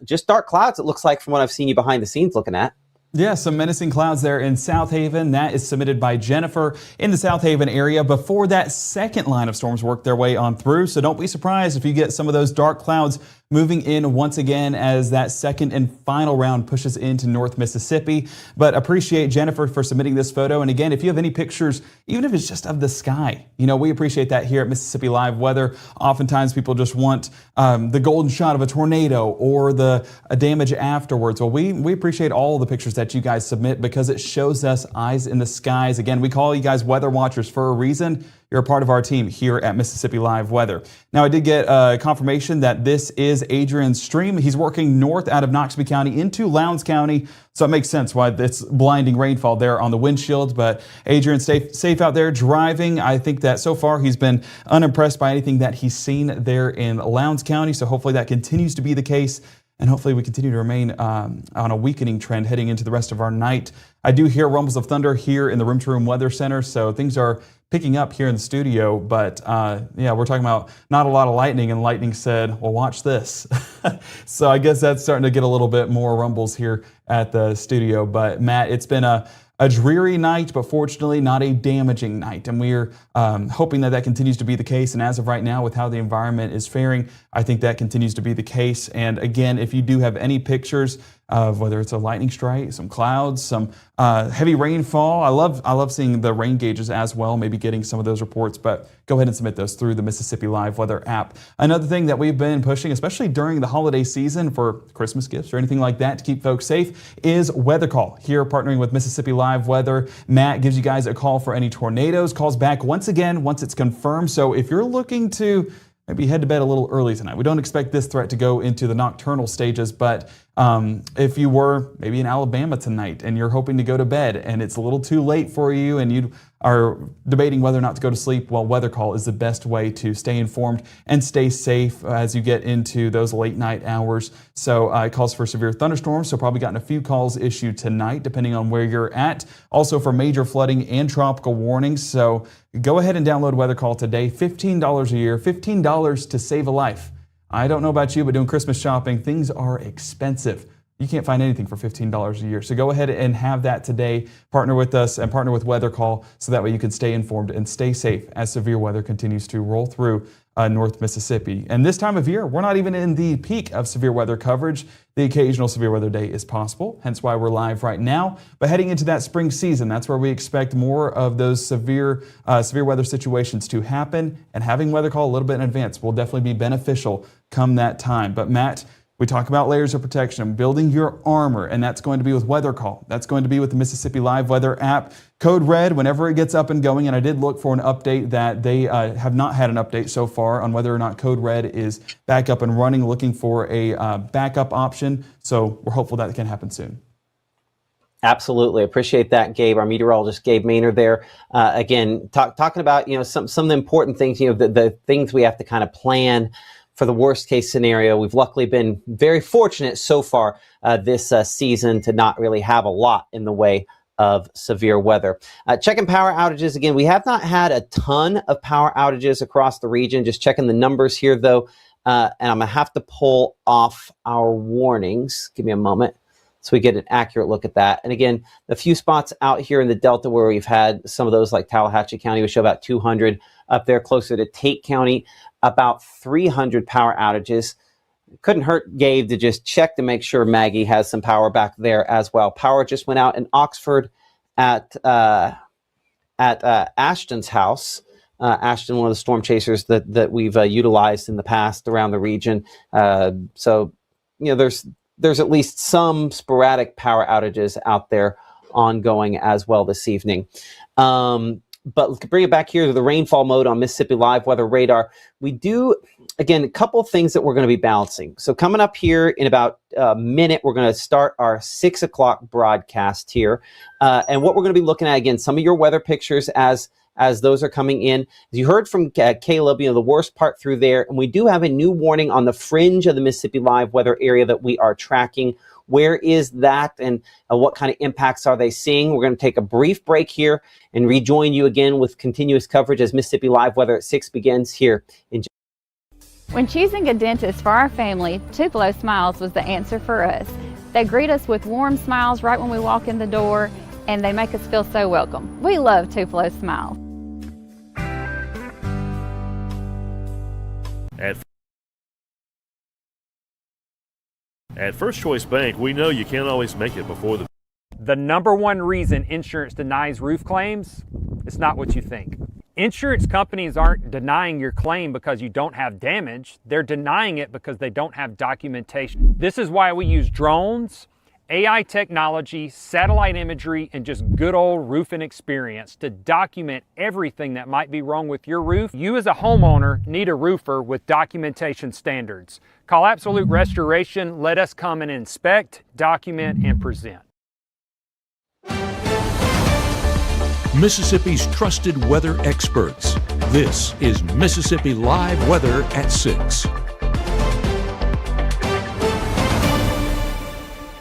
just dark clouds, it looks like, from what I've seen you behind the scenes looking at. Yeah, some menacing clouds there in South Haven. That is submitted by Jennifer in the South Haven area before that second line of storms work their way on through. So don't be surprised if you get some of those dark clouds moving in once again as that second and final round pushes into North Mississippi. But appreciate Jennifer for submitting this photo. And again, if you have any pictures, even if it's just of the sky, we appreciate that here at Mississippi Live Weather. Oftentimes people just want the golden shot of a tornado or the damage afterwards. Well, we appreciate all of the pictures that you guys submit because it shows us eyes in the skies. Again, we call you guys weather watchers for a reason. You're a part of our team here at Mississippi Live Weather. Now, I did get confirmation that this is Adrian's stream. He's working north out of Noxubee County into Lowndes County, so it makes sense why it's blinding rainfall there on the windshield. But Adrian, safe out there driving. I think that so far he's been unimpressed by anything that he's seen there in Lowndes County, so hopefully that continues to be the case. And hopefully we continue to remain on a weakening trend heading into the rest of our night. I do hear rumbles of thunder here in the Room to Room Weather Center, so things are picking up here in the studio. But yeah, we're talking about not a lot of lightning, and lightning said, well, watch this. So I guess that's starting to get a little bit more rumbles here at the studio. But Matt, it's been a dreary night, but fortunately not a damaging night. And we're hoping that continues to be the case. And as of right now, with how the environment is faring, I think that continues to be the case. And again, if you do have any pictures of whether it's a lightning strike, some clouds, some heavy rainfall, I love seeing the rain gauges as well, maybe getting some of those reports, but go ahead and submit those through the Mississippi Live Weather app. Another thing that we've been pushing, especially during the holiday season for Christmas gifts or anything like that to keep folks safe, is Weather Call. Here, partnering with Mississippi Live Weather, Matt gives you guys a call for any tornadoes, calls back once again once it's confirmed. So if you're looking to maybe head to bed a little early tonight, we don't expect this threat to go into the nocturnal stages, but if you were maybe in Alabama tonight and you're hoping to go to bed and it's a little too late for you and you are debating whether or not to go to sleep, well, Weather Call is the best way to stay informed and stay safe as you get into those late night hours. So it calls for severe thunderstorms, so probably gotten a few calls issued tonight depending on where you're at. Also for major flooding and tropical warnings. So go ahead and download Weather Call today. $15 a year, $15 to save a life. I don't know about you, but doing Christmas shopping, things are expensive. You can't find anything for $15 a year. So go ahead and have that today. Partner with us and partner with Weather Call so that way you can stay informed and stay safe as severe weather continues to roll through North Mississippi. And this time of year, we're not even in the peak of severe weather coverage. The occasional severe weather day is possible, hence why we're live right now. But heading into that spring season, that's where we expect more of those severe weather situations to happen. And having Weather Call a little bit in advance will definitely be beneficial come that time. But Matt, we talk about layers of protection, building your armor, and that's going to be with Weather Call. That's going to be with the Mississippi Live Weather app. Code Red whenever it gets up and going, and I did look for an update that they have not had an update so far on whether or not Code Red is back up and running, looking for a backup option. So we're hopeful that can happen soon. Absolutely. Appreciate that, Gabe, our meteorologist, Gabe Maynard there. Again, talking about, some of the important things, the things we have to kind of plan for the worst case scenario. We've luckily been very fortunate so far this season to not really have a lot in the way of severe weather. Checking power outages again. We have not had a ton of power outages across the region. Just checking the numbers here, though. And I'm going to have to pull off our warnings. Give me a moment so we get an accurate look at that. And again, a few spots out here in the Delta where we've had some of those, like Tallahatchie County, we show about 200. Up there closer to Tate County, about 300 power outages. Couldn't hurt, Gabe, to just check to make sure Maggie has some power back there as well. Power just went out in Oxford at Ashton's house. Ashton, one of the storm chasers that we've utilized in the past around the region. So, there's at least some sporadic power outages out there ongoing as well this evening. But let's bring it back here to the rainfall mode on Mississippi Live Weather Radar. We do, again, a couple of things that we're going to be balancing. So coming up here in about a minute, we're going to start our 6 o'clock broadcast here. And what we're going to be looking at, again, some of your weather pictures as those are coming in. As you heard from Caleb, the worst part through there. And we do have a new warning on the fringe of the Mississippi Live Weather area that we are tracking. Where is that, and what kind of impacts are they seeing? We're going to take a brief break here and rejoin you again with continuous coverage as Mississippi Live Weather at 6 begins here in. When choosing a dentist for our family, Tupelo Smiles was the answer for us. They greet us with warm smiles right when we walk in the door, and they make us feel so welcome. We love Tupelo Smiles. At First Choice Bank, we know you can't always make it before the... The number one reason insurance denies roof claims, it's not what you think. Insurance companies aren't denying your claim because you don't have damage. They're denying it because they don't have documentation. This is why we use drones, AI technology, satellite imagery, and just good old roofing experience to document everything that might be wrong with your roof. You as a homeowner need a roofer with documentation standards. Call Absolute Restoration. Let us come and inspect, document, and present. Mississippi's trusted weather experts. This is Mississippi Live Weather at 6.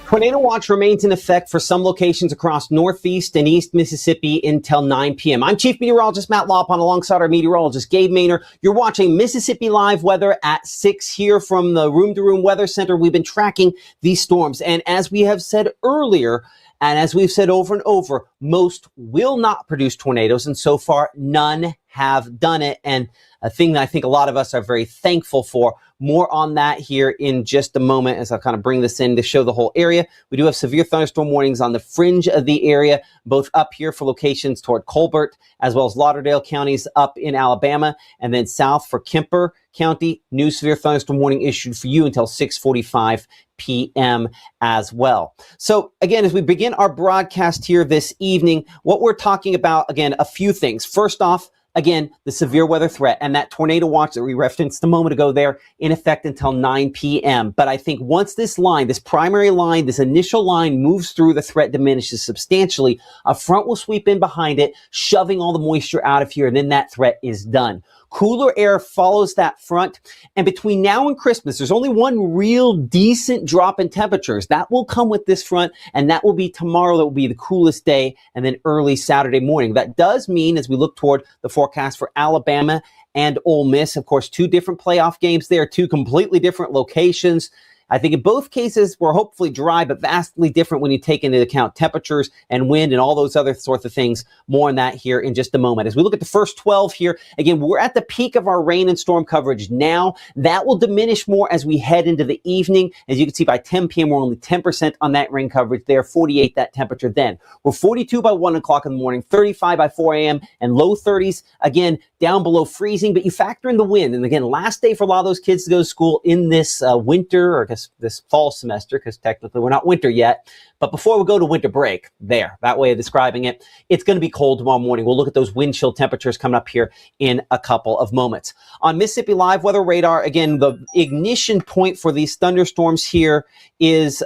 Tornado watch remains in effect for some locations across northeast and east Mississippi until 9 p.m. I'm Chief Meteorologist Matt Lawpon alongside our meteorologist Gabe Maynard. You're watching Mississippi Live Weather at 6 here from the Room to Room Weather Center. We've been tracking these storms, and as we have said earlier, and as we've said over and over, most will not produce tornadoes, and so far none have done it. And a thing that I think a lot of us are very thankful for. More on that here in just a moment as I'll kind of bring this in to show the whole area. We do have severe thunderstorm warnings on the fringe of the area, both up here for locations toward Colbert, as well as Lauderdale counties up in Alabama, and then south for Kemper County. New severe thunderstorm warning issued for you until 6:45 p.m. as well. So again, as we begin our broadcast here this evening, what we're talking about, again, a few things. First off, again, the severe weather threat and that tornado watch that we referenced a moment ago there in effect until 9 p.m. But I think once this line, this primary line, this initial line moves through, the threat diminishes substantially. A front will sweep in behind it, shoving all the moisture out of here, and then that threat is done. Cooler air follows that front, and between now and Christmas, there's only one real decent drop in temperatures. That will come with this front, and that will be tomorrow. That will be the coolest day, and then early Saturday morning. That does mean, as we look toward the forecast for Alabama and Ole Miss, of course, two different playoff games there, two completely different locations. I think in both cases, we're hopefully dry, but vastly different when you take into account temperatures and wind and all those other sorts of things. More on that here in just a moment. As we look at the first 12 here, again, we're at the peak of our rain and storm coverage now. That will diminish more as we head into the evening. As you can see, by 10 p.m., we're only 10% on that rain coverage there, 48 that temperature then. We're 42 by 1 o'clock in the morning, 35 by 4 a.m., and low 30s, again, down below freezing, but you factor in the wind. And again, last day for a lot of those kids to go to school in this winter, or this fall semester, because technically we're not winter yet. But before we go to winter break, that way of describing it, it's going to be cold tomorrow morning. We'll look at those wind chill temperatures coming up here in a couple of moments. On Mississippi Live Weather Radar, again, the ignition point for these thunderstorms here is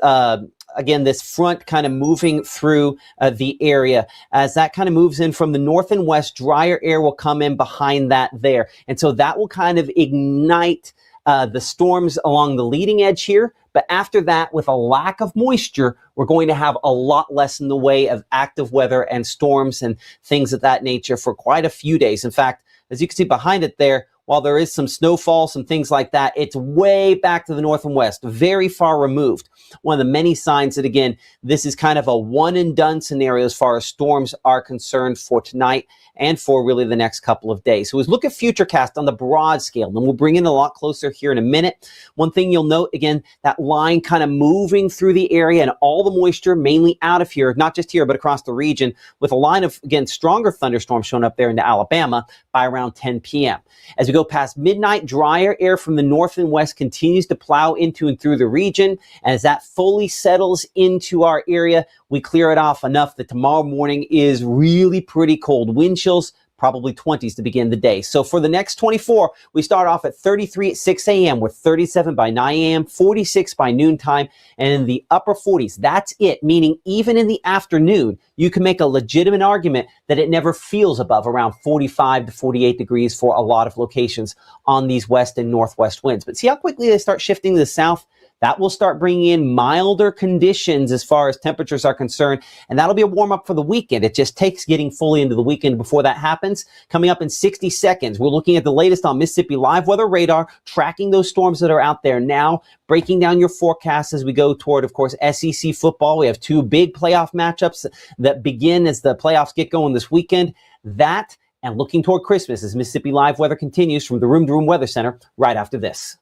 again, this front kind of moving through the area. As that kind of moves in from the north and west, drier air will come in behind that there. And so that will kind of ignite the storms along the leading edge here. But after that, with a lack of moisture, we're going to have a lot less in the way of active weather and storms and things of that nature for quite a few days. In fact, as you can see behind it there, while there is some snowfall, some things like that, it's way back to the north and west, very far removed. One of the many signs that, again, this is kind of a one and done scenario as far as storms are concerned for tonight and for really the next couple of days. So let's look at Futurecast on the broad scale, and then we'll bring in a lot closer here in a minute. One thing you'll note, again, that line kind of moving through the area and all the moisture mainly out of here, not just here, but across the region, with a line of, again, stronger thunderstorms showing up there into Alabama by around 10 p.m. As we go past midnight, drier air from the north and west continues to plow into and through the region. And as that fully settles into our area, we clear it off enough that tomorrow morning is really pretty cold. Wind chills, probably 20s to begin the day. So for the next 24, we start off at 33 at 6 a.m. with 37 by 9 a.m., 46 by noontime, and in the upper 40s. That's it, meaning even in the afternoon, you can make a legitimate argument that it never feels above around 45 to 48 degrees for a lot of locations on these west and northwest winds. But see how quickly they start shifting to the south? That will start bringing in milder conditions as far as temperatures are concerned, and that'll be a warm-up for the weekend. It just takes getting fully into the weekend before that happens. Coming up in 60 seconds, we're looking at the latest on Mississippi Live Weather Radar, tracking those storms that are out there now, breaking down your forecasts as we go toward, of course, SEC football. We have two big playoff matchups that begin as the playoffs get going this weekend. That and looking toward Christmas as Mississippi Live Weather continues from the Room to Room Weather Center right after this.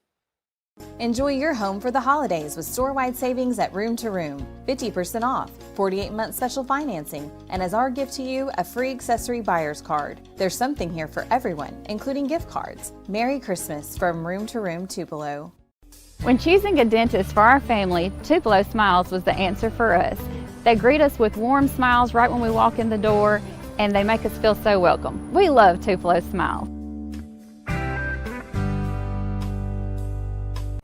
Enjoy your home for the holidays with store-wide savings at Room to Room. 50% off, 48-month special financing, and as our gift to you, a free accessory buyer's card. There's something here for everyone, including gift cards. Merry Christmas from Room to Room Tupelo. When choosing a dentist for our family, Tupelo Smiles was the answer for us. They greet us with warm smiles right when we walk in the door, and they make us feel so welcome. We love Tupelo Smiles.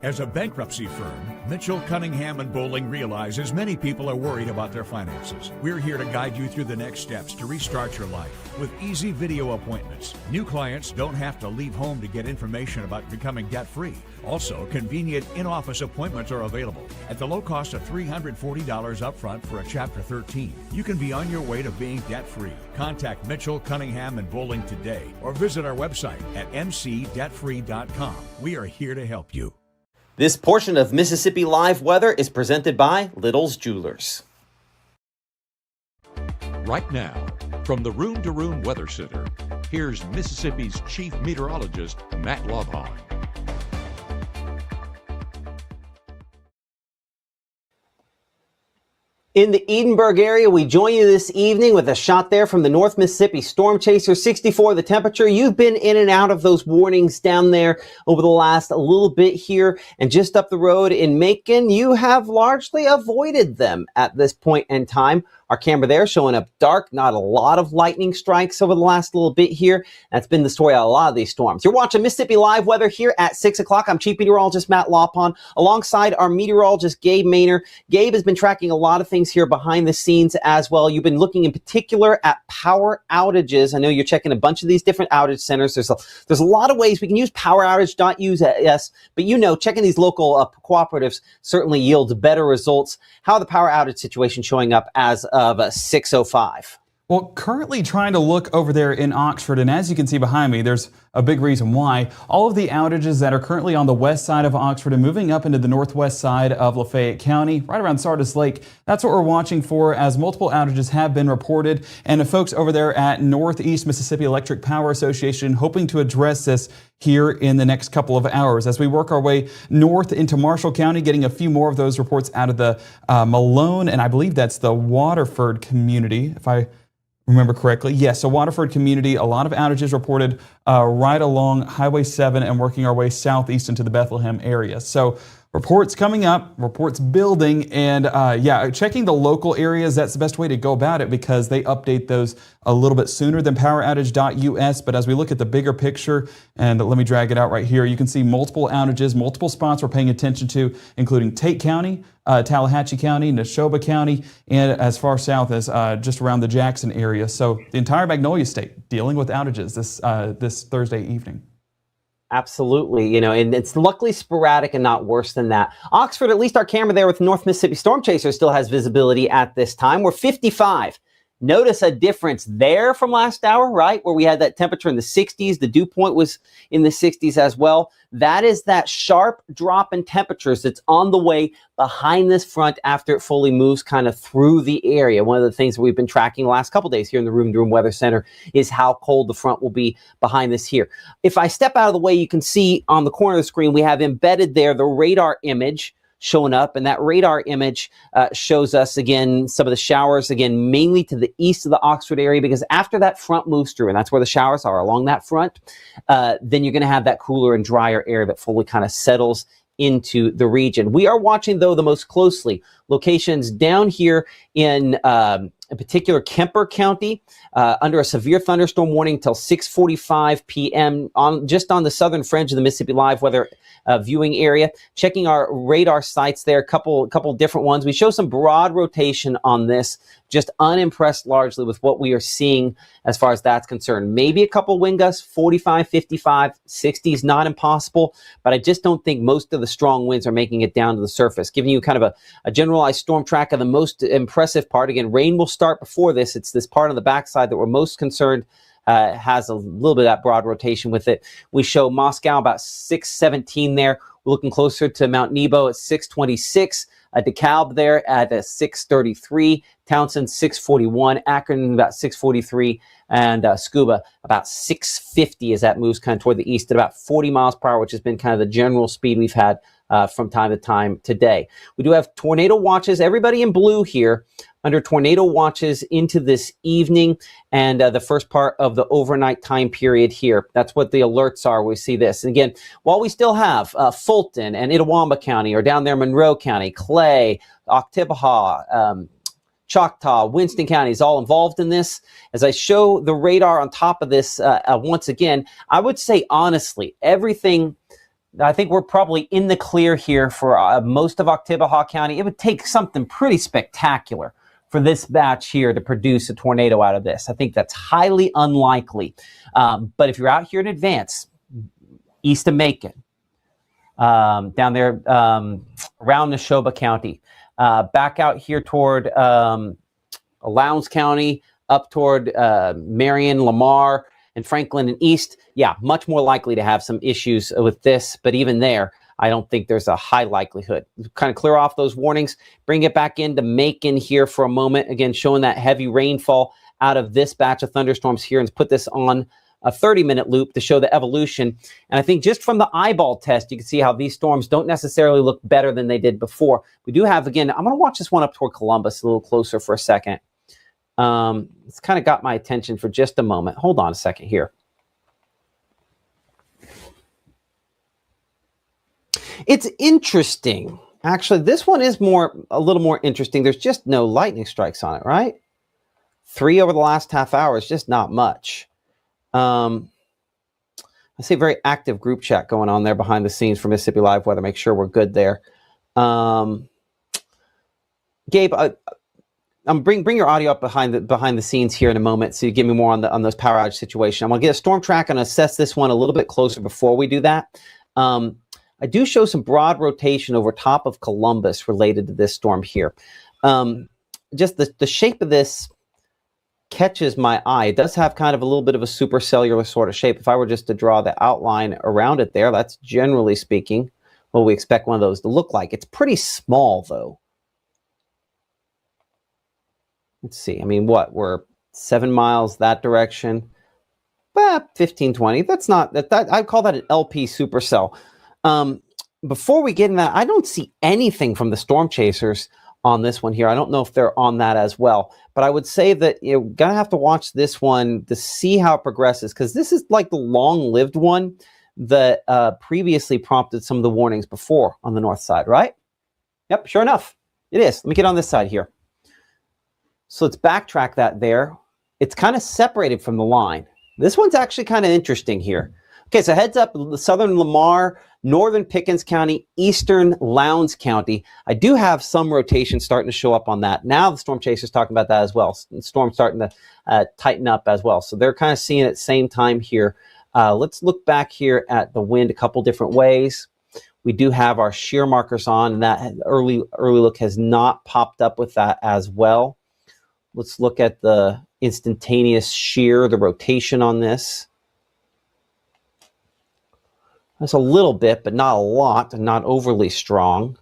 As a bankruptcy firm, Mitchell, Cunningham & Bowling realizes many people are worried about their finances. We're here to guide you through the next steps to restart your life with easy video appointments. New clients don't have to leave home to get information about becoming debt-free. Also, convenient in-office appointments are available at the low cost of $340 upfront for a Chapter 13. You can be on your way to being debt-free. Contact Mitchell, Cunningham & Bowling today or visit our website at mcdebtfree.com. We are here to help you. This portion of Mississippi Live Weather is presented by Little's Jewelers. Right now, from the Room to Room Weather Center, here's Mississippi's Chief Meteorologist, Matt Lobhon. In the Edinburgh area, we join you this evening with a shot there from the North Mississippi Storm Chaser. 64 the temperature. You've been in and out of those warnings down there over the last little bit here. And just up the road in Macon, you have largely avoided them at this point in time. Our camera there showing up dark, not a lot of lightning strikes over the last little bit here. That's been the story on a lot of these storms. You're watching Mississippi Live Weather here at 6 o'clock. I'm Chief Meteorologist Matt Lopon alongside our meteorologist Gabe Maynor. Gabe has been tracking a lot of things here behind the scenes as well. You've been looking in particular at power outages. I know you're checking a bunch of these different outage centers. There's a lot of ways we can use poweroutage.us, but you know, checking these local cooperatives certainly yields better results. How are the power outage situation showing up as of 6:05? Well, currently trying to look over there in Oxford, and as you can see behind me, there's a big reason why. All of the outages that are currently on the west side of Oxford and moving up into the northwest side of Lafayette County, right around Sardis Lake, that's what we're watching for, as multiple outages have been reported. And the folks over there at Northeast Mississippi Electric Power Association hoping to address this here in the next couple of hours. As we work our way north into Marshall County, getting a few more of those reports out of the Malone, and I believe that's the Waterford community, if I remember correctly. Yes, so Waterford community, a lot of outages reported right along Highway 7 and working our way southeast into the Bethlehem area. So reports coming up, reports building, and checking the local areas. That's the best way to go about it because they update those a little bit sooner than poweroutage.us. But as we look at the bigger picture, and let me drag it out right here, you can see multiple outages, multiple spots we're paying attention to, including Tate County, Tallahatchie County, Neshoba County, and as far south as just around the Jackson area. So the entire Magnolia State dealing with outages this Thursday evening. Absolutely, and it's luckily sporadic and not worse than that. Oxford, at least our camera there with North Mississippi Storm Chaser still has visibility at this time. We're 55. Notice a difference there from last hour, right? Where we had that temperature in the 60s. The dew point was in the 60s as well. That is that sharp drop in temperatures that's on the way behind this front after it fully moves kind of through the area. One of the things that we've been tracking the last couple of days here in the Room to Room Weather Center is how cold the front will be behind this here. If I step out of the way, you can see on the corner of the screen, we have embedded there the radar image showing up, and that radar image shows us again some of the showers, again mainly to the east of the Oxford area, because after that front moves through, and that's where the showers are along that front, then you're going to have that cooler and drier air that fully kind of settles into the region. We are watching, though, the most closely locations down here in particular Kemper County under a severe thunderstorm warning until 6:45 p.m. just on the southern fringe of the Mississippi Live weather viewing area. Checking our radar sites there, a couple different ones. We show some broad rotation on this. Just unimpressed largely with what we are seeing as far as that's concerned. Maybe a couple wind gusts, 45, 55, 60 is not impossible, but I just don't think most of the strong winds are making it down to the surface. Giving you kind of a generalized storm track of the most impressive part. Again, rain will start before this. It's this part on the backside that we're most concerned has a little bit of that broad rotation with it. We show Moscow about 617 there. We're looking closer to Mount Nebo at 626. DeKalb there at 633, Townsend 641, Akron about 643, and Scuba about 650 as that moves kind of toward the east at about 40 miles per hour, which has been kind of the general speed we've had from time to time today. We do have tornado watches. Everybody in blue here under tornado watches into this evening and the first part of the overnight time period here. That's what the alerts are. We see this. And again, while we still have Fulton and Itawamba County, or down there Monroe County, Clay, Oktibbeha, Choctaw, Winston County is all involved in this. As I show the radar on top of this, once again, I would say honestly, everything, I think we're probably in the clear here for most of Oktibbeha County. It would take something pretty spectacular for this batch here to produce a tornado out of this. I think that's highly unlikely. But if you're out here in advance, east of Macon, down there around Neshoba County, back out here toward Lowndes County, up toward Marion, Lamar, and Franklin and East, yeah, much more likely to have some issues with this. But even there, I don't think there's a high likelihood. Kind of clear off those warnings, bring it back into Macon here for a moment. Again, showing that heavy rainfall out of this batch of thunderstorms here, and put this on a 30-minute loop to show the evolution. And I think just from the eyeball test, you can see how these storms don't necessarily look better than they did before. We do have, again, I'm going to watch this one up toward Columbus a little closer for a second. It's kind of got my attention for just a moment. Hold on a second here. It's interesting. Actually, this one is a little more interesting. There's just no lightning strikes on it, right? 3 over the last half hour is just not much. I see a very active group chat going on there behind the scenes for Mississippi Live Weather. Make sure we're good there. Gabe, bring your audio up behind the scenes here in a moment, so you give me more on those power outage situation. I'm gonna get a storm track and assess this one a little bit closer before we do that. I do show some broad rotation over top of Columbus related to this storm here. Just the shape of this catches my eye. It does have kind of a little bit of a supercellular sort of shape. If I were just to draw the outline around it there, that's generally speaking what we expect one of those to look like. It's pretty small, though. Let's see. I mean, we're 7 miles that direction. 15, 20. That's not that. I call that an LP supercell. Before we get in that, I don't see anything from the storm chasers on this one here. I don't know if they're on that as well, but I would say that you're gonna have to watch this one to see how it progresses, because this is like the long-lived one that previously prompted some of the warnings before on the north side, right? Yep, sure enough, it is. Let me get on this side here. So let's backtrack that there. It's kind of separated from the line. This one's actually kind of interesting here. Okay, so heads up, southern Lamar, northern Pickens County, eastern Lowndes County. I do have some rotation starting to show up on that. Now the storm chaser's talking about that as well. The storm's starting to tighten up as well. So they're kind of seeing it at the same time here. Let's look back here at the wind a couple different ways. We do have our shear markers on, and that early look has not popped up with that as well. Let's look at the instantaneous shear, the rotation on this. That's a little bit, but not a lot, and not overly strong.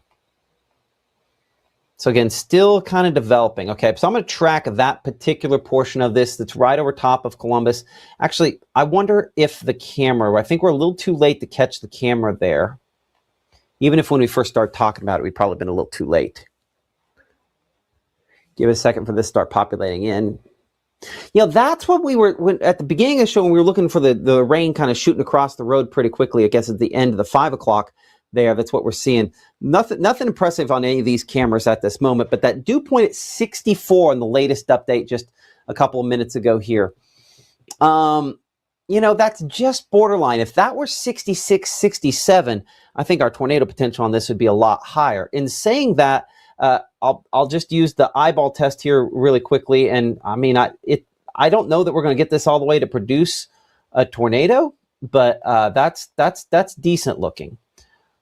So again, still kind of developing. Okay, so I'm going to track that particular portion of this that's right over top of Columbus. Actually, I wonder if the camera, I think we're a little too late to catch the camera there. Even if when we first started talking about it, we'd probably been a little too late. Give it a second for this to start populating in. You know, that's what we were, at the beginning of the show, when we were looking for the rain kind of shooting across the road pretty quickly, I guess at the end of the 5 o'clock there, that's what we're seeing. Nothing impressive on any of these cameras at this moment, but that dew point at 64 in the latest update just a couple of minutes ago here. You know, that's just borderline. If that were 66, 67, I think our tornado potential on this would be a lot higher. In saying that, I'll just use the eyeball test here really quickly, and I mean, I don't know that we're going to get this all the way to produce a tornado, but that's decent looking.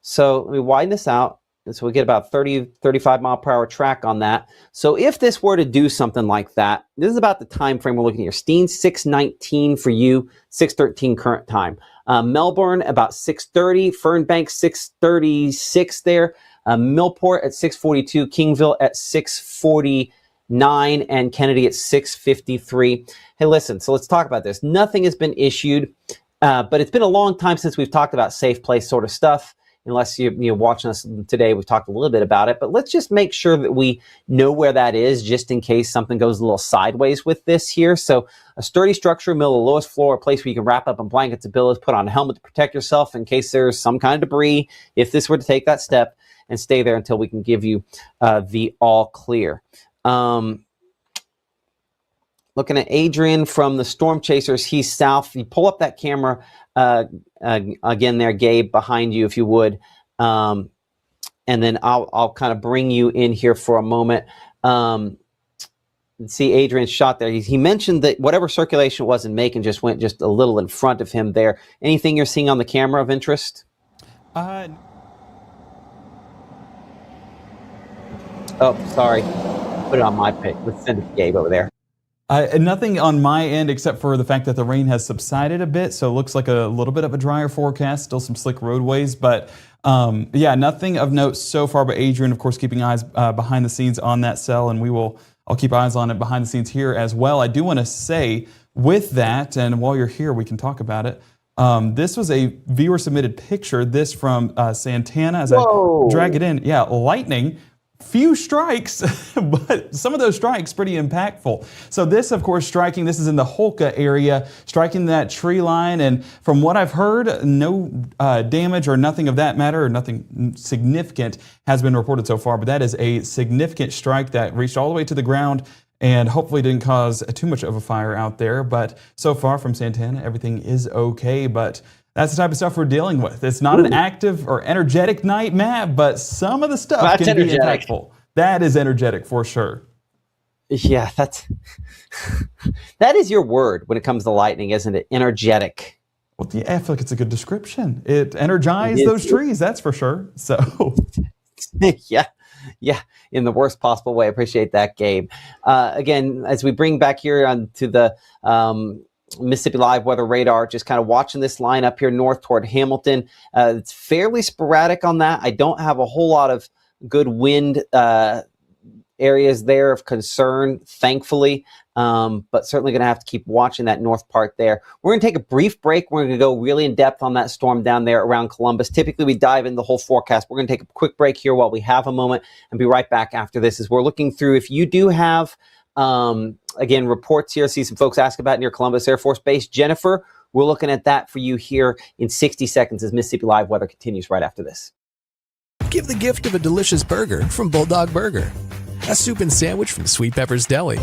So let me widen this out, and so we get about 30, 35 mile per hour track on that. So if this were to do something like that, this is about the time frame we're looking here. Steen 6:19 for you, 6:13 current time. Melbourne about 6:30, Fernbank 6:36 there. Millport at 6:42, Kingville at 6:49, and Kennedy at 6:53. Hey, listen, so let's talk about this. Nothing has been issued, but it's been a long time since we've talked about safe place sort of stuff. Unless you're watching us today, we've talked a little bit about it, but let's just make sure that we know where that is just in case something goes a little sideways with this here. So a sturdy structure, middle of the lowest floor, a place where you can wrap up in blankets and pillows, put on a helmet to protect yourself in case there's some kind of debris, if this were to take that step, and stay there until we can give you the all clear. Looking at Adrian from the Storm Chasers, he's south. You pull up that camera again there, Gabe, behind you, if you would. And then I'll kind of bring you in here for a moment. See Adrian's shot there. He mentioned that whatever circulation it was in Macon just went just a little in front of him there. Anything you're seeing on the camera of interest? Oh, sorry. Put it on my pick. Let's send it to Gabe over there. Nothing on my end except for the fact that the rain has subsided a bit, so it looks like a little bit of a drier forecast, still some slick roadways, but yeah, nothing of note so far. But Adrian, of course, keeping eyes behind the scenes on that cell, and I'll keep eyes on it behind the scenes here as well. I do want to say with that, and while you're here, we can talk about it. This was a viewer submitted picture, this from Santana, as Whoa. I drag it in. Yeah, lightning. Few strikes, but some of those strikes pretty impactful. So this, of course, this is in the Holka area, striking that tree line. And from what I've heard, no damage or nothing of that matter, or nothing significant has been reported so far. But that is a significant strike that reached all the way to the ground and hopefully didn't cause too much of a fire out there. But so far from Santana, everything is okay. But that's the type of stuff we're dealing with. It's not an active or energetic night, Matt, but some of the stuff can be impactful. That is energetic for sure. Yeah, that is your word when it comes to lightning, isn't it? Energetic. Well, yeah, I feel like it's a good description. It energized those trees, that's for sure. So, yeah, in the worst possible way. I appreciate that, Gabe. Again, as we bring back here onto the Mississippi Live Weather Radar, just kind of watching this line up here north toward Hamilton. It's fairly sporadic on that. I don't have a whole lot of good wind areas there of concern, thankfully, but certainly going to have to keep watching that north part there. We're going to take a brief break. We're going to go really in depth on that storm down there around Columbus. Typically, we dive into the whole forecast. We're going to take a quick break here while we have a moment and be right back after this as we're looking through. If you do have again, reports here. I see some folks ask about near Columbus Air Force Base. Jennifer, We're looking at that for you here in 60 seconds as Mississippi Live Weather continues right after this. Give the gift of a delicious burger from Bulldog Burger, a soup and sandwich from Sweet Pepper's Deli,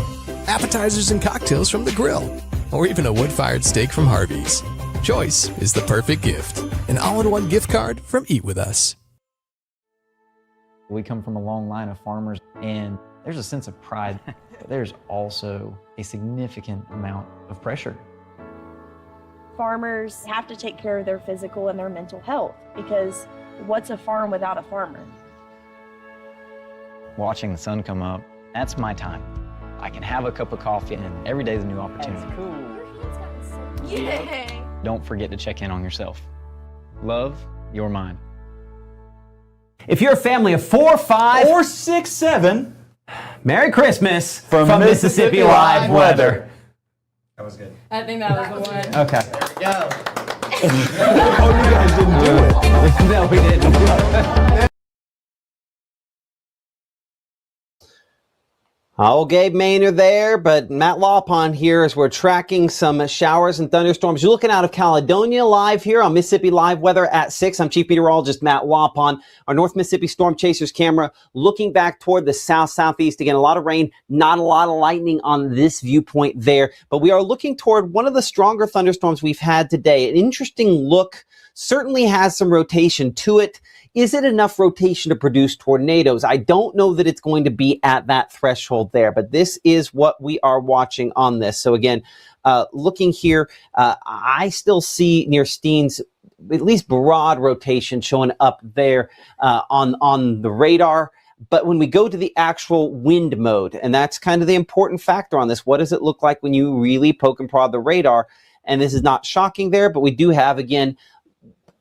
appetizers and cocktails from the Grill, or even a wood-fired steak from Harvey's. Choice is the perfect gift. An all-in-one gift card from Eat With Us. We come from a long line of farmers, and there's a sense of pride, but there's also a significant amount of pressure. Farmers have to take care of their physical and their mental health, because what's a farm without a farmer? Watching the sun come up, that's my time. I can have a cup of coffee, and every day is a new opportunity. That's cool. Yay! Don't forget to check in on yourself. Love your mind. If you're a family of 4, 5, or 6, 7, Merry Christmas from Mississippi Live Weather. That was good. I think that was the one. Okay. There we go. Oh, you guys didn't do it. No, we didn't. Oh, Gabe Maynard there, but Matt Lawpon here as we're tracking some showers and thunderstorms. You're looking out of Caledonia live here on Mississippi Live Weather at 6. I'm Chief Meteorologist Matt Lawpon. Our North Mississippi Storm Chasers camera looking back toward the south-southeast. Again, a lot of rain, not a lot of lightning on this viewpoint there, but we are looking toward one of the stronger thunderstorms we've had today. An interesting look, certainly has some rotation to it. Is it enough rotation to produce tornadoes? I don't know that it's going to be at that threshold there, but this is what we are watching on this. So again, looking here, I still see near Steen's at least broad rotation showing up there on the radar. But when we go to the actual wind mode, and that's kind of the important factor on this, what does it look like when you really poke and prod the radar? And this is not shocking there, but we do have, again,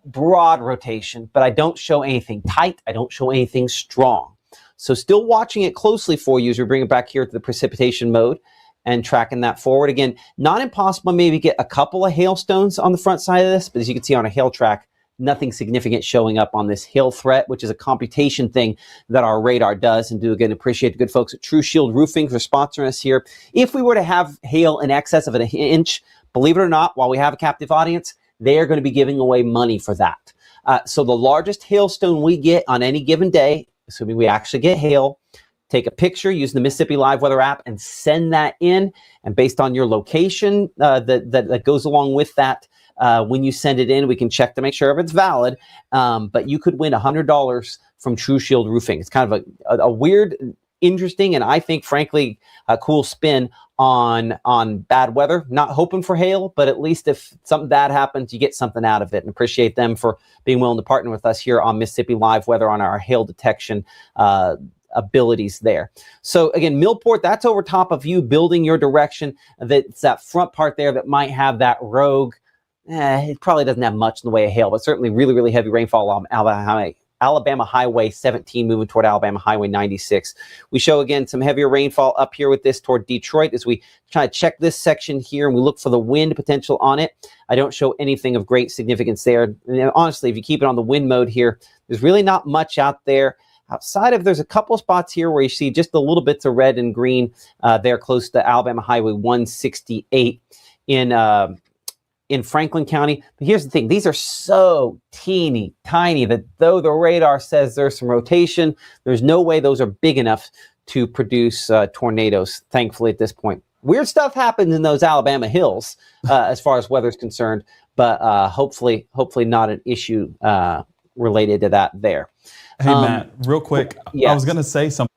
broad rotation, but I don't show anything tight. I don't show anything strong. So still watching it closely for you as we bring it back here to the precipitation mode and tracking that forward. Again, not impossible maybe get a couple of hailstones on the front side of this, but as you can see on a hail track, nothing significant showing up on this hail threat, which is a computation thing that our radar does. And do again appreciate the good folks at True Shield Roofing for sponsoring us here. If we were to have hail in excess of an inch, believe it or not, while we have a captive audience, they are going to be giving away money for that. So the largest hailstone we get on any given day, assuming we actually get hail, take a picture using the Mississippi Live Weather app and send that in. And based on your location that goes along with that, when you send it in, we can check to make sure if it's valid. But you could win $100 from True Shield Roofing. It's kind of a weird, interesting, and I think, frankly, a cool spin on bad weather. Not hoping for hail, but at least if something bad happens, you get something out of it. And appreciate them for being willing to partner with us here on Mississippi Live Weather on our hail detection abilities there. So again, Millport, that's over top of you, building your direction. That's that front part there that might have that rogue. It probably doesn't have much in the way of hail, but certainly really, really heavy rainfall on Alabama Highway 17 moving toward Alabama Highway 96. We show again some heavier rainfall up here with this toward Detroit as we try to check this section here and we look for the wind potential on it. I don't show anything of great significance there. And honestly, if you keep it on the wind mode here, there's really not much out there. Outside of, there's a couple spots here where you see just a little bits of red and green there close to Alabama Highway 168 in Franklin County. But here's the thing, these are so teeny tiny that though the radar says there's some rotation, there's no way those are big enough to produce tornadoes, thankfully, at this point. Weird stuff happens in those Alabama hills as far as weather is concerned, but hopefully not an issue related to that there. Hey, Matt, real quick, yes. I was going to say something.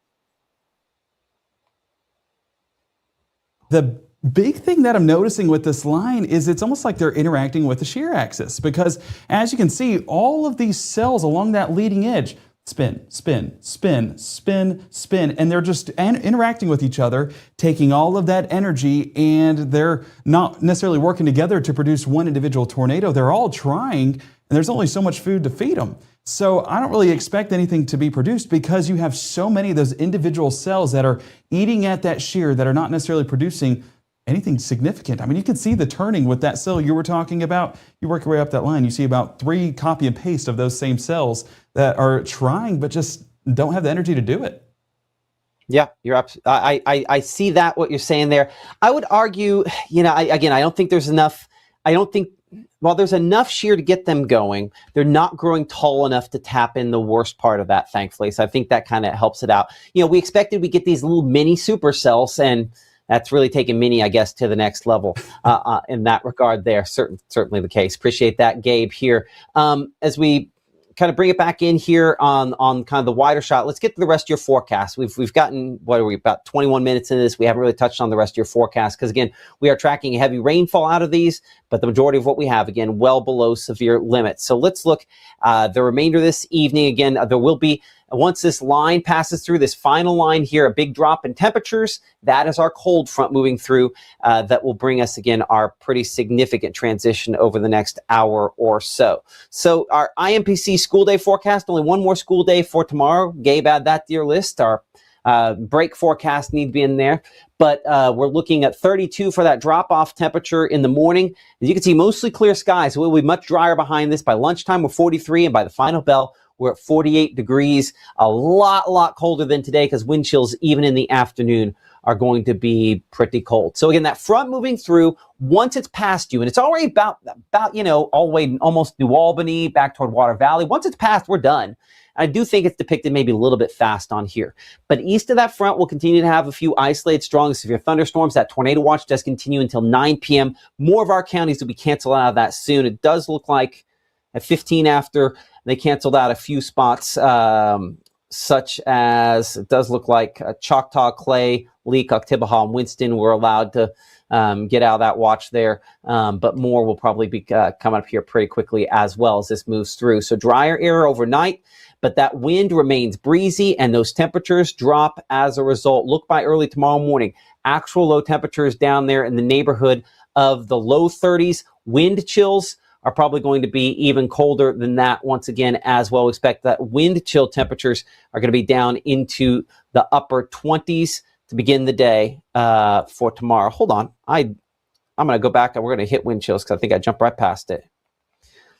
The big thing that I'm noticing with this line is it's almost like they're interacting with the shear axis, because as you can see, all of these cells along that leading edge spin, spin, spin, spin, spin, and they're just interacting with each other, taking all of that energy, and they're not necessarily working together to produce one individual tornado. They're all trying, and there's only so much food to feed them. So I don't really expect anything to be produced because you have so many of those individual cells that are eating at that shear that are not necessarily producing anything significant. I mean, you can see the turning with that cell you were talking about. You work your way up that line, you see about 3 copy and paste of those same cells that are trying but just don't have the energy to do it. Yeah, you're I see that, what you're saying there. I would argue, I don't think there's enough. I don't think while there's enough shear to get them going, they're not growing tall enough to tap in the worst part of that, thankfully. So I think that kind of helps it out. We expected we get these little mini supercells, and that's really taken mini, I guess, to the next level in that regard there. Certainly the case. Appreciate that, Gabe, here. As we kind of bring it back in here on kind of the wider shot, let's get to the rest of your forecast. We've gotten, about 21 minutes into this. We haven't really touched on the rest of your forecast because, again, we are tracking heavy rainfall out of these, but the majority of what we have, again, well below severe limits. So let's look the remainder of this evening. Again, there will be, once this line passes through, this final line here, a big drop in temperatures. That is our cold front moving through. That will bring us, again, our pretty significant transition over the next hour or so. So our IMPC school day forecast, only one more school day for tomorrow. Gabe, add that to your list. Our break forecast need to be in there. But we're looking at 32 for that drop-off temperature in the morning. As you can see, mostly clear skies. We'll be much drier behind this. By lunchtime, we're 43, and by the final bell, we're at 48 degrees, a lot colder than today because wind chills even in the afternoon are going to be pretty cold. So again, that front moving through, once it's past you, and it's already about all the way almost New Albany, back toward Water Valley. Once it's past, we're done. I do think it's depicted maybe a little bit fast on here. But east of that front, we'll continue to have a few isolated strong severe thunderstorms. That tornado watch does continue until 9 p.m. More of our counties will be canceled out of that soon. It does look like at 15 after, they canceled out a few spots, such as it does look like Choctaw, Clay, Leak, Oktibbeha, and Winston were allowed to get out of that watch there. But more will probably be coming up here pretty quickly as well as this moves through. So drier air overnight, but that wind remains breezy and those temperatures drop as a result. Look by early tomorrow morning. Actual low temperatures down there in the neighborhood of the low 30s. Wind chills are probably going to be even colder than that once again as well. We expect that wind chill temperatures are going to be down into the upper 20s to begin the day for tomorrow. Hold on. I'm going to go back and we're going to hit wind chills because I think I jumped right past it.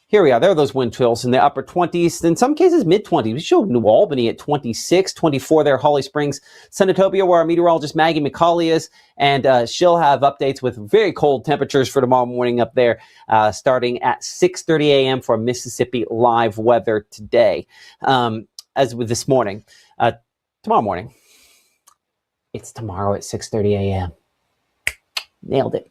Here we are. There are those wind chills in the upper 20s. In some cases, mid-20s. We show New Albany at 26, 24 there, Holly Springs, Senatobia, where our meteorologist Maggie McCauley is. And she'll have updates with very cold temperatures for tomorrow morning up there, starting at 6:30 a.m. for Mississippi live weather today. As with this morning, tomorrow morning, it's tomorrow at 6:30 a.m. Nailed it.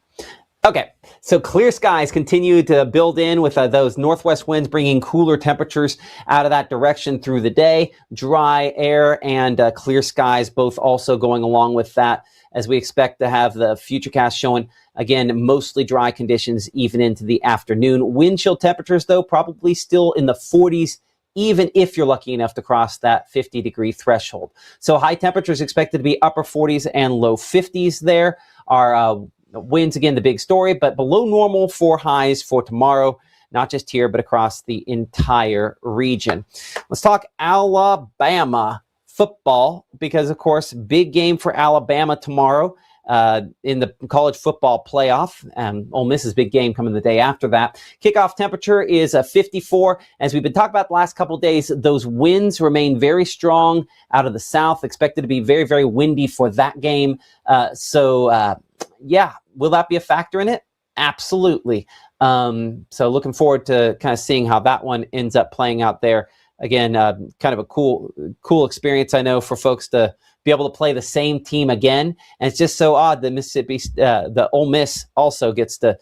Okay, so clear skies continue to build in with those northwest winds bringing cooler temperatures out of that direction through the day. Dry air and clear skies both also going along with that, as we expect to have the futurecast showing, again, mostly dry conditions even into the afternoon. Wind chill temperatures, though, probably still in the 40s, even if you're lucky enough to cross that 50-degree threshold. So high temperatures expected to be upper 40s and low 50s there. Our winds, again, the big story, but below normal for highs for tomorrow, not just here, but across the entire region. Let's talk Alabama football, because, of course, big game for Alabama tomorrow in the college football playoff. Ole Miss's big game coming the day after that. Kickoff temperature is 54. As we've been talking about the last couple of days, those winds remain very strong out of the south, expected to be very, very windy for that game. Yeah, will that be a factor in it? Absolutely. So looking forward to kind of seeing how that one ends up playing out there. Again, kind of a cool experience, I know, for folks to be able to play the same team again. And it's just so odd that the Ole Miss also gets to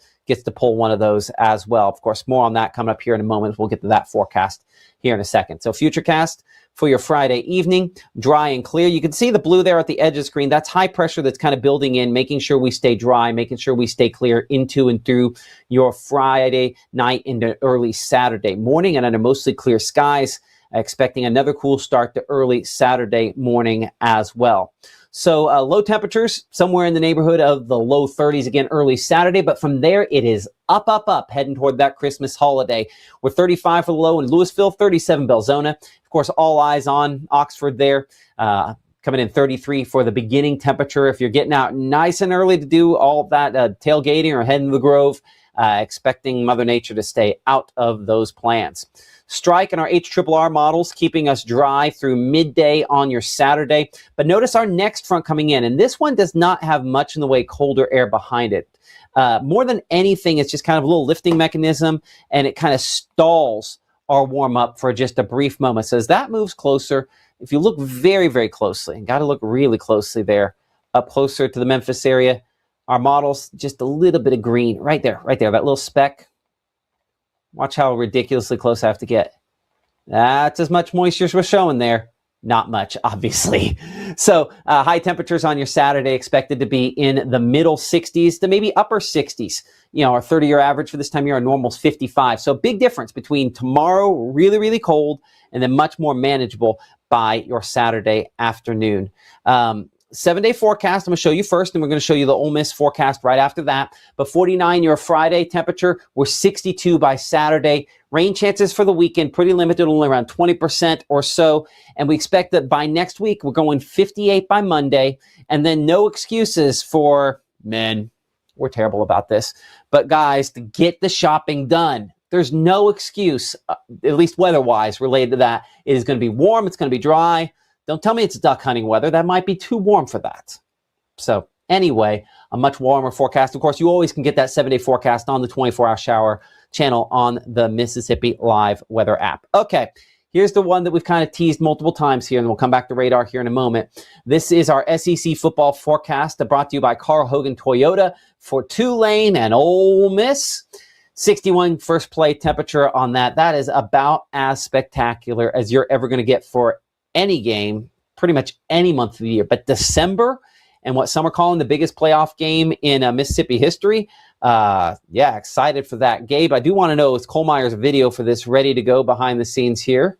pull one of those as well. Of course, more on that coming up here in a moment. We'll get to that forecast here in a second. So Futurecast for your Friday evening, dry and clear. You can see the blue there at the edge of the screen. That's high pressure that's kind of building in, making sure we stay dry, making sure we stay clear into and through your Friday night into early Saturday morning, and under mostly clear skies, expecting another cool start to early Saturday morning as well. So low temperatures somewhere in the neighborhood of the low 30s again early Saturday, but from there it is up, heading toward that Christmas holiday. We're 35 for the low in Louisville, 37 Belzona. Of course, all eyes on Oxford there, coming in 33 for the beginning temperature. If you're getting out nice and early to do all that tailgating or heading to the Grove, expecting Mother Nature to stay out of those plans. Strike and our HRRR models keeping us dry through midday on your Saturday. But notice our next front coming in, and this one does not have much in the way colder air behind it. More than anything, it's just kind of a little lifting mechanism, and it kind of stalls our warm up for just a brief moment. So as that moves closer, if you look very, very closely, and got to look really closely there, up closer to the Memphis area, our model's just a little bit of green right there, that little speck. Watch how ridiculously close I have to get. That's as much moisture as we're showing there. Not much, obviously. So high temperatures on your Saturday expected to be in the middle 60s to maybe upper 60s. You know, our 30-year average for this time of year, our normal's 55. So big difference between tomorrow, really, really cold, and then much more manageable by your Saturday afternoon. 7-day forecast, I'm going to show you first, and we're going to show you the Ole Miss forecast right after that. But 49 your Friday temperature, we're 62 by Saturday. Rain chances for the weekend, pretty limited, only around 20% or so. And we expect that by next week, we're going 58 by Monday. And then no excuses for men. We're terrible about this. But guys, to get the shopping done, there's no excuse, at least weather-wise, related to that. It is going to be warm. It's going to be dry. Don't tell me it's duck hunting weather. That might be too warm for that. So anyway, a much warmer forecast. Of course, you always can get that 7-day forecast on the 24-hour shower channel on the Mississippi Live Weather app. Okay, here's the one that we've kind of teased multiple times here, and we'll come back to radar here in a moment. This is our SEC football forecast brought to you by Carl Hogan Toyota for Tulane and Ole Miss. 61 first play temperature on that. That is about as spectacular as you're ever going to get for any game, pretty much any month of the year. But December, and what some are calling the biggest playoff game in Mississippi history, excited for that. Gabe, I do want to know, is Cole Meyer's video for this ready to go behind the scenes here?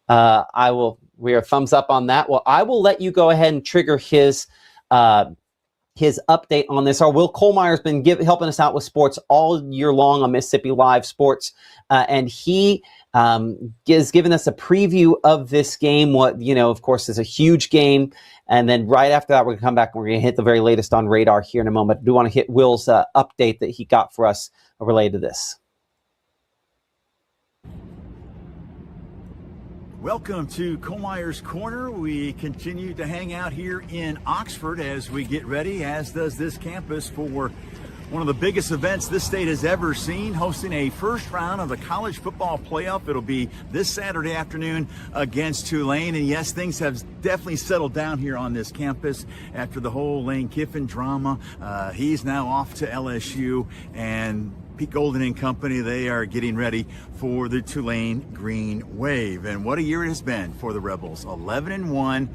We are thumbs up on that. Well, I will let you go ahead and trigger his update on this. Will Cole Meyer's been helping us out with sports all year long on Mississippi Live Sports, and he is giving us a preview of this game. Of course, is a huge game. And then right after that, we're going to come back and we're going to hit the very latest on radar here in a moment. I do want to hit Will's update that he got for us related to this. Welcome to Cole Meyer's Corner. We continue to hang out here in Oxford as we get ready, as does this campus, for one of the biggest events this state has ever seen, hosting a first round of the college football playoff. It'll be this Saturday afternoon against Tulane. And yes, things have definitely settled down here on this campus after the whole Lane Kiffin drama. He's now off to LSU, and Pete Golding and company, they are getting ready for the Tulane Green Wave. And what a year it has been for the Rebels. 11-1,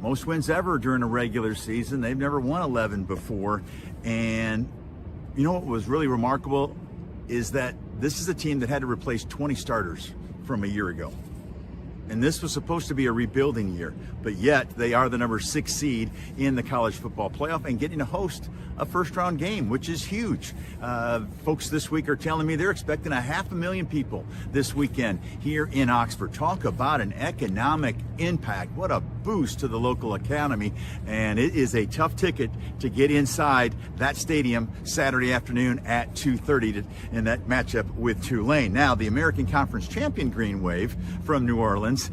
most wins ever during a regular season. They've never won 11 before. And you know what was really remarkable is that this is a team that had to replace 20 starters from a year ago. And this was supposed to be a rebuilding year, but yet they are the number 6 seed in the college football playoff and getting to host a first round game, which is huge. Folks this week are telling me they're expecting 500,000 people this weekend here in Oxford. Talk about an economic impact. What a boost to the local economy. And it is a tough ticket to get inside that stadium Saturday afternoon at 2:30 in that matchup with Tulane. Now, the American Conference champion Green Wave from New Orleans.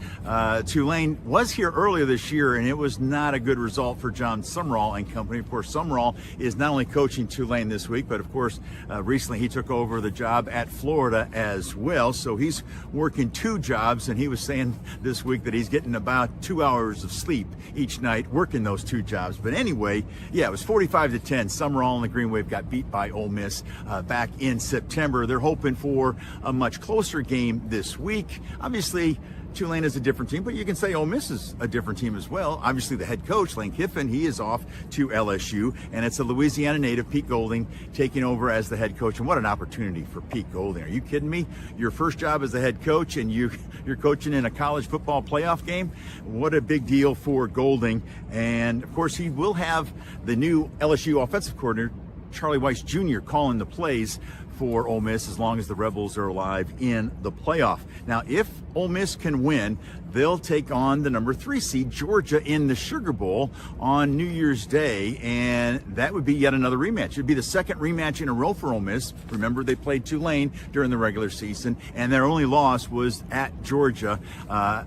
Tulane was here earlier this year, and it was not a good result for John Sumrall and company. Of course, Sumrall is not only coaching Tulane this week, but of course, recently he took over the job at Florida as well. So he's working 2 jobs, and he was saying this week that he's getting about 2 hours of sleep each night working those 2 jobs. But anyway, yeah, it was 45-10. Sumrall and the Green Wave got beat by Ole Miss back in September. They're hoping for a much closer game this week. Obviously, Tulane is a different team, but you can say Ole Miss is a different team as well. Obviously, the head coach, Lane Kiffin, he is off to LSU, and it's a Louisiana native, Pete Golding, taking over as the head coach. And what an opportunity for Pete Golding. Are you kidding me? Your first job as the head coach, and you're coaching in a college football playoff game? What a big deal for Golding. And, of course, he will have the new LSU offensive coordinator, Charlie Weiss Jr., calling the plays for Ole Miss as long as the Rebels are alive in the playoff. Now, if Ole Miss can win, they'll take on the number 3 seed Georgia in the Sugar Bowl on New Year's Day, and that would be yet another rematch. It would be the second rematch in a row for Ole Miss. Remember, they played Tulane during the regular season, and their only loss was at Georgia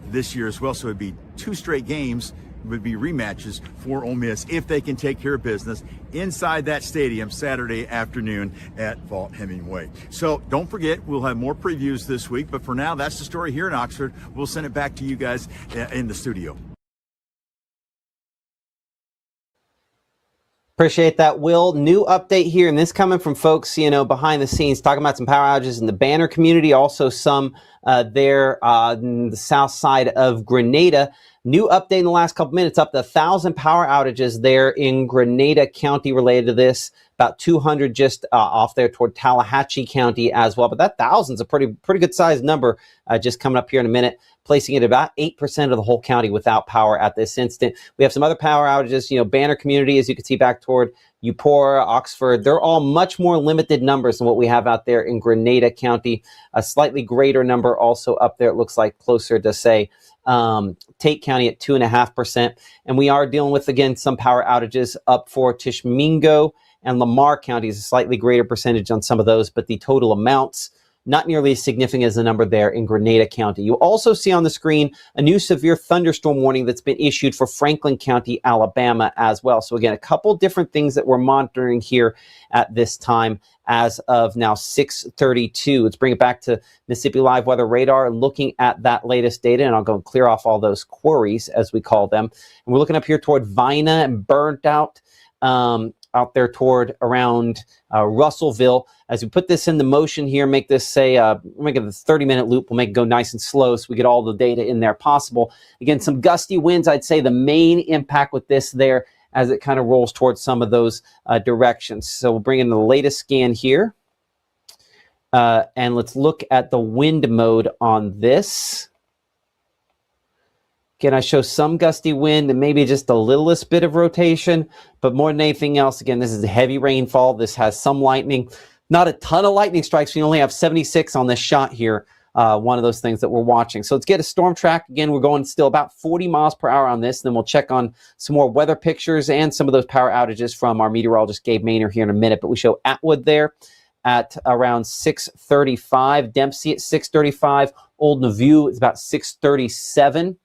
this year as well. So it'd be 2 straight games would be rematches for Ole Miss if they can take care of business inside that stadium Saturday afternoon at Vaught-Hemingway. So don't forget, we'll have more previews this week, but for now, that's the story here in Oxford. We'll send it back to you guys in the studio. Appreciate that, Will. New update here, and this coming from folks, behind the scenes, talking about some power outages in the Banner community, also some there in the south side of Grenada. New update in the last couple minutes, up to 1,000 power outages there in Grenada County related to this. About 200 just off there toward Tallahatchie County as well. But that 1,000's a pretty good sized number just coming up here in a minute, placing it at about 8% of the whole county without power at this instant. We have some other power outages, Banner community, as you can see back toward Eupora, Oxford. They're all much more limited numbers than what we have out there in Grenada County. A slightly greater number also up there, it looks like closer to, say, Tate County at 2.5%. And we are dealing with, again, some power outages up for Tishmingo and Lamar counties, a slightly greater percentage on some of those, but the total amounts not nearly as significant as the number there in Grenada County. You also see on the screen a new severe thunderstorm warning that's been issued for Franklin County, Alabama as well. So again, a couple different things that we're monitoring here at this time as of now 6:32. Let's bring it back to Mississippi Live Weather Radar, looking at that latest data, and I'll go and clear off all those quarries, as we call them. And we're looking up here toward Vina and Burnt Out, out there toward around Russellville. As we put this into motion here, make this say, make it a 30-minute loop. We'll make it go nice and slow so we get all the data in there possible. Again, some gusty winds. I'd say the main impact with this there as it kind of rolls towards some of those directions. So we'll bring in the latest scan here. And let's look at the wind mode on this. Again, I show some gusty wind and maybe just the littlest bit of rotation, but more than anything else, again, this is heavy rainfall. This has some lightning, not a ton of lightning strikes. We only have 76 on this shot here. One of those things that we're watching. So let's get a storm track. Again, we're going still about 40 miles per hour on this. Then we'll check on some more weather pictures and some of those power outages from our meteorologist, Gabe Maynor, here in a minute. But we show Atwood there at around 6:35, Dempsey at 6:35, Old Nauvoo is about 6:37.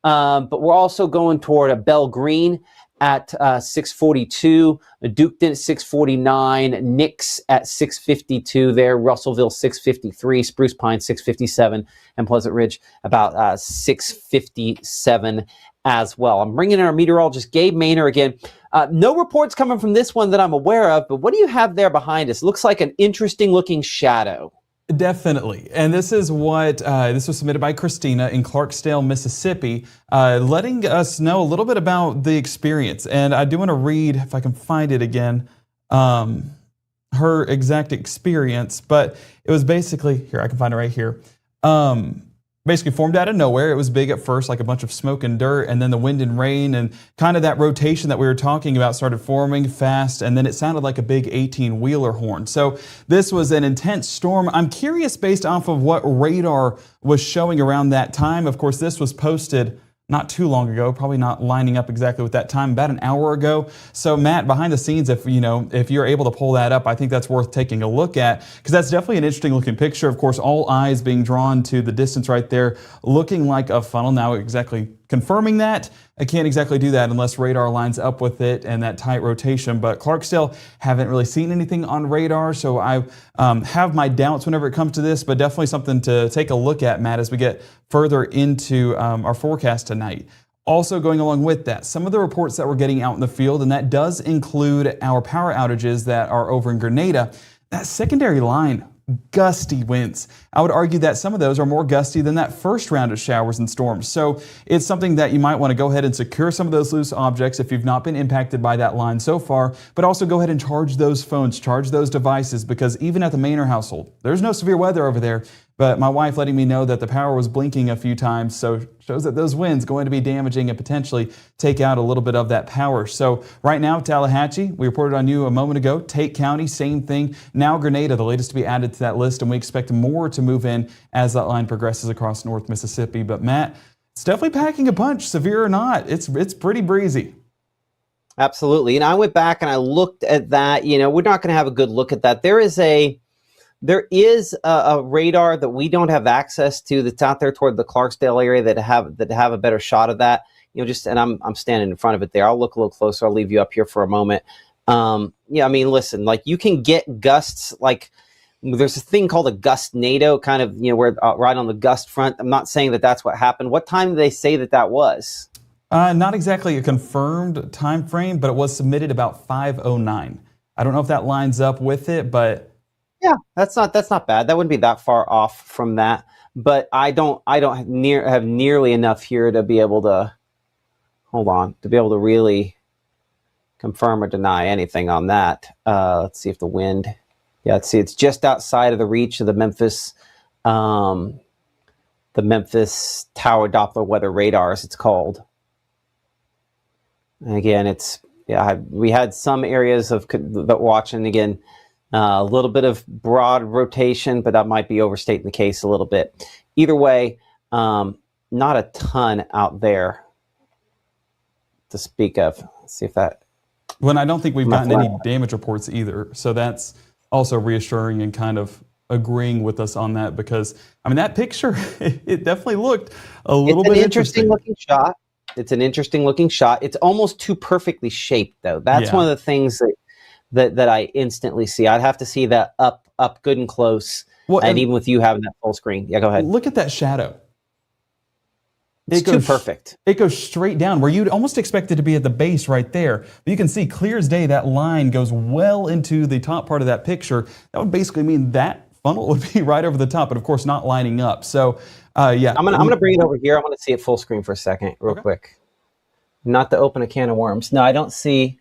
But we're also going toward a Bell Green at 6:42, Duketon at 6:49, Nix at 6:52 there, Russellville 6:53, Spruce Pine 6:57, and Pleasant Ridge about 6:57 as well. I'm bringing in our meteorologist, Gabe Maynor, again. No reports coming from this one that I'm aware of, but what do you have there behind us? Looks like an interesting looking shadow. Definitely. And this is what, this was submitted by Christina in Clarksdale, Mississippi, letting us know a little bit about the experience. And I do want to read, if I can find it again, her exact experience, but it was basically, here, I can find it right here. Basically formed out of nowhere. It was big at first, like a bunch of smoke and dirt, and then the wind and rain and kind of that rotation that we were talking about started forming fast, and then it sounded like a big 18-wheeler horn. So this was an intense storm. I'm curious, based off of what radar was showing around that time. Of course, this was posted not too long ago, probably not lining up exactly with that time, about an hour ago. So Matt, behind the scenes, if you're able to pull that up, I think that's worth taking a look at, because that's definitely an interesting looking picture. Of course, all eyes being drawn to the distance right there, looking like a funnel. Now exactly confirming that, I can't exactly do that unless radar lines up with it and that tight rotation. But Clarksdale, haven't really seen anything on radar, so I have my doubts whenever it comes to this, but definitely something to take a look at, Matt, as we get further into our forecast tonight. Also going along with that, some of the reports that we're getting out in the field, and that does include our power outages that are over in Grenada, that secondary line, gusty winds. I would argue that some of those are more gusty than that first round of showers and storms. So it's something that you might want to go ahead and secure some of those loose objects if you've not been impacted by that line so far, but also go ahead and charge those phones, charge those devices, because even at the Maynor household, there's no severe weather over there, but my wife letting me know that the power was blinking a few times, so shows that those winds going to be damaging and potentially take out a little bit of that power. So right now, Tallahatchie, we reported on you a moment ago. Tate County, same thing. Now Grenada, the latest to be added to that list, and we expect more to move in as that line progresses across North Mississippi. But Matt, it's definitely packing a punch, severe or not. It's pretty breezy. Absolutely. And I went back and I looked at that. We're not going to have a good look at that. There is a radar that we don't have access to that's out there toward the Clarksdale area that have a better shot of that. just, and I'm standing in front of it there. I'll look a little closer. I'll leave you up here for a moment. Yeah, I mean, listen, like you can get gusts, like there's a thing called a gustnado, kind of, where right on the gust front. I'm not saying that that's what happened. What time did they say that was? Not exactly a confirmed time frame, but it was submitted about 5:09. I don't know if that lines up with it, but yeah, that's not bad. That wouldn't be that far off from that. But I don't have nearly enough here to be able to really confirm or deny anything on that. Let's see if the wind. Yeah, let's see. It's just outside of the reach of the Memphis Tower Doppler weather radars. It's called. And again, we had some areas of that watching, again, a little bit of broad rotation, but that might be overstating the case a little bit. Either way, not a ton out there to speak of. Let's see if that. Well, I don't think we've gotten any damage reports either. So that's also reassuring and kind of agreeing with us on that, because, I mean, that picture, it definitely looked a little bit interesting. Looking shot. It's an interesting looking shot. It's almost too perfectly shaped, though. That's one of the things that I instantly see. I'd have to see that up good and close. Well, and even with you having that full screen. Yeah, go ahead. Look at that shadow. It's too perfect. It goes straight down where you'd almost expect it to be at the base right there. But you can see clear as day that line goes well into the top part of that picture. That would basically mean that funnel would be right over the top, but of course not lining up. So yeah. I'm gonna bring it over here. I want to see it full screen for a second, real quick. Not to open a can of worms. No, I don't see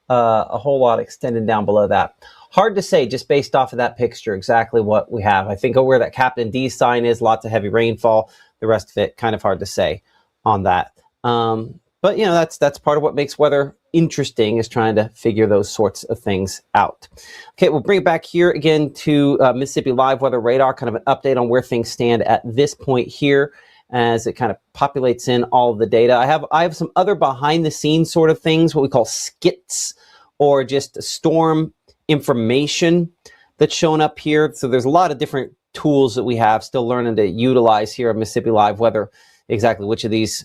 a whole lot extended down below that. Hard to say just based off of that picture exactly what we have. I think where that Captain D sign is, lots of heavy rainfall. The rest of it, kind of hard to say on that. But that's part of what makes weather interesting, is trying to figure those sorts of things out. Okay, we'll bring it back here again to Mississippi Live Weather Radar, kind of an update on where things stand at this point here as it kind of populates in all of the data. I have some other behind the scenes sort of things, what we call skits, or just storm information that's shown up here. So there's a lot of different tools that we have still learning to utilize here at Mississippi Live Weather. Exactly which of these.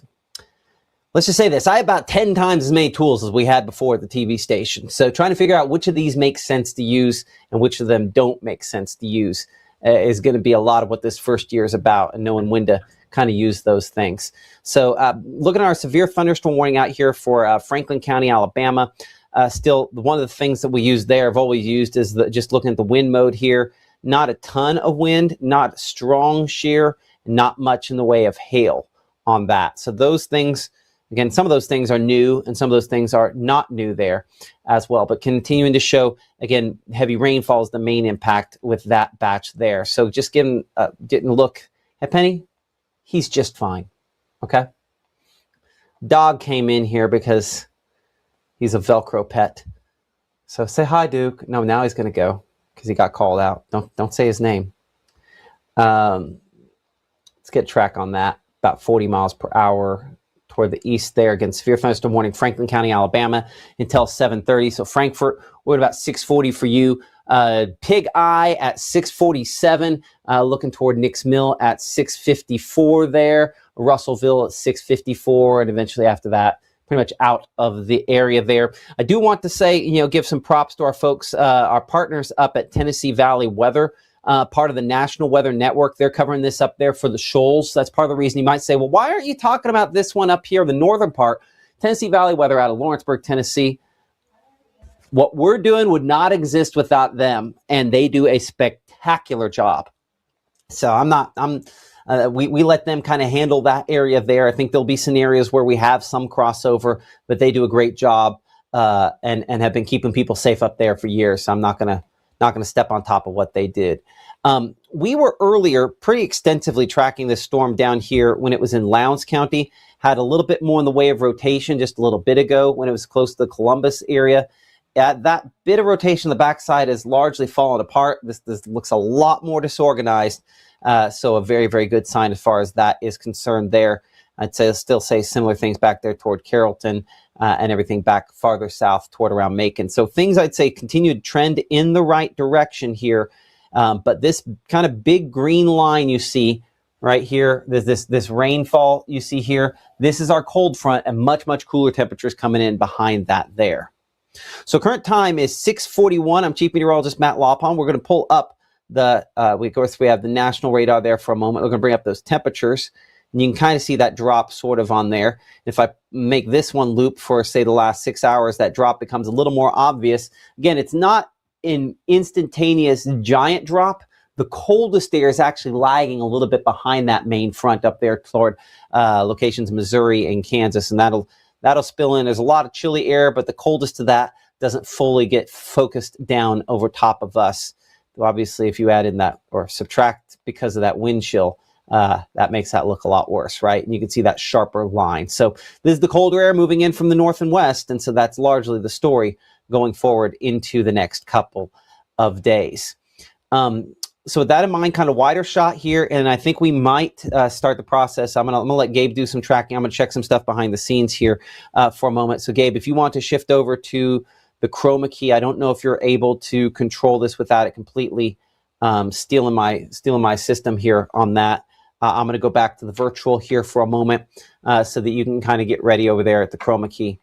Let's just say this. I have about 10 times as many tools as we had before at the TV station. So trying to figure out which of these make sense to use and which of them don't make sense to use is going to be a lot of what this first year is about, and knowing when to kind of use those things. So looking at our severe thunderstorm warning out here for Franklin County, Alabama. Still, one of the things that we use there, I've always used, is just looking at the wind mode here. Not a ton of wind, not strong shear, not much in the way of hail on that. So those things, again, some of those things are new and some of those things are not new there as well. But continuing to show, again, heavy rainfall is the main impact with that batch there. So just getting a look at Penny. He's just fine. Okay. Dog came in here because he's a Velcro pet. So say hi, Duke. No, now he's going to go because he got called out. Don't say his name. Let's get track on that. About 40 miles per hour toward the east there. Again, severe thunderstorm warning, Franklin County, Alabama, until 7:30. So Frankfort, we're at about 6:40 for you. Pig Eye at 6:47. Looking toward Nicks Mill at 6:54 there. Russellville at 6:54, and eventually after that, pretty much out of the area there. I do want to say, give some props to our folks, our partners up at Tennessee Valley Weather. Part of the National Weather Network. They're covering this up there for the shoals. That's part of the reason you might say, well, why aren't you talking about this one up here, the northern part? Tennessee Valley Weather out of Lawrenceburg, Tennessee. What we're doing would not exist without them, and they do a spectacular job. So we let them kind of handle that area there. I think there'll be scenarios where we have some crossover, but they do a great job and have been keeping people safe up there for years. So I'm not going to step on top of what they did. We were earlier pretty extensively tracking this storm down here when it was in Lowndes County. Had a little bit more in the way of rotation just a little bit ago when it was close to the Columbus area. That bit of rotation, the backside has largely fallen apart. This looks a lot more disorganized. So a very, very good sign as far as that is concerned there. I'd still say similar things back there toward Carrollton and everything back farther south toward around Macon. So things I'd say continue to trend in the right direction here. But this kind of big green line you see right here. There's this rainfall you see here. This is our cold front, and much cooler temperatures coming in behind that there. So current time is 6:41. I'm Chief Meteorologist Matt Lawpon. We're going to pull up the, of course, we have the national radar there for a moment. We're going to bring up those temperatures, and you can kind of see that drop sort of on there. If I make this one loop for, say, the last 6 hours, that drop becomes a little more obvious. Again, it's not an instantaneous giant drop. The coldest air is actually lagging a little bit behind that main front up there toward locations Missouri and Kansas, and that'll spill in. There's a lot of chilly air, but the coldest of that doesn't fully get focused down over top of us. Obviously, if you add in that or subtract because of that wind chill, that makes that look a lot worse, right? And you can see that sharper line. So this is the colder air moving in from the north and west, and so that's largely the story going forward into the next couple of days. So with that in mind, kind of wider shot here, and I think we might start the process. I'm gonna let Gabe do some tracking. I'm gonna check some stuff behind the scenes here for a moment. So Gabe, if you want to shift over to the chroma key, I don't know if you're able to control this without it completely stealing my system here on that. I'm gonna go back to the virtual here for a moment so that you can kind of get ready over there at the chroma key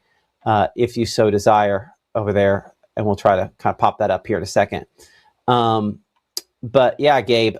if you so desire over there, and we'll try to kind of pop that up here in a second. But yeah, Gabe,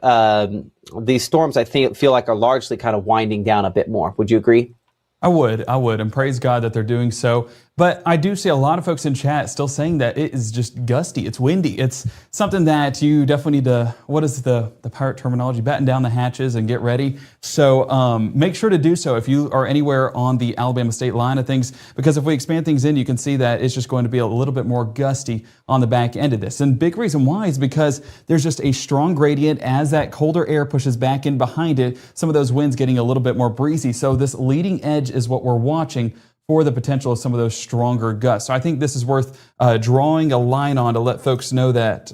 these storms I feel like are largely kind of winding down a bit more. Would you agree? I would, and praise God that they're doing so. But I do see a lot of folks in chat still saying that it is just gusty, it's windy. It's something that you definitely need to, what is the pirate terminology, batten down the hatches and get ready. So make sure to do so if you are anywhere on the Alabama state line of things, because if we expand things in, you can see that it's just going to be a little bit more gusty on the back end of this. And big reason why is because there's just a strong gradient as that colder air pushes back in behind it, some of those winds getting a little bit more breezy. So this leading edge is what we're watching for the potential of some of those stronger gusts. So I think this is worth drawing a line on to let folks know that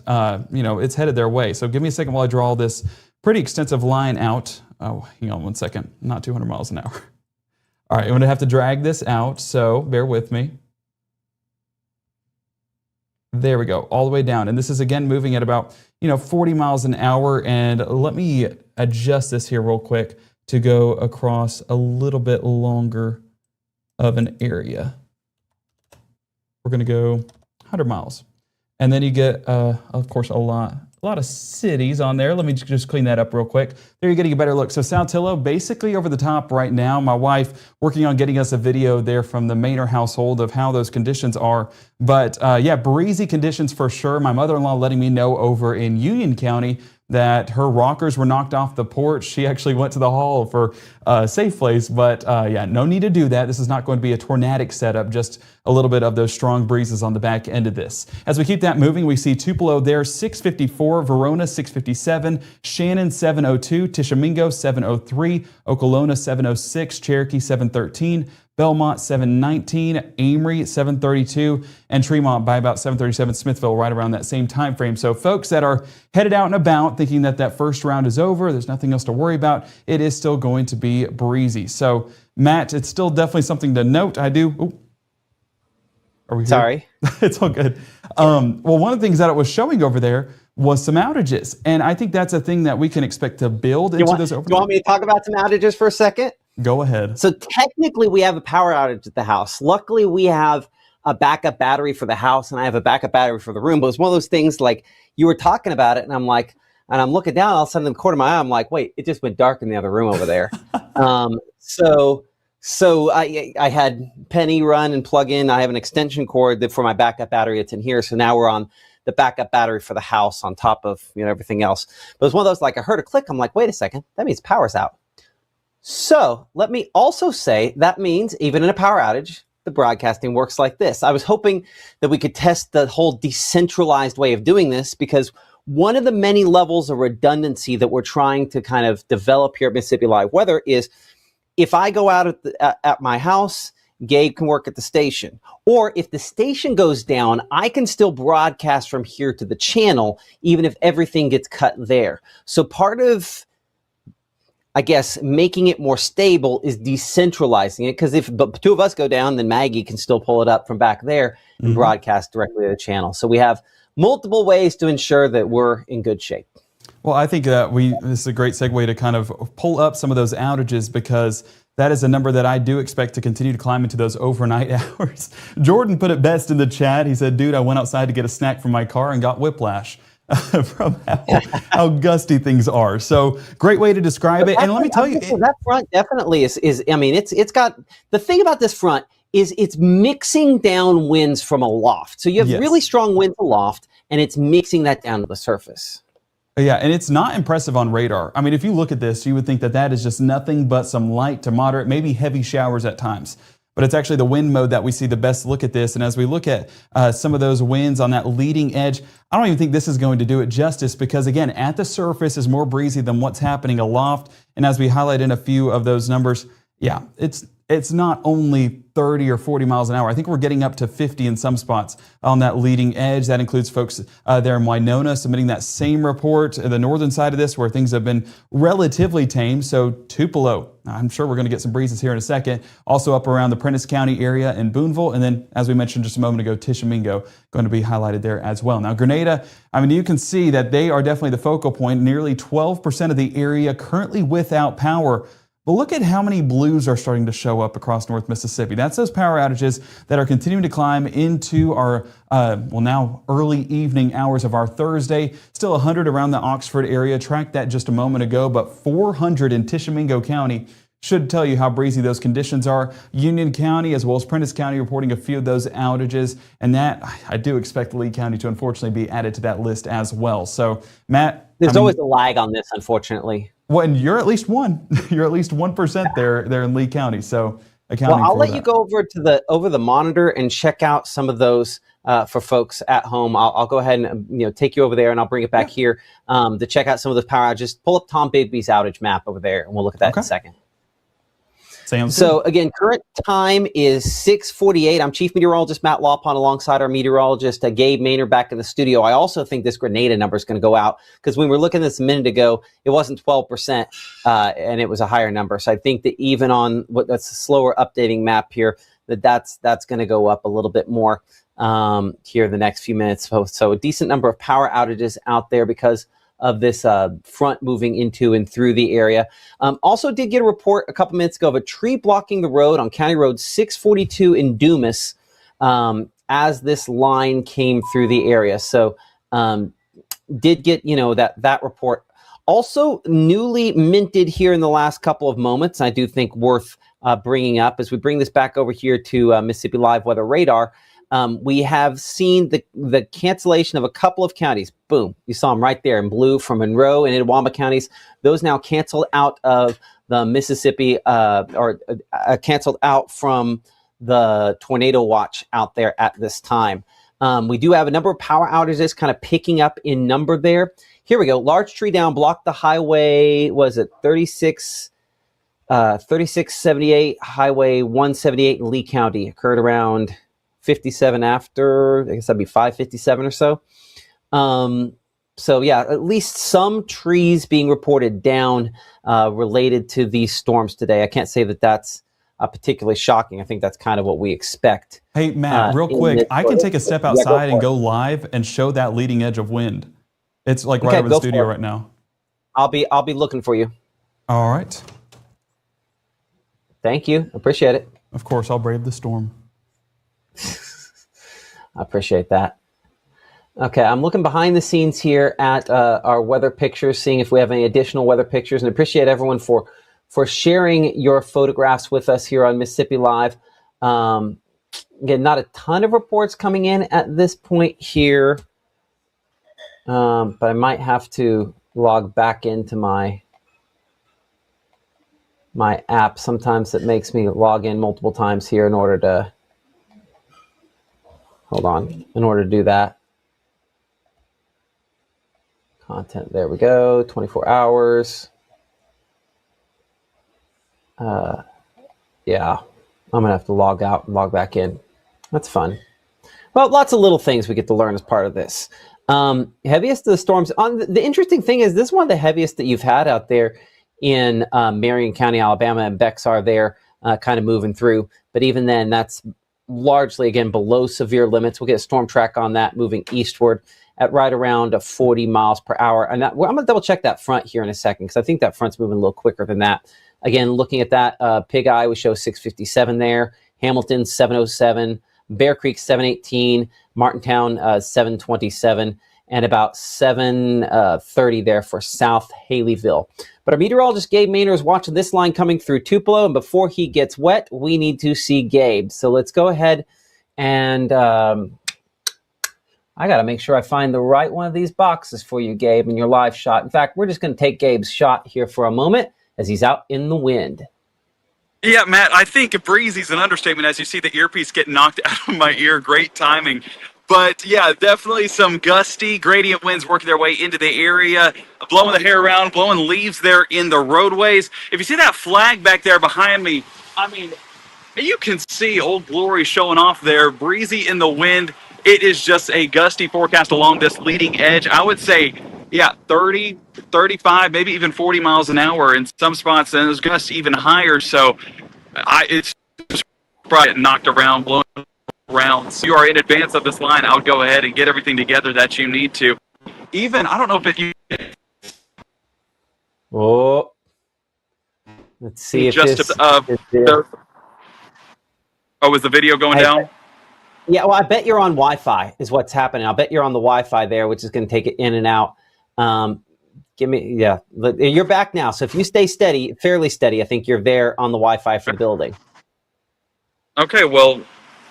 it's headed their way. So give me a second while I draw this pretty extensive line out. Oh, hang on one second. Not 200 miles an hour. All right, I'm going to have to drag this out, so bear with me. There we go, all the way down. And this is again moving at about 40 miles an hour. And let me adjust this here real quick to go across a little bit longer of an area. We're going to go 100 miles. And then you get, of course, a lot of cities on there. Let me just clean that up real quick. There you're getting a better look. So Saltillo, basically over the top right now. My wife working on getting us a video there from the Maynor household of how those conditions are. But yeah, breezy conditions for sure. My mother-in-law letting me know over in Union County that her rockers were knocked off the porch. She actually went to the hall for a safe place, but yeah, no need to do that. This is not going to be a tornadic setup, just a little bit of those strong breezes on the back end of this. As we keep that moving, we see Tupelo there, 654, Verona, 657, Shannon, 702, Tishomingo, 703, Okolona, 706, Cherokee, 713, Belmont 719, Amory 732, and Tremont by about 737, Smithville right around that same time frame. So folks that are headed out and about thinking that first round is over, there's nothing else to worry about, it is still going to be breezy. So Matt, it's still definitely something to note. Are we here? Sorry. It's all good. Well, one of the things that it was showing over there was some outages. And I think that's a thing that we can expect to build into this overnight. You want me to talk about some outages for a second? Go ahead. So technically we have a power outage at the house. Luckily we have a backup battery for the house and I have a backup battery for the room. But it's one of those things like you were talking about it and I'm like, and I'm looking down, all of a sudden in the corner of my eye, I'm like, wait, it just went dark in the other room over there. So I had Penny run and plug in. I have an extension cord for my backup battery. It's in here. So now we're on the backup battery for the house on top of everything else. But it's one of those, like I heard a click. I'm like, wait a second, that means power's out. So let me also say that means even in a power outage, the broadcasting works like this. I was hoping that we could test the whole decentralized way of doing this because one of the many levels of redundancy that we're trying to kind of develop here at Mississippi Live Weather is if I go out at my house, Gabe can work at the station. Or if the station goes down, I can still broadcast from here to the channel, even if everything gets cut there. So part of, I guess, making it more stable is decentralizing it, because if two of us go down, then Maggie can still pull it up from back there and broadcast directly to the channel. So we have multiple ways to ensure that we're in good shape. Well, I think this is a great segue to kind of pull up some of those outages, because that is a number that I do expect to continue to climb into those overnight hours. Jordan put it best in the chat. He said, dude, I went outside to get a snack from my car and got whiplash from how gusty things are. So great way to describe it. And let me tell you, that front definitely is I mean, it's got, the thing about this front is it's mixing down winds from aloft. So you have really strong winds aloft, and it's mixing that down to the surface. Yeah, and it's not impressive on radar. I mean, if you look at this, you would think that that is just nothing but some light to moderate, maybe heavy showers at times. But it's actually the wind mode that we see the best look at this. And as we look at some of those winds on that leading edge, I don't even think this is going to do it justice, because again, at the surface is more breezy than what's happening aloft. And as we highlight in a few of those numbers, yeah, it's not only 30 or 40 miles an hour. I think we're getting up to 50 in some spots on that leading edge. That includes folks there in Winona submitting that same report, the northern side of this, where things have been relatively tame. So Tupelo, I'm sure we're going to get some breezes here in a second. Also up around the Prentiss County area in Boonville. And then, as we mentioned just a moment ago, Tishomingo going to be highlighted there as well. Now, Grenada, I mean, you can see that they are definitely the focal point. Nearly 12% of the area currently without power. But look at how many blues are starting to show up across North Mississippi. That's those power outages that are continuing to climb into our, now early evening hours of our Thursday. Still 100 around the Oxford area. Tracked that just a moment ago, but 400 in Tishomingo County. Should tell you how breezy those conditions are. Union County as well as Prentiss County reporting a few of those outages. And that, I do expect Lee County to unfortunately be added to that list as well. So, Matt. There's always a lag on this, unfortunately. Well, and you're at least one. You're at least 1% there in Lee County. So accounting I'll for let that. you go over the monitor and check out some of those for folks at home. I'll go ahead and take you over there, and I'll bring it back here to check out some of those power outages. Pull up Tom Bigby's outage map over there, and we'll look at that in a second. So again, current time is 6:48. I'm Chief Meteorologist Matt Lawpon alongside our meteorologist Gabe Maynard back in the studio. I also think this Grenada number is going to go out, because when we were looking at this a minute ago, it wasn't 12% and it was a higher number. So I think that even on that's a slower updating map here, that's going to go up a little bit more here the next few minutes. So a decent number of power outages out there because of this front moving into and through the area. Also did get a report a couple minutes ago of a tree blocking the road on County Road 642 in Dumas as this line came through the area. So did get, that report. Also newly minted here in the last couple of moments, I do think worth bringing up as we bring this back over here to Mississippi Live Weather Radar. We have seen the cancellation of a couple of counties. Boom, you saw them right there in blue from Monroe and Itawamba counties. Those now canceled out of the Mississippi or canceled out from the tornado watch out there at this time. We do have a number of power outages kind of picking up in number there. Here we go. Large tree down blocked the highway. Was it 3678 Highway 178 in Lee County? Occurred around 57 after, I guess that'd be 5:57 or so. So yeah, at least some trees being reported down related to these storms today. I can't say that that's particularly shocking. I think that's kind of what we expect. Hey, Matt, real quick, I can take a step outside and go live and show that leading edge of wind. It's like right over the studio right now. I'll be looking for you. All right. Thank you. Appreciate it. Of course, I'll brave the storm. I appreciate that. Okay, I'm looking behind the scenes here at our weather pictures, seeing if we have any additional weather pictures, and appreciate everyone for sharing your photographs with us here on Mississippi Live. Again, not a ton of reports coming in at this point here, but I might have to log back into my app. Sometimes it makes me log in multiple times here in order to do that. Content, there we go, 24 hours. Yeah, I'm gonna have to log out and log back in. That's fun. Well, lots of little things we get to learn as part of this. Heaviest of the storms. The interesting thing is this is one of the heaviest that you've had out there in Marion County, Alabama, and Bexar there kind of moving through. But even then, that's largely, again, below severe limits. We'll get a storm track on that moving eastward at right around 40 miles per hour. And I'm going to double check that front here in a second, because I think that front's moving a little quicker than that. Again, looking at that, Pig Eye, we show 657 there. Hamilton, 707. Bear Creek, 718. Martintown, 727. And about 7:30 there for South Haleyville. But our meteorologist, Gabe Maynor, is watching this line coming through Tupelo. And before he gets wet, we need to see Gabe. So let's go ahead and I got to make sure I find the right one of these boxes for you, Gabe, in your live shot. In fact, we're just going to take Gabe's shot here for a moment as he's out in the wind. Yeah, Matt, I think breezy's an understatement as you see the earpiece get knocked out of my ear. Great timing. But yeah, definitely some gusty gradient winds working their way into the area, blowing the hair around, blowing leaves there in the roadways. If you see that flag back there behind me, I mean, you can see Old Glory showing off there, breezy in the wind. It is just a gusty forecast along this leading edge. I would say, yeah, 30, 35, maybe even 40 miles an hour in some spots, and those gusts even higher. So it's just probably knocked around, blown around. So you are in advance of this line. I would go ahead and get everything together that you need to. Even, I don't know if you... Oh, let's see if just this... Oh, was the video going down? Yeah, well, I bet you're on Wi-Fi is what's happening. I'll bet you're on the Wi-Fi there, which is going to take it in and out. You're back now. So if you stay steady, fairly steady, I think you're there on the Wi-Fi for the building. Okay, well,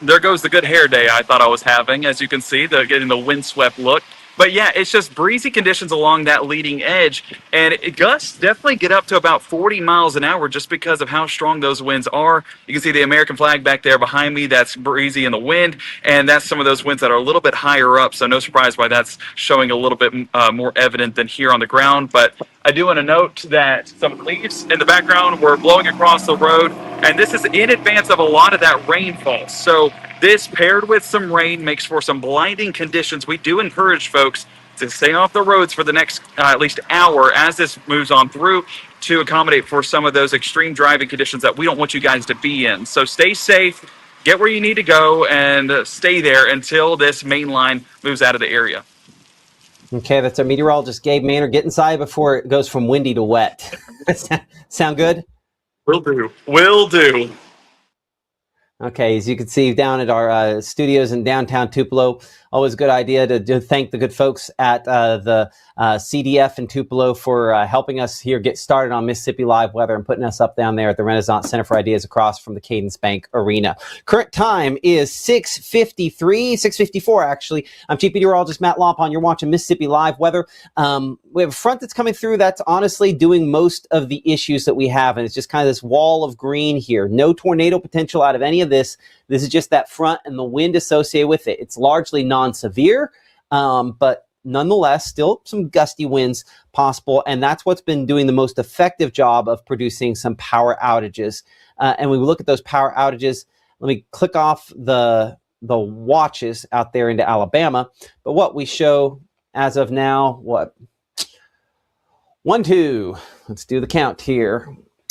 there goes the good hair day I thought I was having. As you can see, getting the windswept look. But yeah, it's just breezy conditions along that leading edge. And gusts definitely get up to about 40 miles an hour just because of how strong those winds are. You can see the American flag back there behind me. That's breezy in the wind. And that's some of those winds that are a little bit higher up. So no surprise why that's showing a little bit more evident than here on the ground. But I do want to note that some leaves in the background were blowing across the road. And this is in advance of a lot of that rainfall. So this paired with some rain makes for some blinding conditions. We do encourage folks to stay off the roads for the next at least hour as this moves on through to accommodate for some of those extreme driving conditions that we don't want you guys to be in. So stay safe, get where you need to go, and stay there until this main line moves out of the area. Okay, that's our meteorologist, Gabe Maynor. Get inside before it goes from windy to wet. Sound good? Will do. Will do. Okay, as you can see down at our studios in downtown Tupelo, always a good idea to thank the good folks at the CDF in Tupelo for helping us here get started on Mississippi Live Weather and putting us up down there at the Renaissance Center for Ideas across from the Cadence Bank Arena. Current time is 6:54 actually. I'm Chief Meteorologist Matt Lompon. You're watching Mississippi Live Weather. We have a front that's coming through that's honestly doing most of the issues that we have, and it's just kind of this wall of green here. No tornado potential out of any of this. This is just that front and the wind associated with it. It's largely non-severe, but nonetheless, still some gusty winds possible, and that's what's been doing the most effective job of producing some power outages. And when we look at those power outages, let me click off the watches out there into Alabama. But what we show as of now, 1, 2, let's do the count here.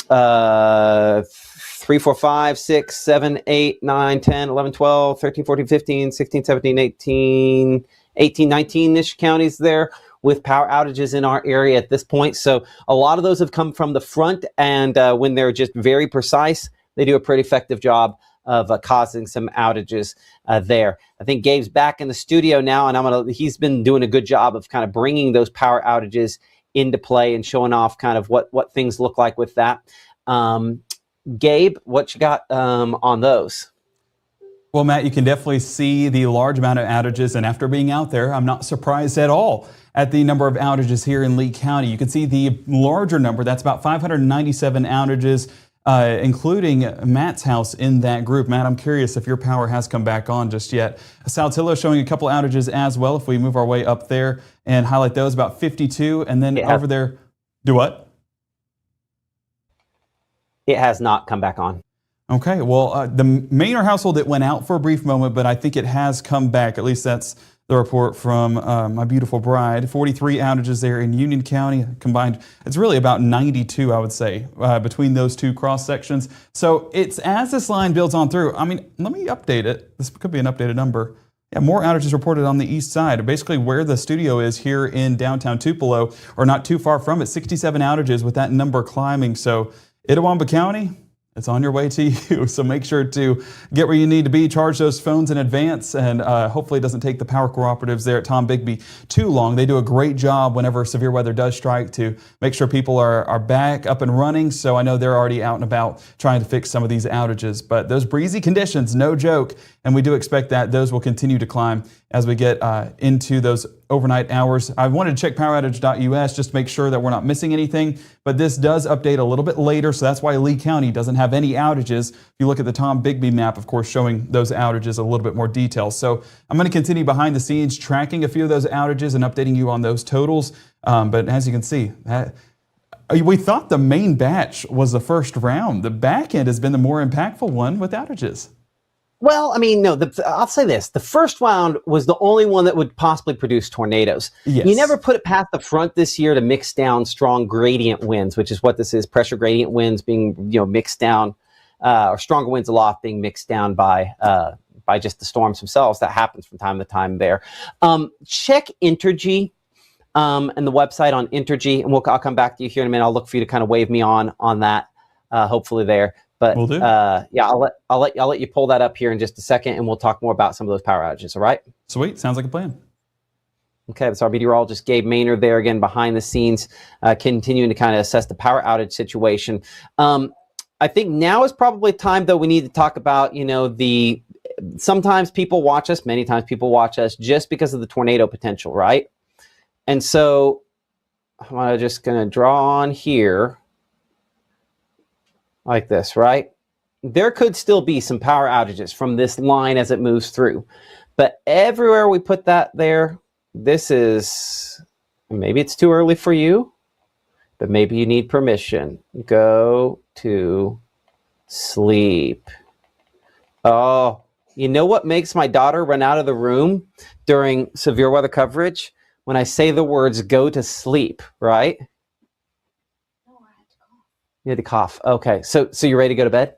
3, 4, 5, 6, 7, 8, 9, 10, 11, 12, 13, 14, 15, 16, 17, 18, 19-ish counties there with power outages in our area at this point. So a lot of those have come from the front, and when they're just very precise, they do a pretty effective job of causing some outages there. I think Gabe's back in the studio now, and he's been doing a good job of kind of bringing those power outages into play and showing off kind of what things look like with that. Gabe, what you got on those? Well, Matt, you can definitely see the large amount of outages, and after being out there, I'm not surprised at all at the number of outages here in Lee County. You can see the larger number, that's about 597 outages, including Matt's house in that group. Matt, I'm curious if your power has come back on just yet. Saltillo showing a couple outages as well. If we move our way up there and highlight those, about 52, and then over there, do what? It has not come back on. Okay, well, the Maynor household, it went out for a brief moment, but I think it has come back. At least that's the report from my beautiful bride. 43 outages there in Union County combined. It's really about 92, I would say, between those two cross sections. So it's as this line builds on through. I mean, let me update it. This could be an updated number. Yeah, more outages reported on the east side, basically where the studio is here in downtown Tupelo, or not too far from it. 67 outages with that number climbing. So Itawamba County, it's on your way to you. So make sure to get where you need to be, charge those phones in advance, and hopefully it doesn't take the power cooperatives there at Tombigbee too long. They do a great job whenever severe weather does strike to make sure people are back up and running. So I know they're already out and about trying to fix some of these outages. But those breezy conditions, no joke, and we do expect that those will continue to climb as we get into those overnight hours. I wanted to check poweroutage.us just to make sure that we're not missing anything, but this does update a little bit later, so that's why Lee County doesn't have any outages. If you look at the Tombigbee map, of course, showing those outages a little bit more detail. So I'm going to continue behind the scenes tracking a few of those outages and updating you on those totals. But as you can see, we thought the main batch was the first round. The back end has been the more impactful one with outages. Well, I mean, no, I'll say this. The first round was the only one that would possibly produce tornadoes. Yes. You never put it past the front this year to mix down strong gradient winds, which is what this is, pressure gradient winds being, mixed down, or stronger winds aloft being mixed down by just the storms themselves. That happens from time to time there. Check Entergy and the website on Entergy, and I'll come back to you here in a minute. I'll look for you to kind of wave me on that, hopefully there. But Will do. Yeah, I'll let you pull that up here in just a second, and we'll talk more about some of those power outages. All right? Sweet. Sounds like a plan. Okay, that's our meteorologist Gabe Maynard there again behind the scenes, continuing to kind of assess the power outage situation. I think now is probably time, though, we need to talk about, sometimes people watch us, many times people watch us just because of the tornado potential, right? And so I'm just going to draw on here like this, right? There could still be some power outages from this line as it moves through. But everywhere we put that there, this is, maybe it's too early for you, but maybe you need permission. Go to sleep. Oh, you know what makes my daughter run out of the room during severe weather coverage? When I say the words go to sleep, right? You had to cough. Okay, so you're ready to go to bed?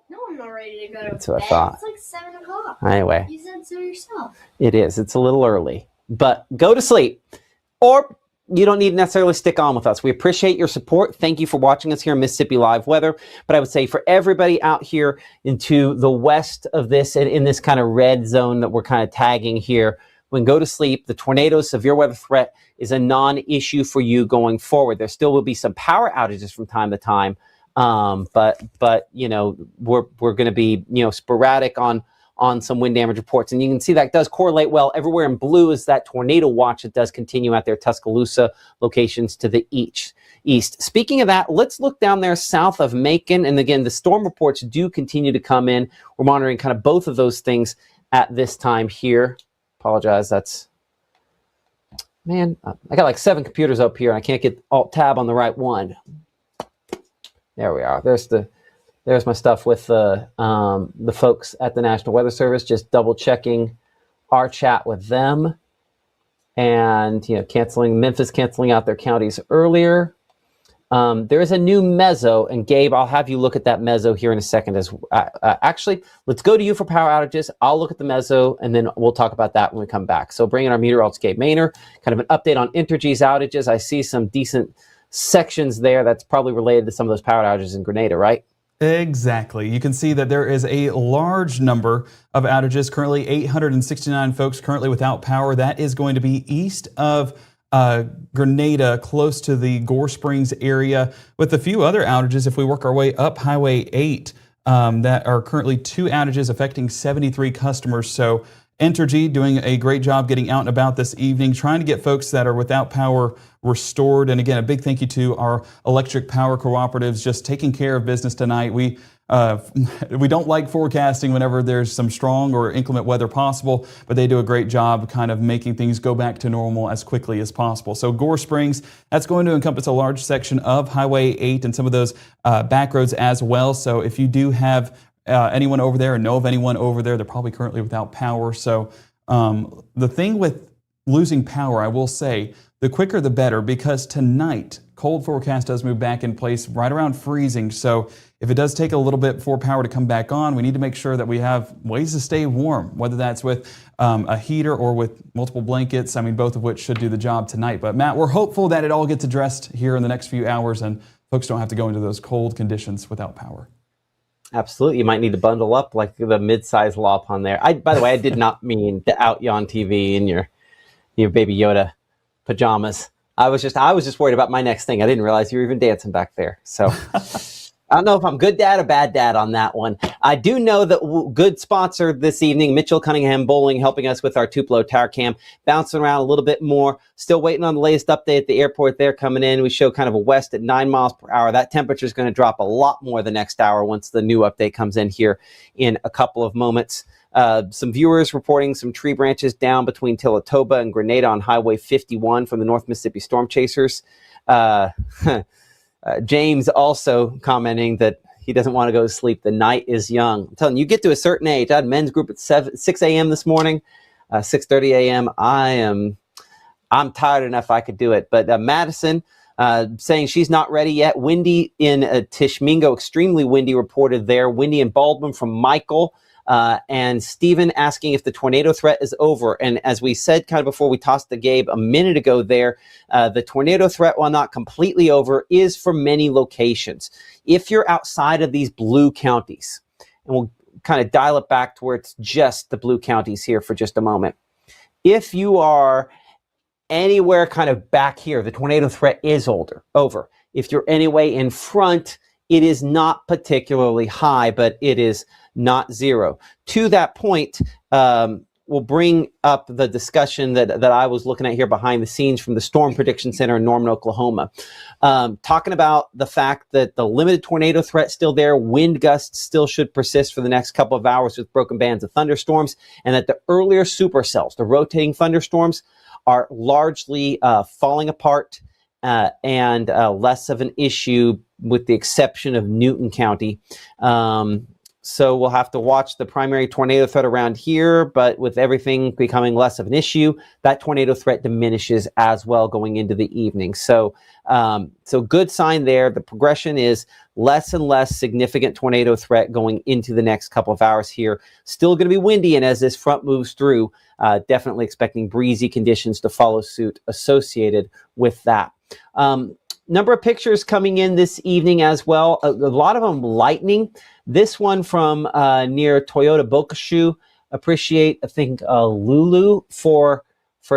No, I'm not ready to go to bed. That's what I thought. It's like 7 o'clock. Anyway. You said so yourself. It is. It's a little early. But go to sleep. Or you don't need to necessarily stick on with us. We appreciate your support. Thank you for watching us here in Mississippi Live Weather. But I would say for everybody out here into the west of this and in this kind of red zone that we're kind of tagging here, when go to sleep, the tornado severe weather threat is a non-issue for you going forward. There still will be some power outages from time to time, but we're going to be sporadic on some wind damage reports, and you can see that does correlate well. Everywhere in blue is that tornado watch that does continue at their Tuscaloosa locations to the east. Speaking of that, let's look down there south of Macon, and again, the storm reports do continue to come in. We're monitoring kind of both of those things at this time here. Apologize, man, I got like 7 computers up here and I can't get Alt-Tab on the right one. There we are. There's my stuff with the folks at the National Weather Service, just double checking our chat with them, and Memphis canceling out their counties earlier. There is a new mezzo, and Gabe, I'll have you look at that mezzo here in a second. Actually, let's go to you for power outages. I'll look at the mezzo, and then we'll talk about that when we come back. So bring in our meteorologist, Gabe Maynard, kind of an update on Entergy's outages. I see some decent sections there that's probably related to some of those power outages in Grenada, right? Exactly. You can see that there is a large number of outages. Currently, 869 folks currently without power. That is going to be east of Grenada, close to the Gore Springs area, with a few other outages. If we work our way up Highway 8, that are currently 2 outages affecting 73 customers. So Entergy doing a great job getting out and about this evening, trying to get folks that are without power restored. And again, a big thank you to our electric power cooperatives just taking care of business tonight. We don't like forecasting whenever there's some strong or inclement weather possible, but they do a great job kind of making things go back to normal as quickly as possible. So Gore Springs, that's going to encompass a large section of Highway 8 and some of those back roads as well. So if you do have anyone over there or know of anyone over there, they're probably currently without power. So the thing with losing power, I will say, the quicker the better, because tonight, cold forecast does move back in place right around freezing. So if it does take a little bit for power to come back on, we need to make sure that we have ways to stay warm, whether that's with a heater or with multiple blankets. I mean, both of which should do the job tonight. But Matt, we're hopeful that it all gets addressed here in the next few hours and folks don't have to go into those cold conditions without power. Absolutely. You might need to bundle up like the mid-size Lawpon there. By the way, I did not mean to out you on TV in your Baby Yoda pajamas. I was just worried about my next thing. I didn't realize you were even dancing back there. So I don't know if I'm good dad or bad dad on that one. I do know that good sponsor this evening, Mitchell Cunningham Bowling, helping us with our Tupelo Tower Cam, bouncing around a little bit more. Still waiting on the latest update at the airport there coming in. We show kind of a west at 9 miles per hour. That temperature is going to drop a lot more the next hour once the new update comes in here in a couple of moments. Some viewers reporting some tree branches down between Tillatoba and Grenada on Highway 51 from the North Mississippi Storm Chasers. James also commenting that he doesn't want to go to sleep. The night is young. I'm telling you, you get to a certain age. I had men's group at 6 a.m. this morning, 6:30 a.m. I'm tired enough I could do it. But Madison saying she's not ready yet. Windy in Tishmingo, extremely windy reported there. Windy in Baldwin from Michael. And Stephen asking if the tornado threat is over. And as we said kind of before we tossed to Gabe a minute ago there, the tornado threat, while not completely over, is for many locations. If you're outside of these blue counties, and we'll kind of dial it back to where it's just the blue counties here for just a moment. If you are anywhere kind of back here, the tornado threat is over. If you're anyway in front, it is not particularly high, but it is not zero. To that point, we'll bring up the discussion that I was looking at here behind the scenes from the Storm Prediction Center in Norman, Oklahoma. Talking about the fact that the limited tornado threat still there, wind gusts still should persist for the next couple of hours with broken bands of thunderstorms, and that the earlier supercells, the rotating thunderstorms, are largely falling apart and less of an issue with the exception of Newton County. So we'll have to watch the primary tornado threat around here, but with everything becoming less of an issue, that tornado threat diminishes as well going into the evening. So good sign there. The progression is less and less significant tornado threat going into the next couple of hours here. Still going to be windy, and as this front moves through, definitely expecting breezy conditions to follow suit associated with that. Number of pictures coming in this evening as well. A lot of them lightning. This one from near Toyota Bokashu. Appreciate, I think, Lulu for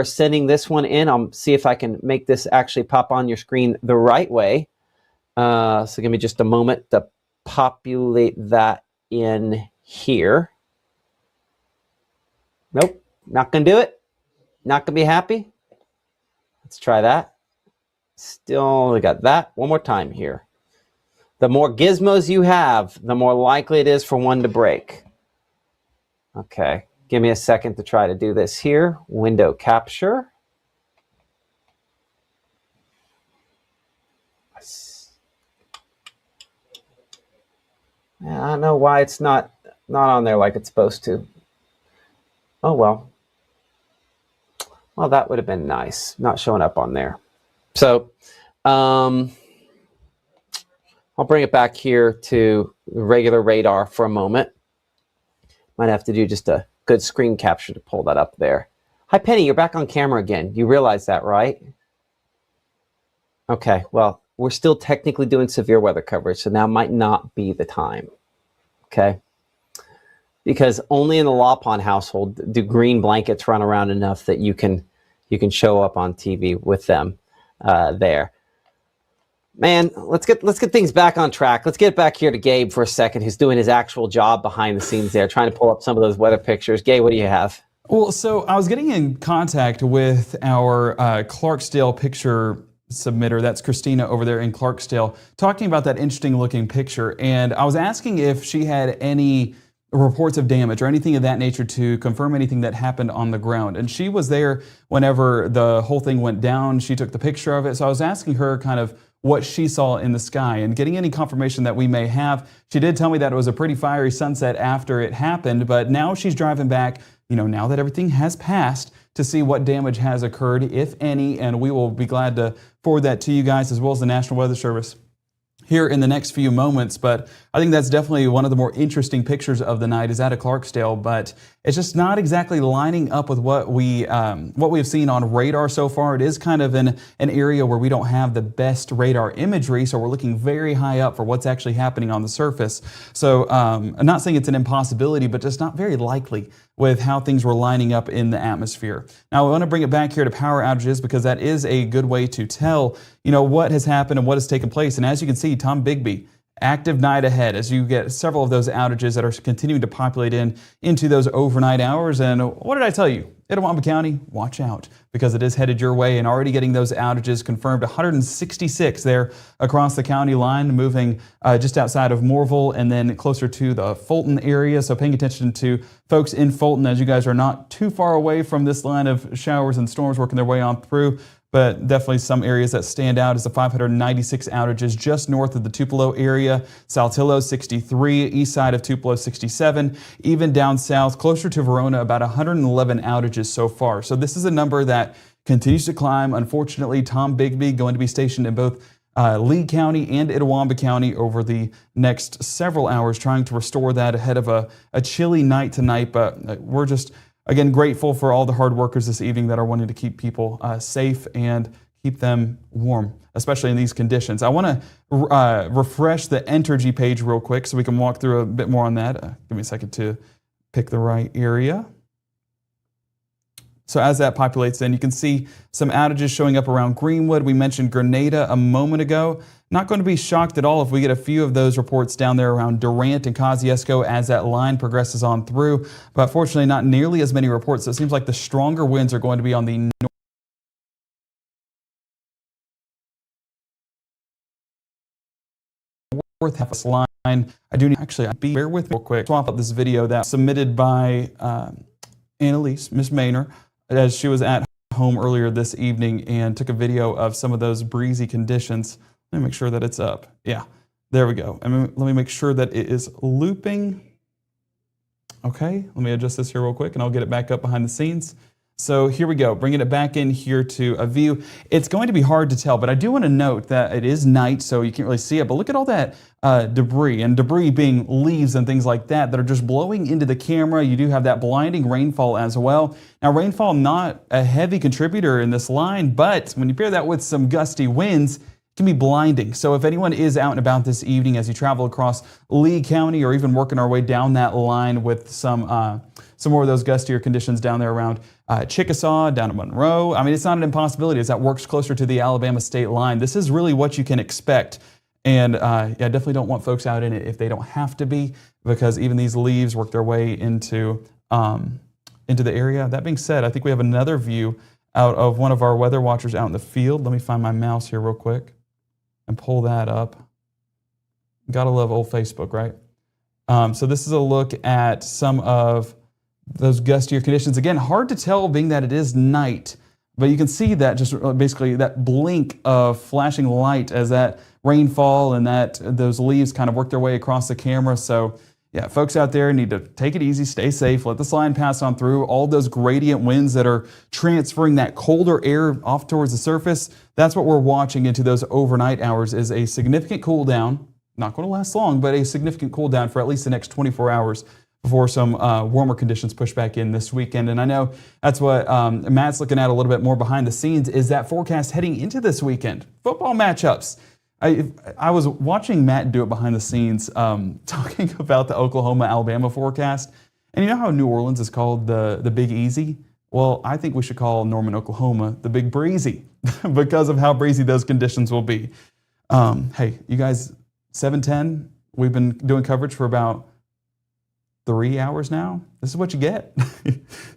sending this one in. I'll see if I can make this actually pop on your screen the right way. So give me just a moment to populate that in here. Nope, not going to do it. Not going to be happy. Let's try that. Still, we got that. One more time here. The more gizmos you have, the more likely it is for one to break. Okay, give me a second to try to do this here. Window capture. I don't know why it's not on there like it's supposed to. Oh, well. Well, that would have been nice. Not showing up on there. So I'll bring it back here to regular radar for a moment. Might have to do just a good screen capture to pull that up there. Hi, Penny, you're back on camera again. You realize that, right? Okay, well, we're still technically doing severe weather coverage, so now might not be the time. Okay? Because only in the Lawpon household do green blankets run around enough that you can show up on TV with them. There, man. Let's get things back on track. Let's get back here to Gabe for a second, who's doing his actual job behind the scenes there, trying to pull up some of those weather pictures. Gabe, what do you have? Well, so I was getting in contact with our Clarksdale picture submitter. That's Christina over there in Clarksdale, talking about that interesting looking picture. And I was asking if she had any reports of damage or anything of that nature to confirm anything that happened on the ground. And she was there whenever the whole thing went down. She took the picture of it. So I was asking her kind of what she saw in the sky and getting any confirmation that we may have. She did tell me that it was a pretty fiery sunset after it happened, but now she's driving back, now that everything has passed, to see what damage has occurred, if any, and we will be glad to forward that to you guys as well as the National Weather Service here in the next few moments. But I think that's definitely one of the more interesting pictures of the night is out of Clarksdale, but it's just not exactly lining up with what we've seen on radar so far. It is kind of in an area where we don't have the best radar imagery, so we're looking very high up for what's actually happening on the surface. So I'm not saying it's an impossibility, but just not very likely with how things were lining up in the atmosphere. Now, I want to bring it back here to power outages because that is a good way to tell, what has happened and what has taken place. And as you can see, Tom Bigby, active night ahead as you get several of those outages that are continuing to populate into those overnight hours. And what did I tell you? Itawamba County, watch out because it is headed your way and already getting those outages confirmed. 166 there across the county line, moving just outside of Moorville and then closer to the Fulton area. So paying attention to folks in Fulton as you guys are not too far away from this line of showers and storms working their way on through. But definitely some areas that stand out is the 596 outages just north of the Tupelo area, Saltillo 63, east side of Tupelo 67, even down south closer to Verona about 111 outages so far. So this is a number that continues to climb. Unfortunately, Tom Bigby going to be stationed in both Lee County and Itawamba County over the next several hours trying to restore that ahead of a chilly night tonight. But we're just again, grateful for all the hard workers this evening that are wanting to keep people safe and keep them warm, especially in these conditions. I want to refresh the Entergy page real quick so we can walk through a bit more on that. Give me a second to pick the right area. So as that populates in, you can see some outages showing up around Greenwood. We mentioned Grenada a moment ago. Not going to be shocked at all if we get a few of those reports down there around Durant and Kosciuszko as that line progresses on through. But fortunately, not nearly as many reports. So it seems like the stronger winds are going to be on the north half of this line. I do need actually bear with me real quick. Swap up this video that was submitted by Annalise, Miss Maynor, as she was at home earlier this evening and took a video of some of those breezy conditions. Let me make sure that it's up. Yeah, there we go. And let me make sure that it is looping. Okay, let me adjust this here real quick and I'll get it back up behind the scenes. So here we go, bringing it back in here to a view. It's going to be hard to tell, but I do want to note that it is night, so you can't really see it. But look at all that debris, and debris being leaves and things like that are just blowing into the camera. You do have that blinding rainfall as well. Now, rainfall not a heavy contributor in this line, but when you pair that with some gusty winds, it can be blinding. So if anyone is out and about this evening as you travel across Lee County or even working our way down that line with some more of those gustier conditions down there around Chickasaw, down at Monroe. I mean, it's not an impossibility as that works closer to the Alabama state line. This is really what you can expect. And yeah, I definitely don't want folks out in it if they don't have to be, because even these leaves work their way into the area. That being said, I think we have another view out of one of our weather watchers out in the field. Let me find my mouse here real quick and pull that up. Gotta love old Facebook, right? So this is a look at some of those gustier conditions. Again, hard to tell being that it is night, but you can see that just basically that blink of flashing light as that rainfall and those leaves kind of work their way across the camera. So yeah, folks out there need to take it easy, stay safe, let this line pass on through. All those gradient winds that are transferring that colder air off towards the surface, that's what we're watching into those overnight hours is a significant cool down. Not going to last long, but a significant cool down for at least the next 24 hours before some warmer conditions push back in this weekend. And I know that's what Matt's looking at a little bit more behind the scenes is that forecast heading into this weekend. Football matchups. I was watching Matt do it behind the scenes, talking about the Oklahoma-Alabama forecast. And you know how New Orleans is called the Big Easy? Well, I think we should call Norman, Oklahoma the Big Breezy because of how breezy those conditions will be. Hey, you guys, 7:10, we've been doing coverage for about 3 hours now. This is what you get.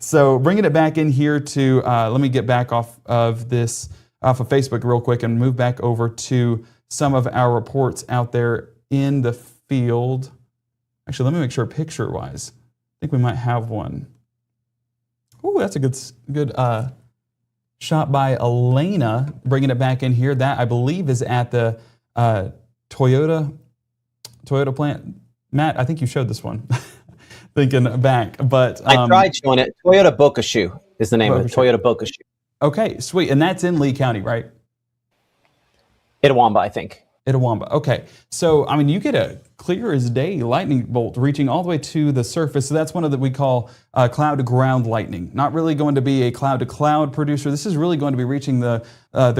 So bringing it back in here to, let me get back off of Facebook real quick and move back over to some of our reports out there in the field. Actually, let me make sure picture-wise. I think we might have one. Oh, that's a good shot by Elena. Bringing it back in here. That, I believe, is at the Toyota plant. Matt, I think you showed this one. Thinking back, but I tried showing it. Toyota Boca Shoe is the name of it. Toyota Boca Shoe. Okay, sweet, and that's in Lee County, right? Itawamba, I think. Itawamba. Okay. So, I mean, you get a clear as day lightning bolt reaching all the way to the surface. So that's one of that we call cloud to ground lightning. Not really going to be a cloud to cloud producer. This is really going to be reaching the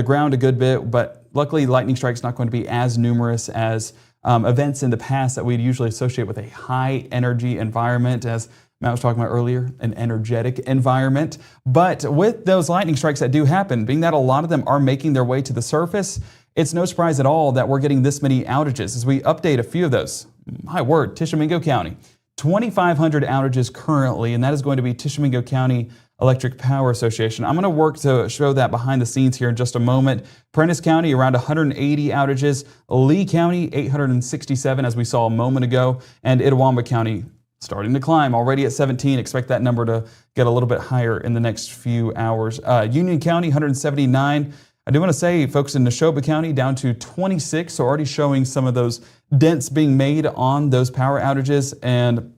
ground a good bit, but luckily lightning strike's not going to be as numerous as events in the past that we'd usually associate with a high energy environment, as Matt was talking about earlier, an energetic environment. But with those lightning strikes that do happen, being that a lot of them are making their way to the surface, it's no surprise at all that we're getting this many outages as we update a few of those. My word, Tishomingo County, 2,500 outages currently, and that is going to be Tishomingo County Electric Power Association. I'm going to work to show that behind the scenes here in just a moment. Prentiss County, around 180 outages. Lee County, 867, as we saw a moment ago. And Itawamba County, starting to climb, already at 17. Expect that number to get a little bit higher in the next few hours. Union County, 179. I do want to say, folks, in Neshoba County, down to 26, so already showing some of those dents being made on those power outages. And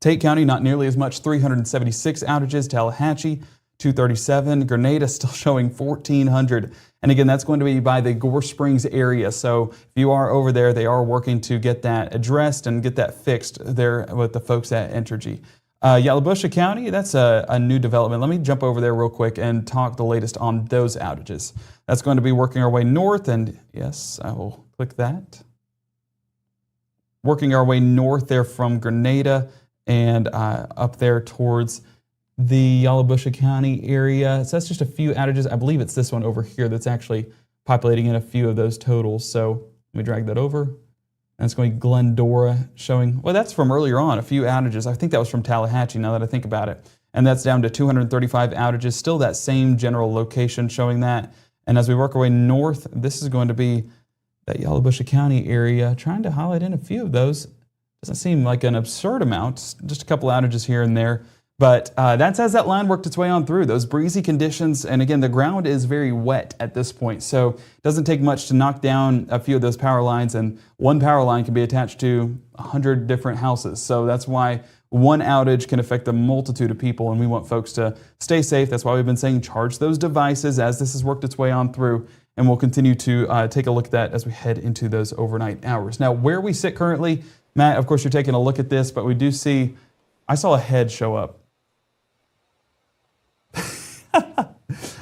Tate County, not nearly as much, 376 outages. Tallahatchie, 237. Grenada still showing 1,400. And again, that's going to be by the Gore Springs area. So if you are over there, they are working to get that addressed and get that fixed there with the folks at Entergy. Yalobusha County, that's a new development. Let me jump over there real quick and talk the latest on those outages. That's going to be working our way north, and yes, I will click that. Working our way north there from Grenada and up there towards the Yalobusha County area. So that's just a few outages. I believe it's this one over here that's actually populating in a few of those totals. So let me drag that over. And it's going to be Glendora showing, well, that's from earlier on, a few outages. I think that was from Tallahatchie now that I think about it. And that's down to 235 outages, still that same general location showing that. And as we work our way north, this is going to be that Yalobusha County area, trying to highlight in a few of those. Doesn't seem like an absurd amount, just a couple outages here and there. But that's as that line worked its way on through. Those breezy conditions, and again, the ground is very wet at this point, so it doesn't take much to knock down a few of those power lines, and one power line can be attached to 100 different houses. So that's why one outage can affect a multitude of people, and we want folks to stay safe. That's why we've been saying charge those devices as this has worked its way on through, and we'll continue to take a look at that as we head into those overnight hours. Now, where we sit currently, Matt, of course, you're taking a look at this, but we do see, I saw a head show up.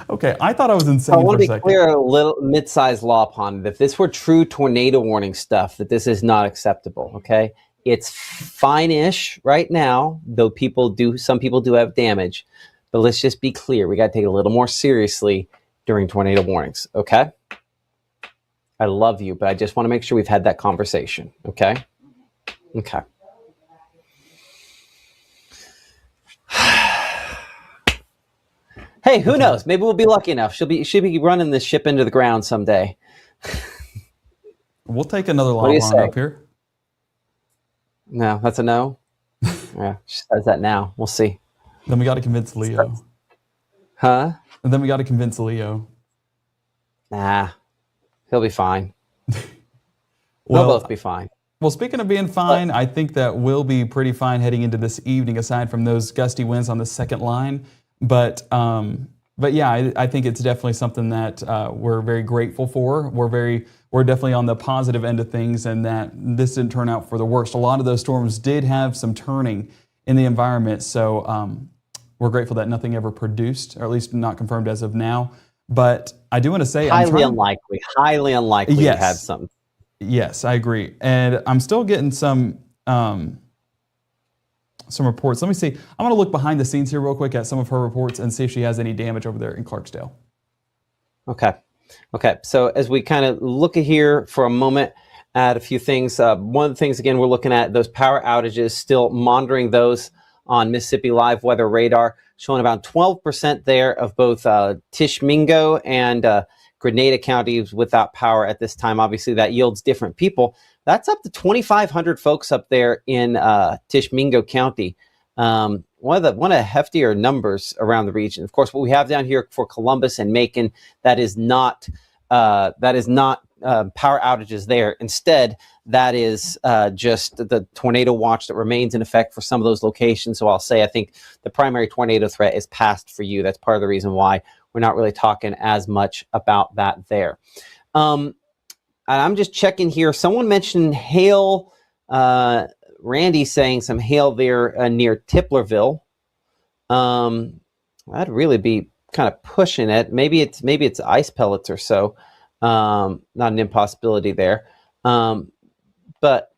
Okay, I thought I was insane. I want for a to be second. clear, a little mid-sized law upon it. If this were true tornado warning stuff, that this is not acceptable, okay? It's fine-ish right now, though some people do have damage. But let's just be clear. We got to take it a little more seriously during tornado warnings, okay? I love you, but I just want to make sure we've had that conversation, okay? Okay. Hey, who knows? Maybe we'll be lucky enough. She'll be running this ship into the ground someday. We'll take another What do long you one say? up here. No, that's a no. Yeah, she says that now. We'll see. Then we got to convince Leo. Huh? And then we got to convince Leo. Nah, he'll be fine. Well, They'll both be fine. Well, speaking of being fine, I think that we'll be pretty fine heading into this evening, aside from those gusty winds on the second line. But yeah, I think it's definitely something that we're very grateful for. We're definitely on the positive end of things, and that this didn't turn out for the worst. A lot of those storms did have some turning in the environment, so we're grateful that nothing ever produced, or at least not confirmed as of now. But I do want to say, Highly unlikely you Yes. had something. Yes, I agree, and I'm still getting some reports. Let me see. I'm going to look behind the scenes here real quick at some of her reports and see if she has any damage over there in Clarksdale. Okay. So as we kind of look at here for a moment at a few things, one of the things, again, we're looking at those power outages, still monitoring those on Mississippi Live Weather Radar, showing about 12% there of both Tishomingo and Grenada counties without power at this time. Obviously, that yields different people. That's up to 2,500 folks up there in Tishomingo County. One of the heftier numbers around the region. Of course, what we have down here for Columbus and Macon, that is not power outages there. Instead, that is just the tornado watch that remains in effect for some of those locations. So I'll say I think the primary tornado threat is past for you. That's part of the reason why we're not really talking as much about that there. I'm just checking here. Someone mentioned hail. Randy saying some hail there near Tiplerville. I'd really be kind of pushing it. Maybe it's ice pellets or so. Not an impossibility there. But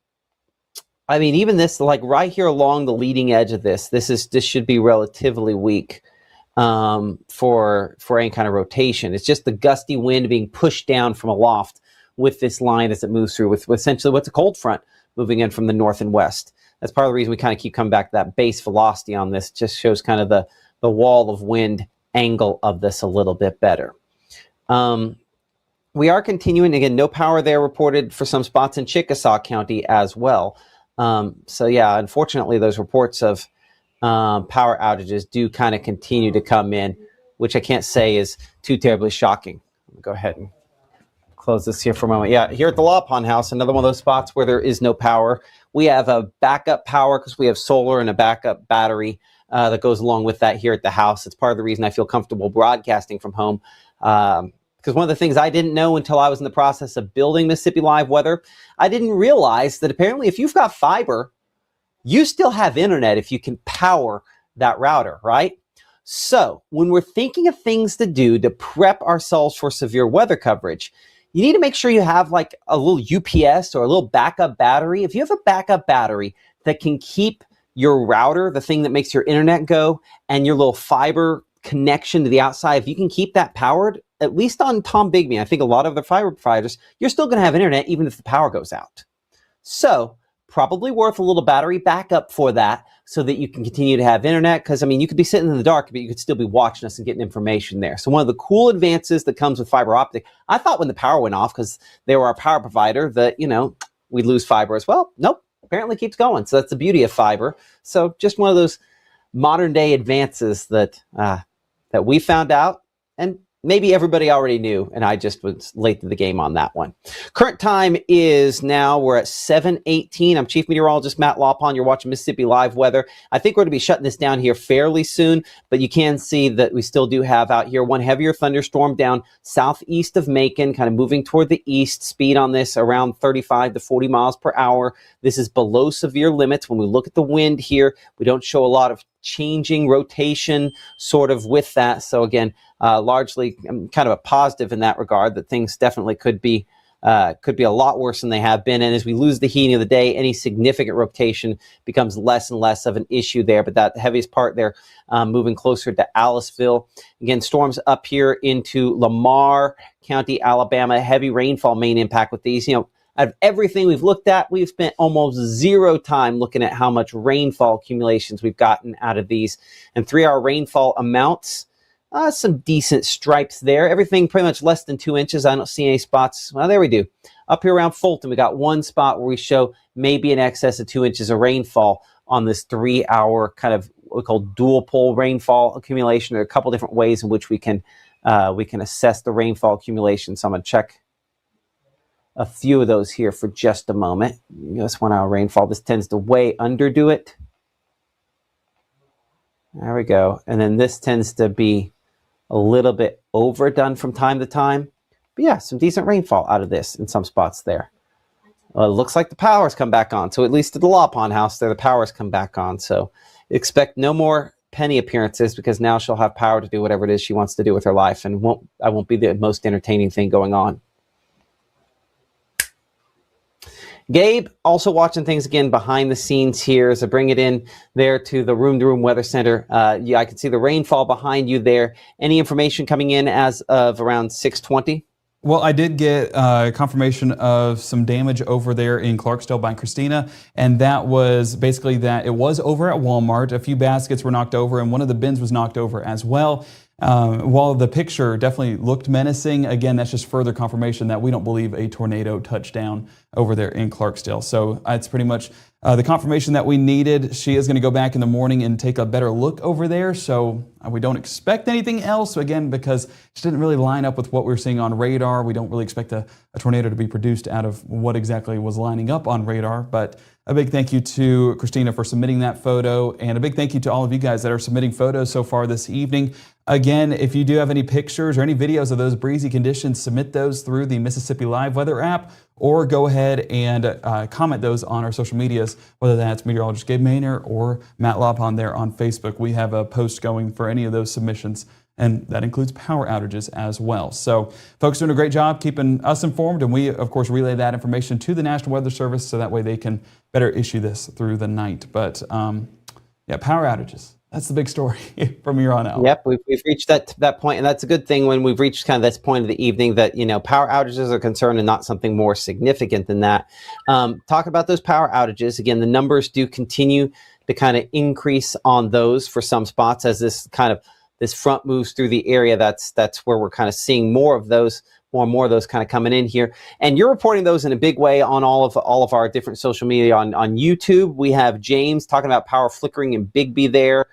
I mean, even this, like right here along the leading edge of this should be relatively weak for any kind of rotation. It's just the gusty wind being pushed down from aloft with this line as it moves through with essentially what's a cold front moving in from the north and west. That's part of the reason we kind of keep coming back to that base velocity on this. Just shows kind of the wall of wind angle of this a little bit better. We are continuing, again, no power there reported for some spots in Chickasaw County as well. So yeah, unfortunately, those reports of power outages do kind of continue to come in, which I can't say is too terribly shocking. Let me go ahead and close this here for a moment. Yeah, here at the Law Pond House, another one of those spots where there is no power. We have a backup power because we have solar and a backup battery that goes along with that here at the house. It's part of the reason I feel comfortable broadcasting from home. Because one of the things I didn't know until I was in the process of building Mississippi Live Weather, I didn't realize that apparently if you've got fiber, you still have internet if you can power that router, right? So when we're thinking of things to do to prep ourselves for severe weather coverage, you need to make sure you have like a little UPS or a little backup battery. If you have a backup battery that can keep your router, the thing that makes your internet go, and your little fiber connection to the outside, if you can keep that powered, at least on Tom Bigby, I think a lot of the fiber providers, you're still going to have internet even if the power goes out. So probably worth a little battery backup for that so that you can continue to have internet. Because, I mean, you could be sitting in the dark, but you could still be watching us and getting information there. So one of the cool advances that comes with fiber optic, I thought when the power went off, because they were our power provider, that, you know, we'd lose fiber as well. Nope, apparently keeps going. So that's the beauty of fiber. So just one of those modern day advances that that we found out, and maybe everybody already knew, and I just was late to the game on that one. Current time is now, we're at 7:18. I'm Chief Meteorologist Matt Lawpon. You're watching Mississippi Live Weather. I think we're going to be shutting this down here fairly soon, but you can see that we still do have out here one heavier thunderstorm down southeast of Macon, kind of moving toward the east. Speed on this around 35 to 40 miles per hour. This is below severe limits. When we look at the wind here, we don't show a lot of changing rotation sort of with that. So again, largely kind of a positive in that regard, that things definitely could be a lot worse than they have been. And as we lose the heating of the day, any significant rotation becomes less and less of an issue there. But that heaviest part there, moving closer to Aliceville. Again, storms up here into Lamar County, Alabama. Heavy rainfall main impact with these. You know, out of everything we've looked at, we've spent almost zero time looking at how much rainfall accumulations we've gotten out of these. And 3-hour rainfall amounts, some decent stripes there. Everything pretty much less than 2 inches. I don't see any spots. Well, there we do. Up here around Fulton, we got one spot where we show maybe in excess of 2 inches of rainfall on this 3-hour kind of what we call dual pole rainfall accumulation. There are a couple different ways in which we can assess the rainfall accumulation. So I'm going to check a few of those here for just a moment. This 1 hour rainfall, this tends to way underdo it. There we go. And then this tends to be a little bit overdone from time to time. But yeah, some decent rainfall out of this in some spots there. Well, it looks like the power's come back on. So at least at the Law Pond House there, the power's come back on. So expect no more Penny appearances, because now she'll have power to do whatever it is she wants to do with her life, and I won't be the most entertaining thing going on. Gabe, also watching things again behind the scenes here as I bring it in there to the room weather center. Yeah, I can see the rainfall behind you there. Any information coming in as of around 6:20? Well, I did get confirmation of some damage over there in Clarksdale by Christina, and that was basically that it was over at Walmart. A few baskets were knocked over, and one of the bins was knocked over as well. While the picture definitely looked menacing, again, that's just further confirmation that we don't believe a tornado touched down over there in Clarksdale. So it's pretty much the confirmation that we needed. She is going to go back in the morning and take a better look over there. So we don't expect anything else, again, because it didn't really line up with what we were seeing on radar. We don't really expect a tornado to be produced out of what exactly was lining up on radar. But a big thank you to Christina for submitting that photo, and a big thank you to all of you guys that are submitting photos so far this evening. Again, if you do have any pictures or any videos of those breezy conditions, submit those through the Mississippi Live Weather app, or go ahead and comment those on our social medias, whether that's meteorologist Gabe Maynor or Matt Lopon there on Facebook. We have a post going for any of those submissions, and that includes power outages as well. So folks doing a great job keeping us informed, and we, of course, relay that information to the National Weather Service so that way they can better issue this through the night. But yeah, power outages. That's the big story from here on out. Yep, we've reached that point, and that's a good thing when we've reached kind of this point of the evening that, power outages are concerned and not something more significant than that. Talk about those power outages. Again, the numbers do continue to kind of increase on those for some spots as this front moves through the area. That's where we're kind of seeing more and more of those kind of coming in here. And you're reporting those in a big way on all of our different social media. On YouTube, we have James talking about power flickering in Bigby there.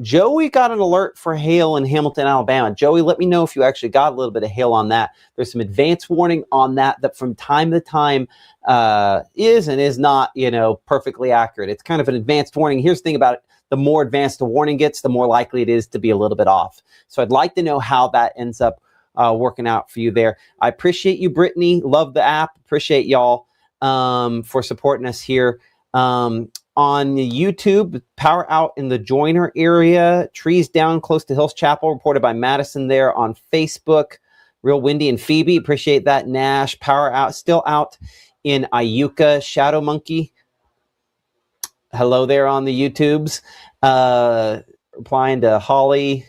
Joey got an alert for hail in Hamilton, Alabama. Joey, let me know if you actually got a little bit of hail on that. There's some advance warning on that from time to time is and is not, perfectly accurate. It's kind of an advanced warning. Here's the thing about it. The more advanced the warning gets, the more likely it is to be a little bit off. So I'd like to know how that ends up working out for you there. I appreciate you, Brittany. Love the app. Appreciate y'all for supporting us here. On YouTube, power out in the Joyner area. Trees down close to Hills Chapel, reported by Madison there on Facebook. Real windy in Phoebe. Appreciate that, Nash. Power out, still out in Iuka. Shadow Monkey. Hello there on the YouTubes. Replying to Holly.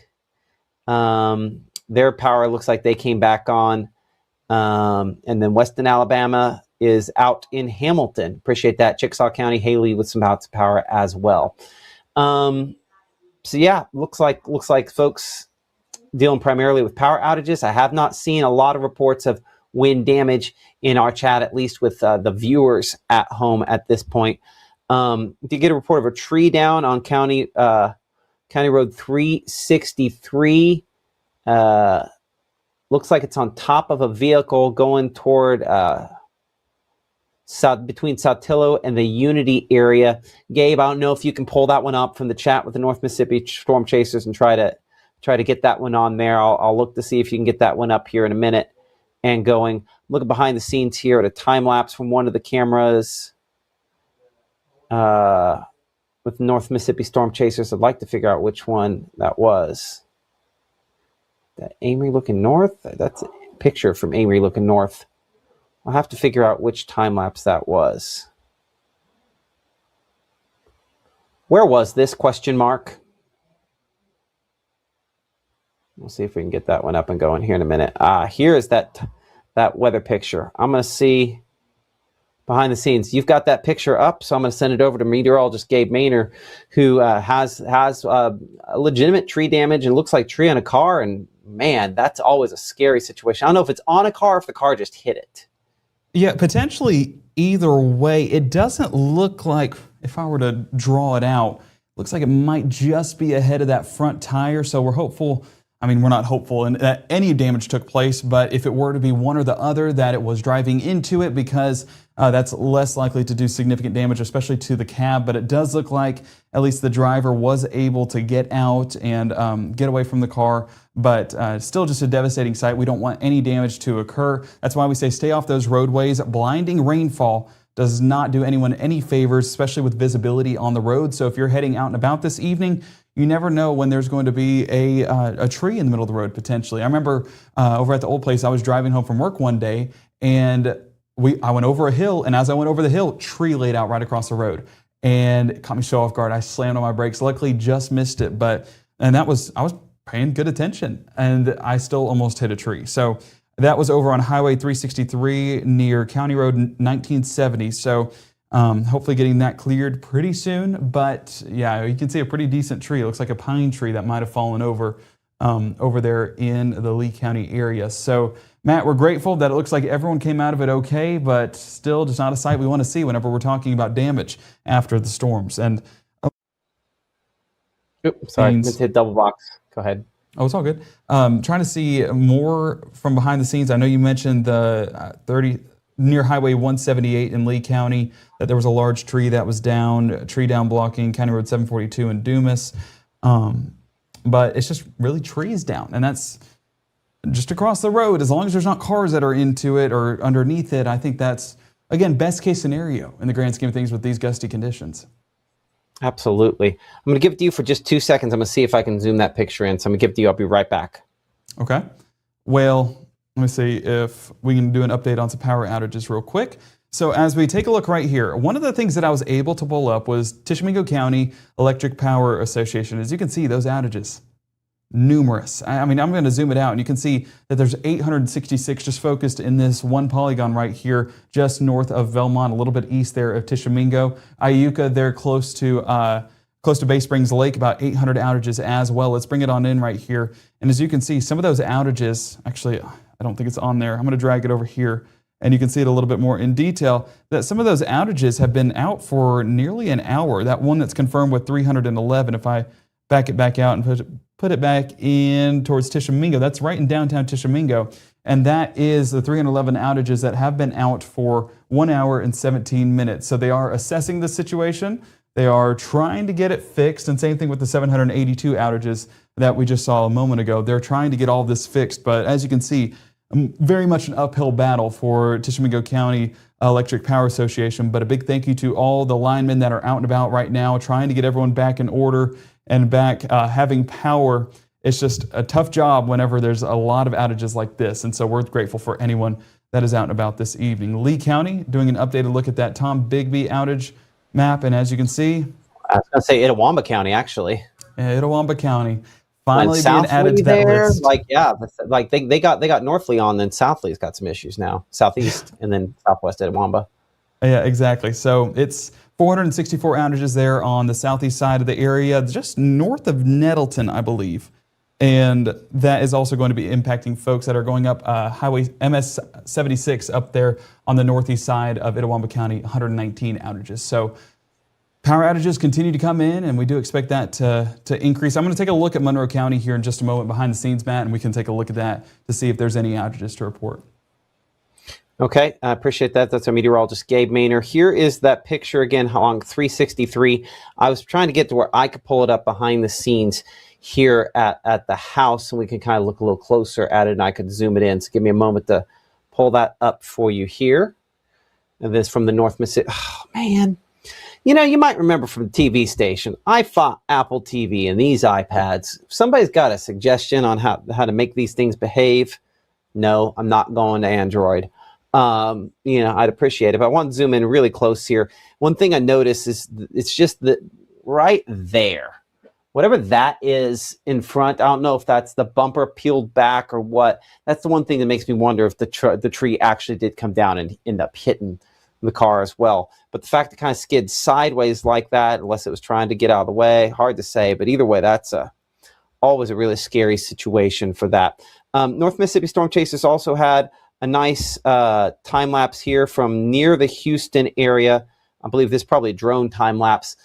Their power looks like they came back on. And then Weston, Alabama is out in Hamilton. Appreciate that. Chickasaw County, Haley with some bouts of power as well. So yeah, looks like folks dealing primarily with power outages. I have not seen a lot of reports of wind damage in our chat, at least with the viewers at home at this point. Did get a report of a tree down on County Road 363. Looks like it's on top of a vehicle going toward between Saltillo and the Unity area. Gabe, I don't know if you can pull that one up from the chat with the North Mississippi Storm Chasers and try to get that one on there. I'll look to see if you can get that one up here in a minute and going. Looking behind the scenes here at a time lapse from one of the cameras with North Mississippi Storm Chasers. I'd like to figure out which one that was. That Amory looking north? That's a picture from Amory looking north. I'll have to figure out which time lapse that was. Where was this? Question mark. We'll see if we can get that one up and going here in a minute. Here is that weather picture. I'm going to see behind the scenes. You've got that picture up, so I'm going to send it over to meteorologist Gabe Maynor, who has a legitimate tree damage and looks like tree on a car. And man, that's always a scary situation. I don't know if it's on a car or if the car just hit it. Yeah, potentially either way. It doesn't look like, if I were to draw it out, looks like it might just be ahead of that front tire. So we're hopeful. I mean, we're not hopeful that any damage took place, but if it were to be one or the other, that it was driving into it, because that's less likely to do significant damage, especially to the cab. But it does look like at least the driver was able to get out and get away from the car. But still just a devastating sight. We don't want any damage to occur. That's why we say stay off those roadways. Blinding rainfall does not do anyone any favors, especially with visibility on the road. So if you're heading out and about this evening, you never know when there's going to be a tree in the middle of the road, potentially. I remember over at the old place, I was driving home from work one day, and I went over a hill, and as I went over the hill, tree laid out right across the road. And it caught me so off guard. I slammed on my brakes. Luckily, just missed it. I was paying good attention, and I still almost hit a tree. So that was over on Highway 363 near County Road 1970. So hopefully getting that cleared pretty soon. But yeah, you can see a pretty decent tree. It looks like a pine tree that might have fallen over there in the Lee County area. So Matt, we're grateful that it looks like everyone came out of it okay, but still just not a sight we want to see whenever we're talking about damage after the storms. And sorry, let's hit double box. Go ahead. Oh, it's all good. Trying to see more from behind the scenes. I know you mentioned the near Highway 178 in Lee County that there was a large tree that was down, a tree down blocking County Road 742 in Dumas. But it's just really trees down, and that's just across the road. As long as there's not cars that are into it or underneath it, I think that's, again, best case scenario in the grand scheme of things with these gusty conditions. Absolutely. I'm going to give it to you for just 2 seconds. I'm going to see if I can zoom that picture in. So I'm going to give it to you. I'll be right back. Okay. Well, let me see if we can do an update on some power outages real quick. So as we take a look right here, one of the things that I was able to pull up was Tishomingo County Electric Power Association. As you can see, those outages, numerous. I mean, I'm going to zoom it out, and you can see that there's 866 just focused in this one polygon right here, just north of Velmont, a little bit east there of Tishomingo. Iuka, they're close to Bay Springs Lake, about 800 outages as well. Let's bring it on in right here. And as you can see, some of those outages, actually, I don't think it's on there. I'm going to drag it over here, and you can see it a little bit more in detail, that some of those outages have been out for nearly an hour. That one that's confirmed with 311, if I back it back out and put it back in towards Tishomingo, that's right in downtown Tishomingo. And that is the 311 outages that have been out for 1 hour and 17 minutes. So they are assessing the situation. They are trying to get it fixed. And same thing with the 782 outages that we just saw a moment ago. They're trying to get all this fixed. But as you can see, very much an uphill battle for Tishomingo County Electric Power Association. But a big thank you to all the linemen that are out and about right now, trying to get everyone back in order and back having power. It's just a tough job whenever there's a lot of outages like this. And so we're grateful for anyone that is out and about this evening. Lee County doing an updated look at that Tom Bigby outage map. And as you can see, I was going to say Itawamba County, actually. Itawamba County finally being South added to that there, list. like, yeah, like they got Northley on, then Southley's got some issues now. Southeast and then Southwest Itawamba. Yeah, exactly. So it's 464 outages there on the southeast side of the area, just north of Nettleton, I believe. And that is also going to be impacting folks that are going up Highway MS 76 up there on the northeast side of Itawamba County, 119 outages. So power outages continue to come in, and we do expect that to increase. I'm going to take a look at Monroe County here in just a moment behind the scenes, Matt, and we can take a look at that to see if there's any outages to report. Okay, I appreciate that. That's our meteorologist, Gabe Maynor. Here is that picture again along 363. I was trying to get to where I could pull it up behind the scenes here at the house, and we can kind of look a little closer at it, and I could zoom it in. So give me a moment to pull that up for you here. And this from the North Mississippi. Oh, man. You know, you might remember from the TV station, I fought Apple TV and these iPads. If somebody's got a suggestion on how to make these things behave, no, I'm not going to Android. You know, I'd appreciate it. But I want to zoom in really close here. One thing I noticed is it's just that right there, whatever that is in front, I don't know if that's the bumper peeled back or what. That's the one thing that makes me wonder if the tree actually did come down and end up hitting the car as well. But the fact it kind of skid sideways like that, unless it was trying to get out of the way, hard to say. But either way, that's always a really scary situation for that. North Mississippi Storm Chasers also had a nice time lapse here from near the Houston area. I believe this is probably a drone time lapse.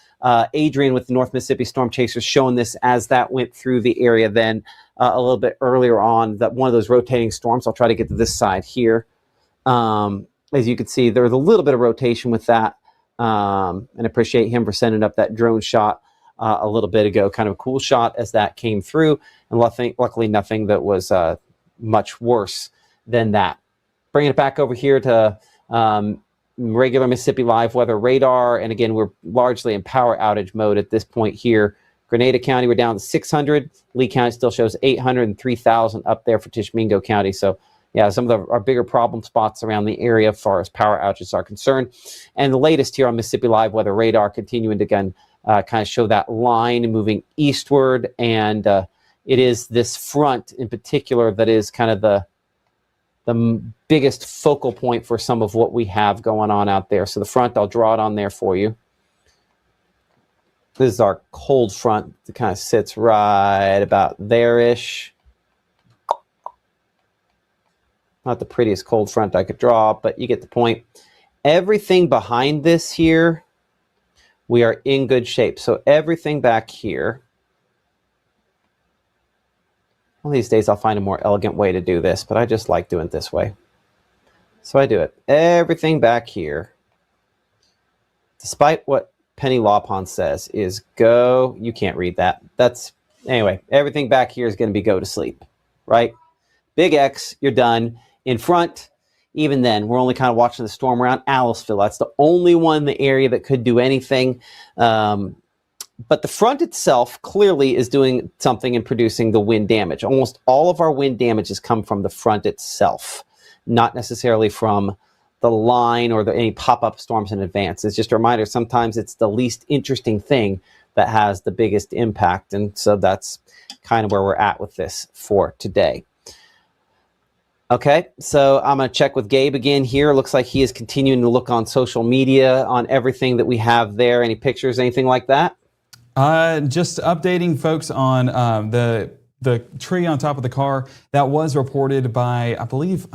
Adrian with the North Mississippi Storm Chasers showing this as that went through the area then a little bit earlier on, that one of those rotating storms. I'll try to get to this side here. As you can see, there was a little bit of rotation with that, and appreciate him for sending up that drone shot a little bit ago. Kind of a cool shot as that came through, and luckily nothing that was much worse than that. Bringing it back over here to regular Mississippi Live weather radar, and again, we're largely in power outage mode at this point here. Grenada County, we're down to 600. Lee County still shows 800 and 3,000 up there for Tishomingo County. So yeah, some of our bigger problem spots around the area as far as power outages are concerned. And the latest here on Mississippi Live weather radar continuing to again kind of show that line moving eastward. And it is this front in particular that is kind of the biggest focal point for some of what we have going on out there. So the front, I'll draw it on there for you. This is our cold front that kind of sits right about there-ish. Not the prettiest cold front I could draw, but you get the point. Everything behind this here, we are in good shape. So everything back here. One of these days I'll find a more elegant way to do this, but I just like doing it this way. So I do it. Everything back here, despite what Penny Lawpond says, is go. You can't read that. Anyway, everything back here is going to be go to sleep, right? Big X, you're done. In front, even then, we're only kind of watching the storm around Aliceville. That's the only one in the area that could do anything. But the front itself clearly is doing something and producing the wind damage. Almost all of our wind damage has come from the front itself, not necessarily from the line or any pop-up storms in advance. It's just a reminder, sometimes it's the least interesting thing that has the biggest impact. And so that's kind of where we're at with this for today. Okay, so I'm going to check with Gabe again here. Looks like he is continuing to look on social media on everything that we have there. Any pictures, anything like that? Just updating folks on the tree on top of the car. That was reported by, I believe,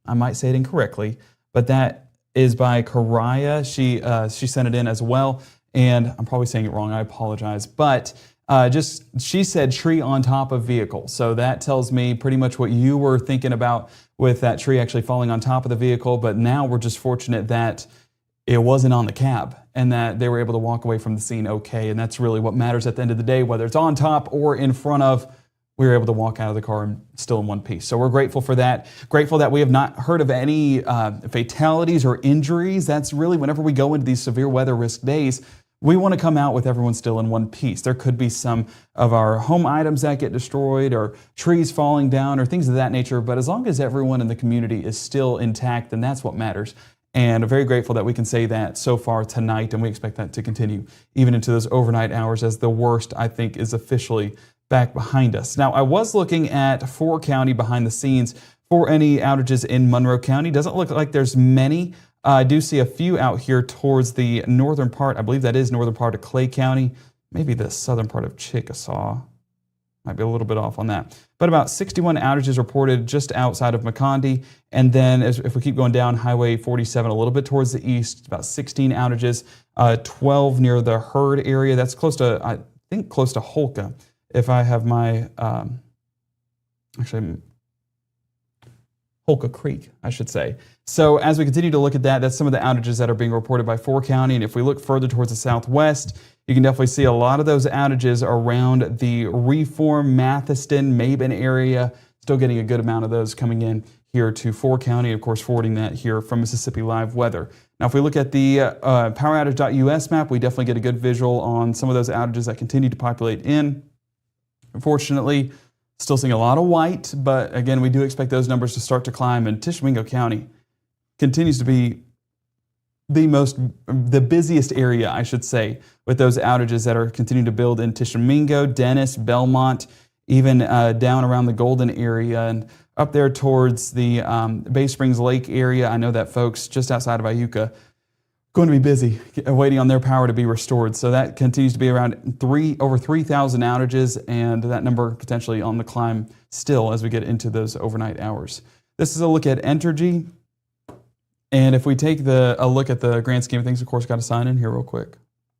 I might say it incorrectly, but that is by Karaya. She sent it in as well, and I'm probably saying it wrong. I apologize, but she said tree on top of vehicle. So that tells me pretty much what you were thinking about with that tree actually falling on top of the vehicle. But now we're just fortunate that it wasn't on the cab and that they were able to walk away from the scene okay. And that's really what matters at the end of the day, whether it's on top or in front of. We were able to walk out of the car and still in one piece. So we're grateful for that. Grateful that we have not heard of any fatalities or injuries. That's really whenever we go into these severe weather risk days, we want to come out with everyone still in one piece. There could be some of our home items that get destroyed or trees falling down or things of that nature. But as long as everyone in the community is still intact, then that's what matters. And I'm very grateful that we can say that so far tonight. And we expect that to continue even into those overnight hours as the worst, I think, is officially back behind us. Now, I was looking at 4 County behind the scenes for any outages in Monroe County. Doesn't look like there's many. I do see a few out here towards the northern part. I believe that is northern part of Clay County, maybe the southern part of Chickasaw. Might be a little bit off on that. But about 61 outages reported just outside of McCondy. And then if we keep going down Highway 47 a little bit towards the east, about 16 outages, 12 near the Hurd area. That's close to, I think, close to Holka. If I have my, Holka Creek, I should say. So as we continue to look at that, that's some of the outages that are being reported by 4 County. And if we look further towards the southwest, you can definitely see a lot of those outages around the Reform, Mathiston, Maben area. Still getting a good amount of those coming in here to 4 County, of course, forwarding that here from Mississippi Live Weather. Now, if we look at the poweroutage.us map, we definitely get a good visual on some of those outages that continue to populate in. Unfortunately, still seeing a lot of white, but again, we do expect those numbers to start to climb, and Tishomingo County continues to be the busiest area, I should say, with those outages that are continuing to build in Tishomingo, Dennis, Belmont, even down around the Golden area and up there towards the Bay Springs Lake area. I know that folks just outside of Iuka going to be busy waiting on their power to be restored. So that continues to be around over 3,000 outages, and that number potentially on the climb still as we get into those overnight hours. This is a look at Entergy. And if we take a look at the grand scheme of things, of course, got to sign in here real quick.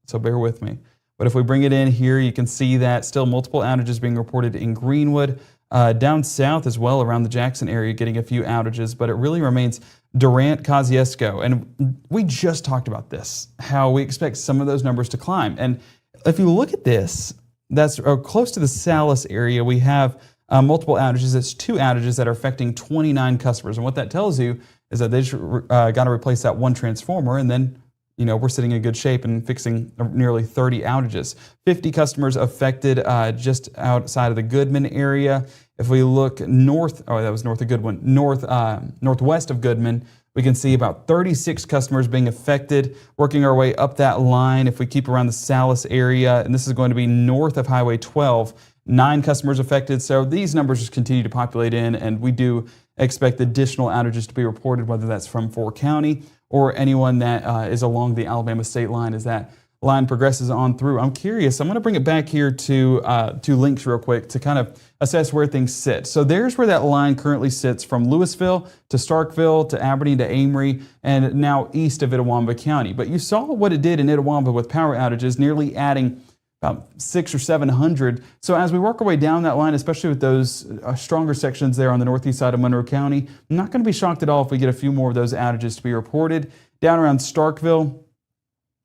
So bear with me. But if we bring it in here, you can see that still multiple outages being reported in Greenwood, down south as well around the Jackson area, getting a few outages, but it really remains Durant, Kosciuszko. And we just talked about this, how we expect some of those numbers to climb. And if you look at this, that's close to the Salis area, we have multiple outages. It's 2 outages that are affecting 29 customers. And what that tells you is that they just got to replace that one transformer, and then we're sitting in good shape and fixing nearly 30 outages. 50 customers affected just outside of the Goodman area. If we look north, that was north of Goodwin, northwest of Goodman, we can see about 36 customers being affected, working our way up that line. If we keep around the Salis area, and this is going to be north of Highway 12, 9 customers affected. So these numbers just continue to populate in, and we do expect additional outages to be reported, whether that's from 4 County or anyone that is along the Alabama state line as that line progresses on through. I'm curious. I'm going to bring it back here to links real quick to kind of assess where things sit. So there's where that line currently sits from Louisville to Starkville to Aberdeen to Amory and now east of Itawamba County. But you saw what it did in Itawamba with power outages, nearly adding about 600 or 700. So as we work our way down that line, especially with those stronger sections there on the northeast side of Monroe County, I'm not going to be shocked at all if we get a few more of those outages to be reported. Down around Starkville,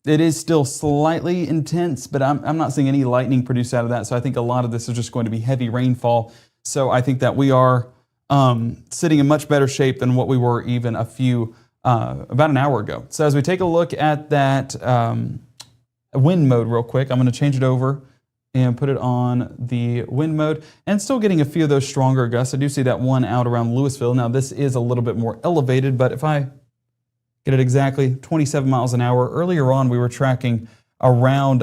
it is still slightly intense, but I'm not seeing any lightning produced out of that. So I think a lot of this is just going to be heavy rainfall. So I think that we are sitting in much better shape than what we were even about an hour ago. So as we take a look at that wind mode real quick, I'm going to change it over and put it on the wind mode, and still getting a few of those stronger gusts. I do see that one out around Louisville. Now this is a little bit more elevated, but if I get it exactly 27 miles an hour, earlier on we were tracking around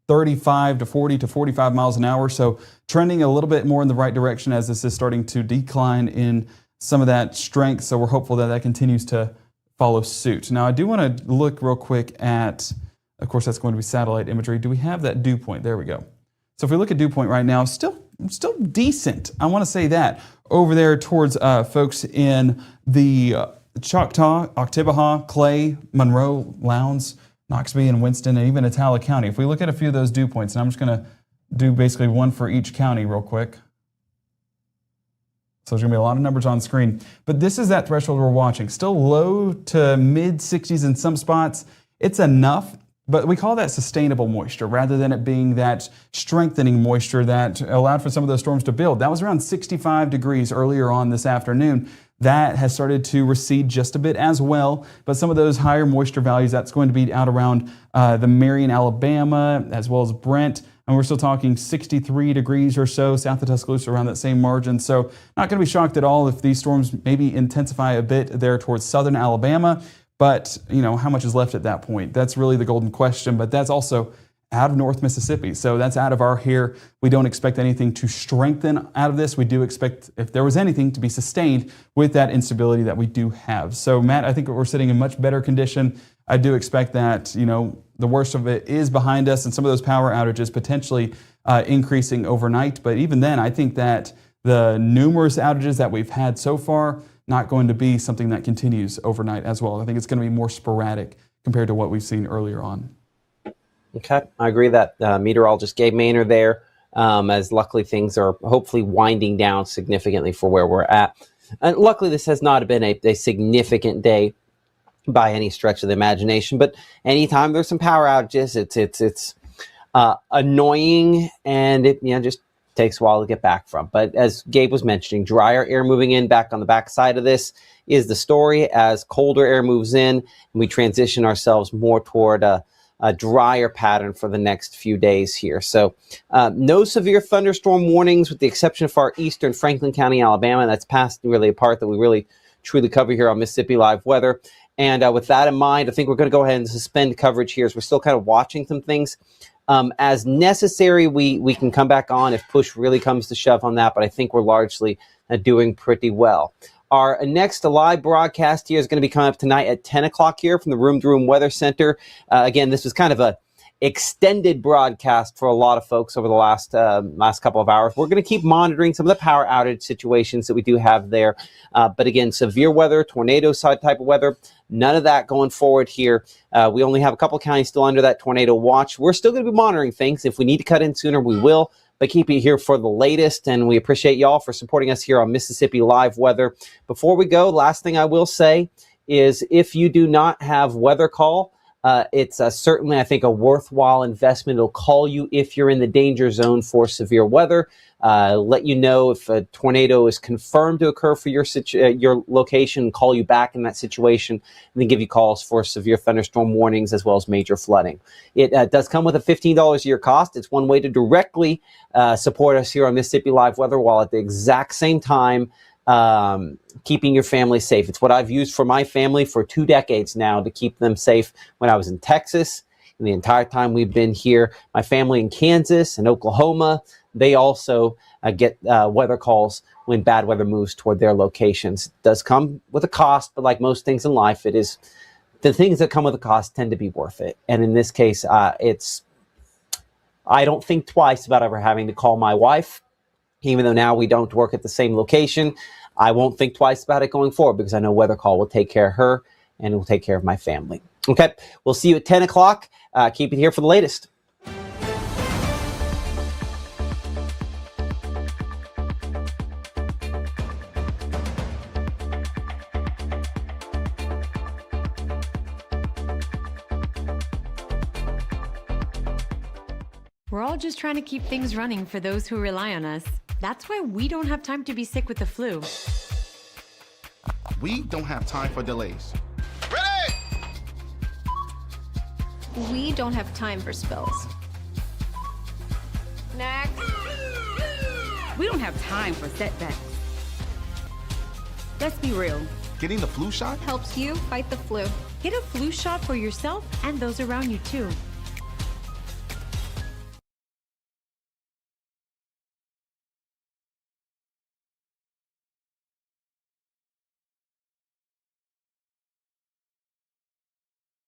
35 to 40 to 45 miles an hour. So trending a little bit more in the right direction as this is starting to decline in some of that strength. So we're hopeful that that continues to follow suit. Now I do want to look real quick at, of course, that's going to be satellite imagery. Do we have that dew point? There we go. So if we look at dew point right now, still decent. I want to say that over there towards folks in the Choctaw, Oktibbeha, Clay, Monroe, Lowndes, Knoxville, and Winston, and even Itala County. If we look at a few of those dew points, and I'm just going to do basically one for each county real quick. So there's going to be a lot of numbers on screen. But this is that threshold we're watching. Still low to mid 60s in some spots. It's enough, but we call that sustainable moisture rather than it being that strengthening moisture that allowed for some of those storms to build. That was around 65 degrees earlier on this afternoon. That has started to recede just a bit as well, but some of those higher moisture values, that's going to be out around the Marion, Alabama, as well as Brent. And we're still talking 63 degrees or so south of Tuscaloosa around that same margin. So not going to be shocked at all if these storms maybe intensify a bit there towards southern Alabama. But, you know, how much is left at that point? That's really the golden question. But that's also out of North Mississippi. So that's out of our hair. We don't expect anything to strengthen out of this. We do expect, if there was anything, to be sustained with that instability that we do have. So, Matt, I think we're sitting in much better condition. I do expect that, you know, the worst of it is behind us and some of those power outages potentially increasing overnight. But even then, I think that the numerous outages that we've had so far, not going to be something that continues overnight as well. I think it's going to be more sporadic compared to what we've seen earlier on. Okay, I agree that meteorologist Gabe Maynard there, as luckily things are hopefully winding down significantly for where we're at. And luckily this has not been a significant day by any stretch of the imagination, but anytime there's some power outages, it's annoying, and it just takes a while to get back from. But as Gabe was mentioning, drier air moving in back on the back side of this is the story. As colder air moves in, and we transition ourselves more toward a drier pattern for the next few days here. So no severe thunderstorm warnings with the exception of our eastern Franklin County, Alabama. That's past really a part that we really truly cover here on Mississippi Live Weather. And with that in mind, I think we're going to go ahead and suspend coverage here as we're still kind of watching some things. As necessary, we can come back on if push really comes to shove on that, but I think we're largely doing pretty well. Our next live broadcast here is going to be coming up tonight at 10 o'clock here from the Room to Room Weather Center. Again, this was kind of a extended broadcast for a lot of folks over the last couple of hours. We're going to keep monitoring some of the power outage situations that we do have there. But again, severe weather, tornado side type of weather, none of that going forward here. We only have a couple counties still under that tornado watch. We're still going to be monitoring things. If we need to cut in sooner, we will. But keep it here for the latest, and we appreciate y'all for supporting us here on Mississippi Live Weather. Before we go, last thing I will say is if you do not have Weather Call, it's certainly, I think, a worthwhile investment. It'll call you if you're in the danger zone for severe weather, let you know if a tornado is confirmed to occur for your location, call you back in that situation, and then give you calls for severe thunderstorm warnings as well as major flooding. It does come with a $15 a year cost. It's one way to directly support us here on Mississippi Live Weather while at the exact same time keeping your family safe. It's what I've used for my family for 2 decades now to keep them safe when I was in Texas. And the entire time we've been here, my family in Kansas and Oklahoma, they also get weather calls when bad weather moves toward their locations. It does come with a cost, but like most things in life, it is the things that come with a cost tend to be worth it. And in this case, I don't think twice about ever having to call my wife. Even though now we don't work at the same location, I won't think twice about it going forward because I know Weather Call will take care of her and it will take care of my family. Okay, we'll see you at 10 o'clock. Keep it here for the latest. We're all just trying to keep things running for those who rely on us. That's why we don't have time to be sick with the flu. We don't have time for delays. We don't have time for spills. Next. We don't have time for setbacks. Let's be real. Getting the flu shot helps you fight the flu. Get a flu shot for yourself and those around you too.